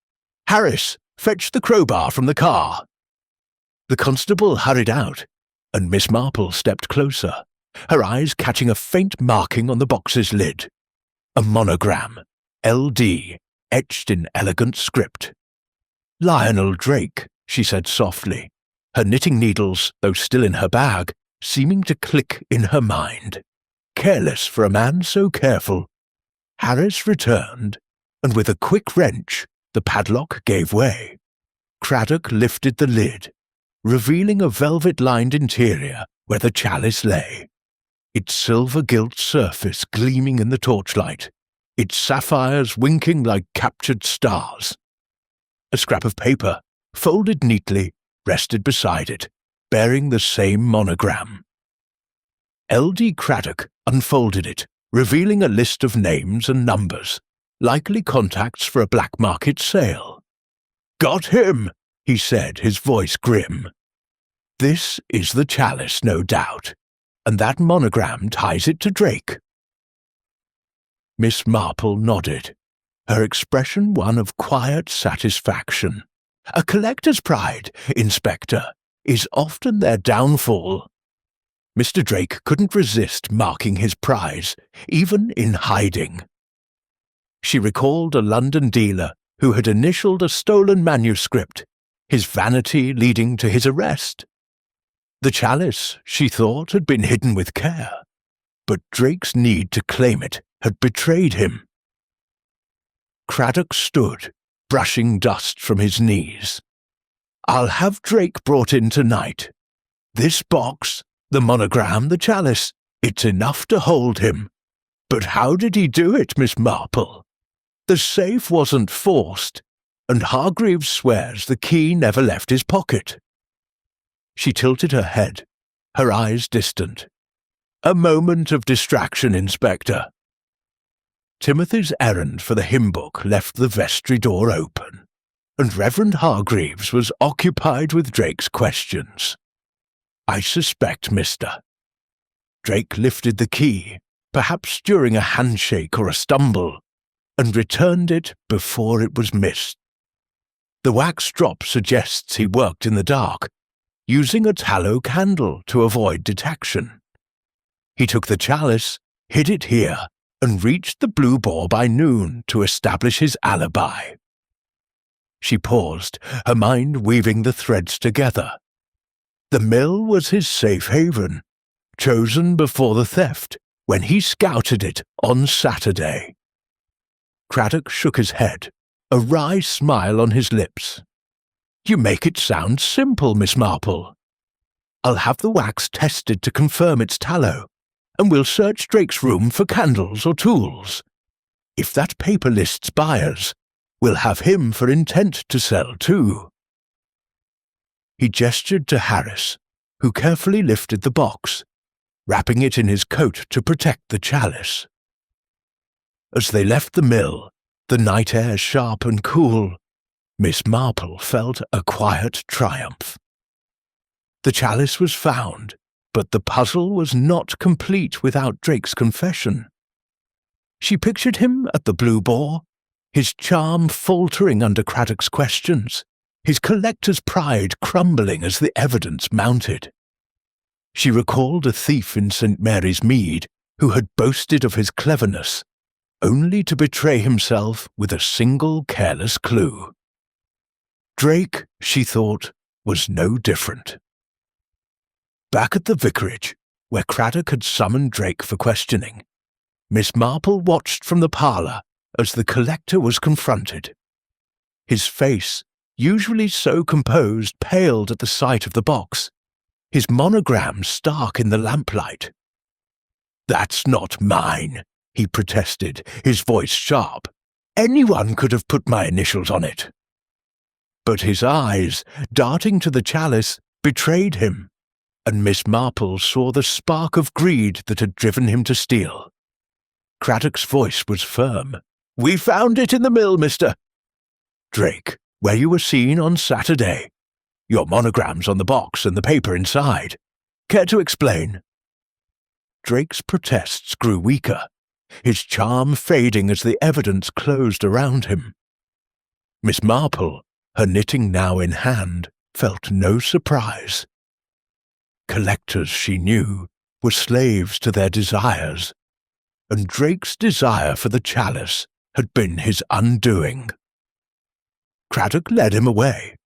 "Harris, fetch the crowbar from the car." The constable hurried out, and Miss Marple stepped closer, her eyes catching a faint marking on the box's lid. A monogram, LD, etched in elegant script. "Lionel Drake," she said softly, her knitting needles, though still in her bag, seeming to click in her mind. Careless for a man so careful. Harris returned, and with a quick wrench, the padlock gave way. Craddock lifted the lid, revealing a velvet-lined interior where the chalice lay, its silver-gilt surface gleaming in the torchlight, its sapphires winking like captured stars. A scrap of paper, folded neatly, rested beside it, bearing the same monogram. L.D. Craddock unfolded it, revealing a list of names and numbers, likely contacts for a black market sale. "Got him," he said, his voice grim. "This is the chalice, no doubt, and that monogram ties it to Drake." Miss Marple nodded, her expression one of quiet satisfaction. A collector's pride, Inspector, is often their downfall. Mr. Drake couldn't resist marking his prize, even in hiding. She recalled a London dealer who had initialed a stolen manuscript, his vanity leading to his arrest. The chalice, she thought, had been hidden with care, but Drake's need to claim it had betrayed him. Craddock stood, brushing dust from his knees. "I'll have Drake brought in tonight. This box, the monogram, the chalice, it's enough to hold him. But how did he do it, Miss Marple? The safe wasn't forced, and Hargreaves swears the key never left his pocket." She tilted her head, her eyes distant. "A moment of distraction, Inspector." Timothy's errand for the hymn book left the vestry door open, and Reverend Hargreaves was occupied with Drake's questions. "I suspect, mister." Drake lifted the key, perhaps during a handshake or a stumble, and returned it before it was missed. The wax drop suggests he worked in the dark, using a tallow candle to avoid detection. He took the chalice, hid it here, and reached the Blue Boar by noon to establish his alibi. She paused, her mind weaving the threads together. The mill was his safe haven, chosen before the theft, when he scouted it on Saturday. Craddock shook his head, a wry smile on his lips. "You make it sound simple, Miss Marple. I'll have the wax tested to confirm it's tallow, and we'll search Drake's room for candles or tools. If that paper lists buyers, we'll have him for intent to sell too." He gestured to Harris, who carefully lifted the box, wrapping it in his coat to protect the chalice. As they left the mill, the night air sharp and cool, Miss Marple felt a quiet triumph. The chalice was found, but the puzzle was not complete without Drake's confession. She pictured him at the Blue Boar, his charm faltering under Craddock's questions, his collector's pride crumbling as the evidence mounted. She recalled a thief in St. Mary's Mead who had boasted of his cleverness, only to betray himself with a single careless clue. Drake, she thought, was no different. Back at the vicarage, where Craddock had summoned Drake for questioning, Miss Marple watched from the parlour as the collector was confronted. His face, usually so composed, paled at the sight of the box, his monogram stark in the lamplight. "That's not mine," he protested, his voice sharp. "Anyone could have put my initials on it." But his eyes, darting to the chalice, betrayed him, and Miss Marple saw the spark of greed that had driven him to steal. Craddock's voice was firm. "We found it in the mill, mister." "Drake, where you were seen on Saturday. Your monogram's on the box and the paper inside. Care to explain?" Drake's protests grew weaker, his charm fading as the evidence closed around him. Miss Marple, her knitting now in hand, felt no surprise. Collectors, she knew, were slaves to their desires, and Drake's desire for the chalice had been his undoing. Craddock led him away.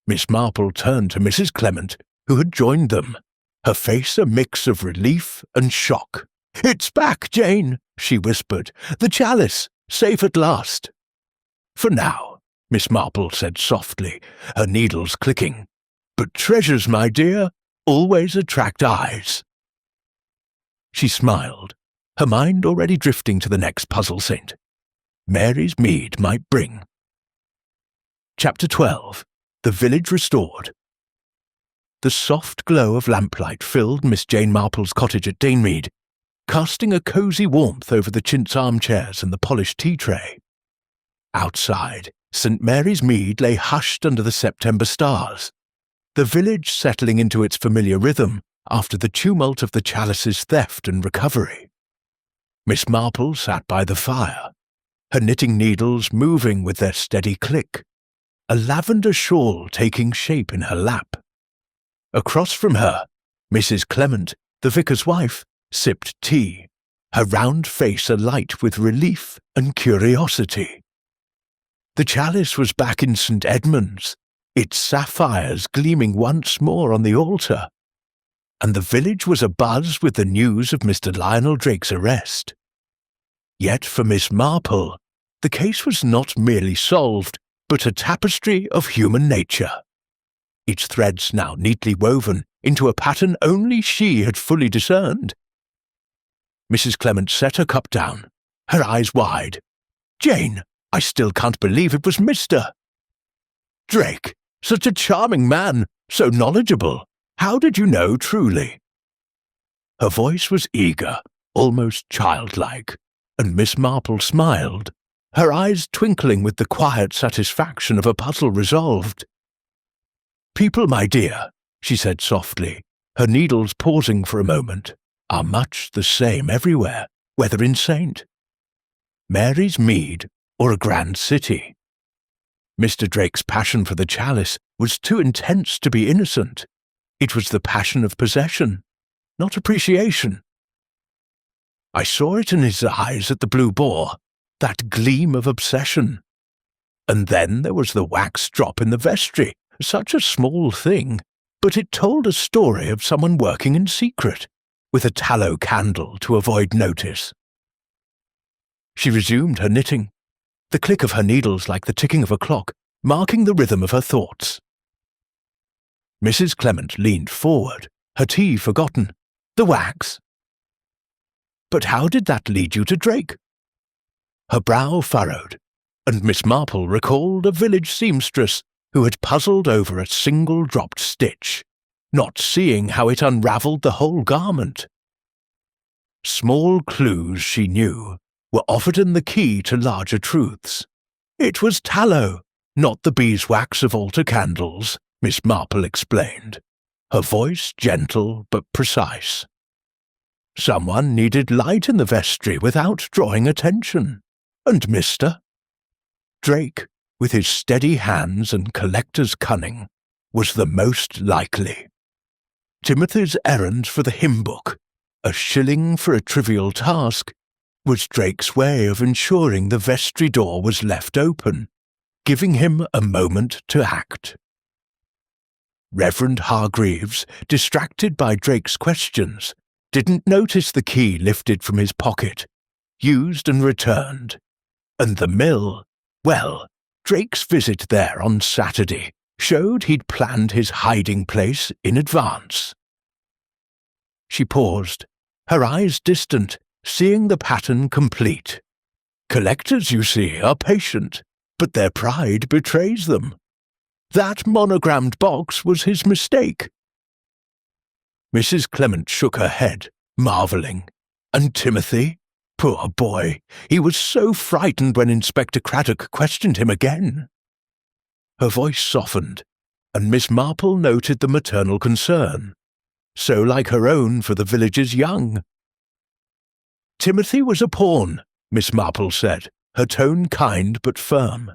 Miss Marple turned to Mrs. Clement, who had joined them, her face a mix of relief and shock. "It's back, Jane," she whispered. "The chalice, safe at last." "For now," Miss Marple said softly, her needles clicking. "But treasures, my dear, always attract eyes." She smiled, her mind already drifting to the next puzzle saint Mary's Mead might bring. Chapter 12. The Village Restored. The soft glow of lamplight filled Miss Jane Marple's cottage at Danemead, casting a cosy warmth over the chintz armchairs and the polished tea tray. Outside, St. Mary's Mead lay hushed under the September stars, the village settling into its familiar rhythm after the tumult of the chalice's theft and recovery. Miss Marple sat by the fire, her knitting needles moving with their steady click, a lavender shawl taking shape in her lap. Across from her, Mrs. Clement, The vicar's wife sipped tea, her round face alight with relief and curiosity. The chalice was back in St. Edmund's, its sapphires gleaming once more on the altar, and the village was abuzz with the news of Mr. Lionel Drake's arrest. Yet for Miss Marple, the case was not merely solved, but a tapestry of human nature, its threads now neatly woven into a pattern only she had fully discerned. Mrs. Clement set her cup down, her eyes wide. "Jane, I still can't believe it was Mr. Drake, such a charming man, so knowledgeable. How did you know truly?" Her voice was eager, almost childlike, and Miss Marple smiled, her eyes twinkling with the quiet satisfaction of a puzzle resolved. "People, my dear," she said softly, her needles pausing for a moment, "are much the same everywhere, whether in St. Mary's Mead or a grand city. Mr. Drake's passion for the chalice was too intense to be innocent. It was the passion of possession, not appreciation. I saw it in his eyes at the Blue Boar, that gleam of obsession. And then there was the wax drop in the vestry, such a small thing, but it told a story of someone working in secret, with a tallow candle to avoid notice." She resumed her knitting, the click of her needles like the ticking of a clock, marking the rhythm of her thoughts. Mrs. Clement leaned forward, her tea forgotten. "The wax? But how did that lead you to Drake?" Her brow furrowed, and Miss Marple recalled a village seamstress who had puzzled over a single dropped stitch, not seeing how it unravelled the whole garment. Small clues, she knew, were often the key to larger truths. It was tallow, not the beeswax of altar candles, Miss Marple explained, her voice gentle but precise. Someone needed light in the vestry without drawing attention, and Mr. Drake, with his steady hands and collector's cunning, was the most likely. Timothy's errand for the hymn book, a shilling for a trivial task, was Drake's way of ensuring the vestry door was left open, giving him a moment to act. Reverend Hargreaves, distracted by Drake's questions, didn't notice the key lifted from his pocket, used and returned. And the mill, well, Drake's visit there on Saturday showed he'd planned his hiding place in advance. She paused, her eyes distant, seeing the pattern complete. Collectors, you see, are patient, but their pride betrays them. That monogrammed box was his mistake. Mrs. Clement shook her head, marvelling. And Timothy? Poor boy, he was so frightened when Inspector Craddock questioned him again. Her voice softened, and Miss Marple noted the maternal concern, so like her own for the village's young. Timothy was a pawn, Miss Marple said, her tone kind but firm.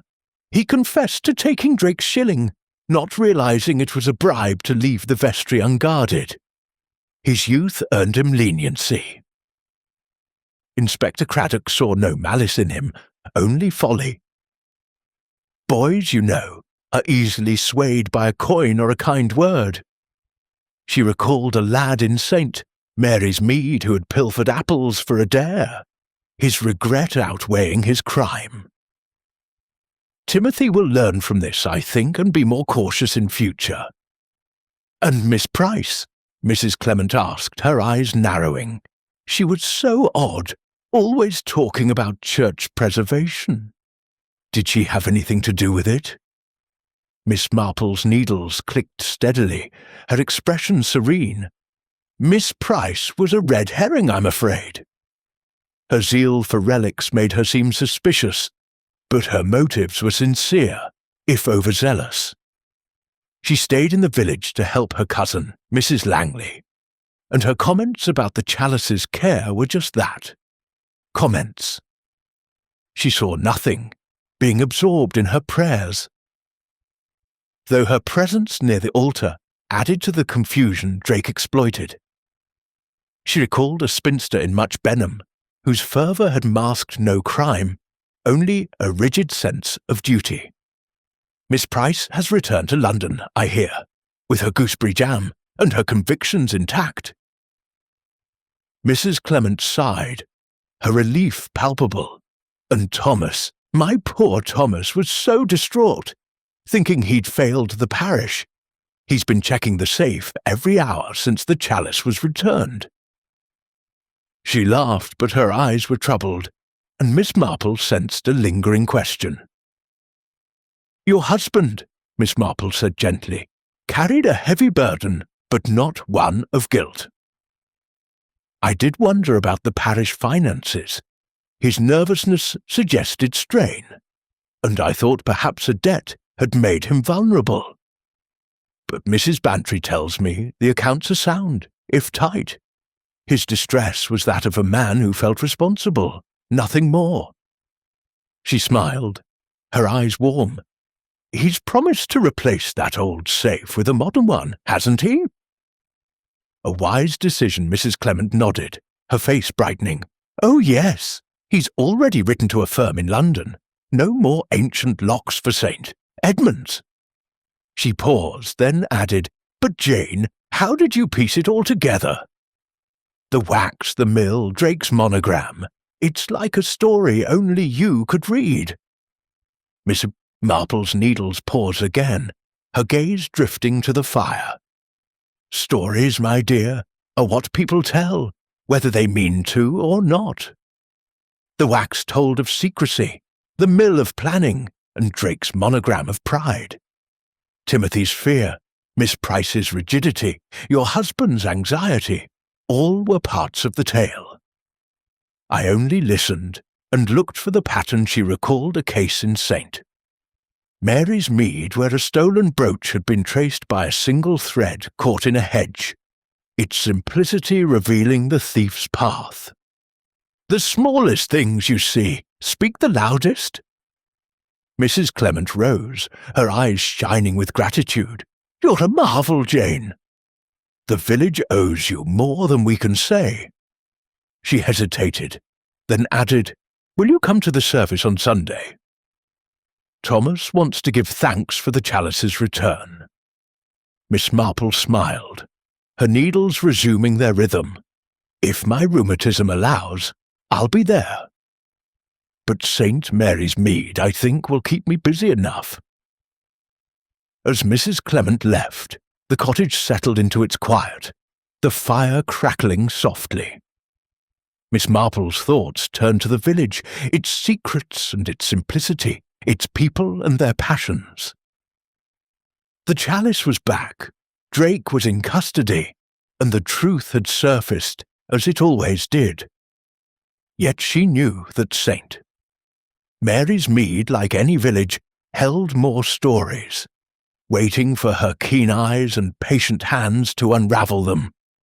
He confessed to taking Drake's shilling, not realizing it was a bribe to leave the vestry unguarded. His youth earned him leniency. Inspector Craddock saw no malice in him, only folly. Boys, you know, are easily swayed by a coin or a kind word. She recalled a lad in St. Mary's Mead who had pilfered apples for a dare, his regret outweighing his crime. Timothy will learn from this, I think, and be more cautious in future. And Miss Price? Mrs. Clement asked, her eyes narrowing. She was so odd, always talking about church preservation. Did she have anything to do with it? Miss Marple's needles clicked steadily, her expression serene. Miss Price was a red herring, I'm afraid. Her zeal for relics made her seem suspicious, but her motives were sincere, if overzealous. She stayed in the village to help her cousin, Mrs. Langley, and her comments about the chalice's care were just that, comments. She saw nothing, being absorbed in her prayers. Though her presence near the altar added to the confusion Drake exploited. She recalled a spinster in Much Benham, whose fervour had masked no crime, only a rigid sense of duty. Miss Price has returned to London, I hear, with her gooseberry jam and her convictions intact. Mrs. Clement sighed, her relief palpable, and Thomas, my poor Thomas, was so distraught, thinking he'd failed the parish. He's been checking the safe every hour since the chalice was returned. She laughed, but her eyes were troubled, and Miss Marple sensed a lingering question. Your husband, Miss Marple said gently, carried a heavy burden, but not one of guilt. I did wonder about the parish finances. His nervousness suggested strain, and I thought perhaps a debt had made him vulnerable. But Mrs. Bantry tells me the accounts are sound, if tight. His distress was that of a man who felt responsible, nothing more. She smiled, her eyes warm. He's promised to replace that old safe with a modern one, hasn't he? A wise decision, Mrs. Clement nodded, her face brightening. Oh, yes. He's already written to a firm in London. No more ancient locks for St. Edmund's. She paused, then added, But Jane, how did you piece it all together? The wax, the mill, Drake's monogram. It's like a story only you could read. Miss Marple's needles pause again, her gaze drifting to the fire. Stories, my dear, are what people tell, whether they mean to or not. The wax told of secrecy, the mill of planning, and Drake's monogram of pride. Timothy's fear, Miss Price's rigidity, your husband's anxiety, all were parts of the tale. I only listened and looked for the pattern she recalled a case in St. Mary's Mead, where a stolen brooch had been traced by a single thread caught in a hedge, its simplicity revealing the thief's path. The smallest things, you see, speak the loudest. Mrs. Clement rose, her eyes shining with gratitude. You're a marvel, Jane. The village owes you more than we can say. She hesitated, then added, Will you come to the service on Sunday? Thomas wants to give thanks for the chalice's return. Miss Marple smiled, her needles resuming their rhythm. If my rheumatism allows, I'll be there. But St. Mary's Mead, I think, will keep me busy enough. As Mrs. Clement left, the cottage settled into its quiet, the fire crackling softly. Miss Marple's thoughts turned to the village, its secrets and its simplicity, its people and their passions. The chalice was back, Drake was in custody, and the truth had surfaced, as it always did. Yet she knew that St. Mary's Mead, like any village, held more stories, waiting for her keen eyes and patient hands to unravel them.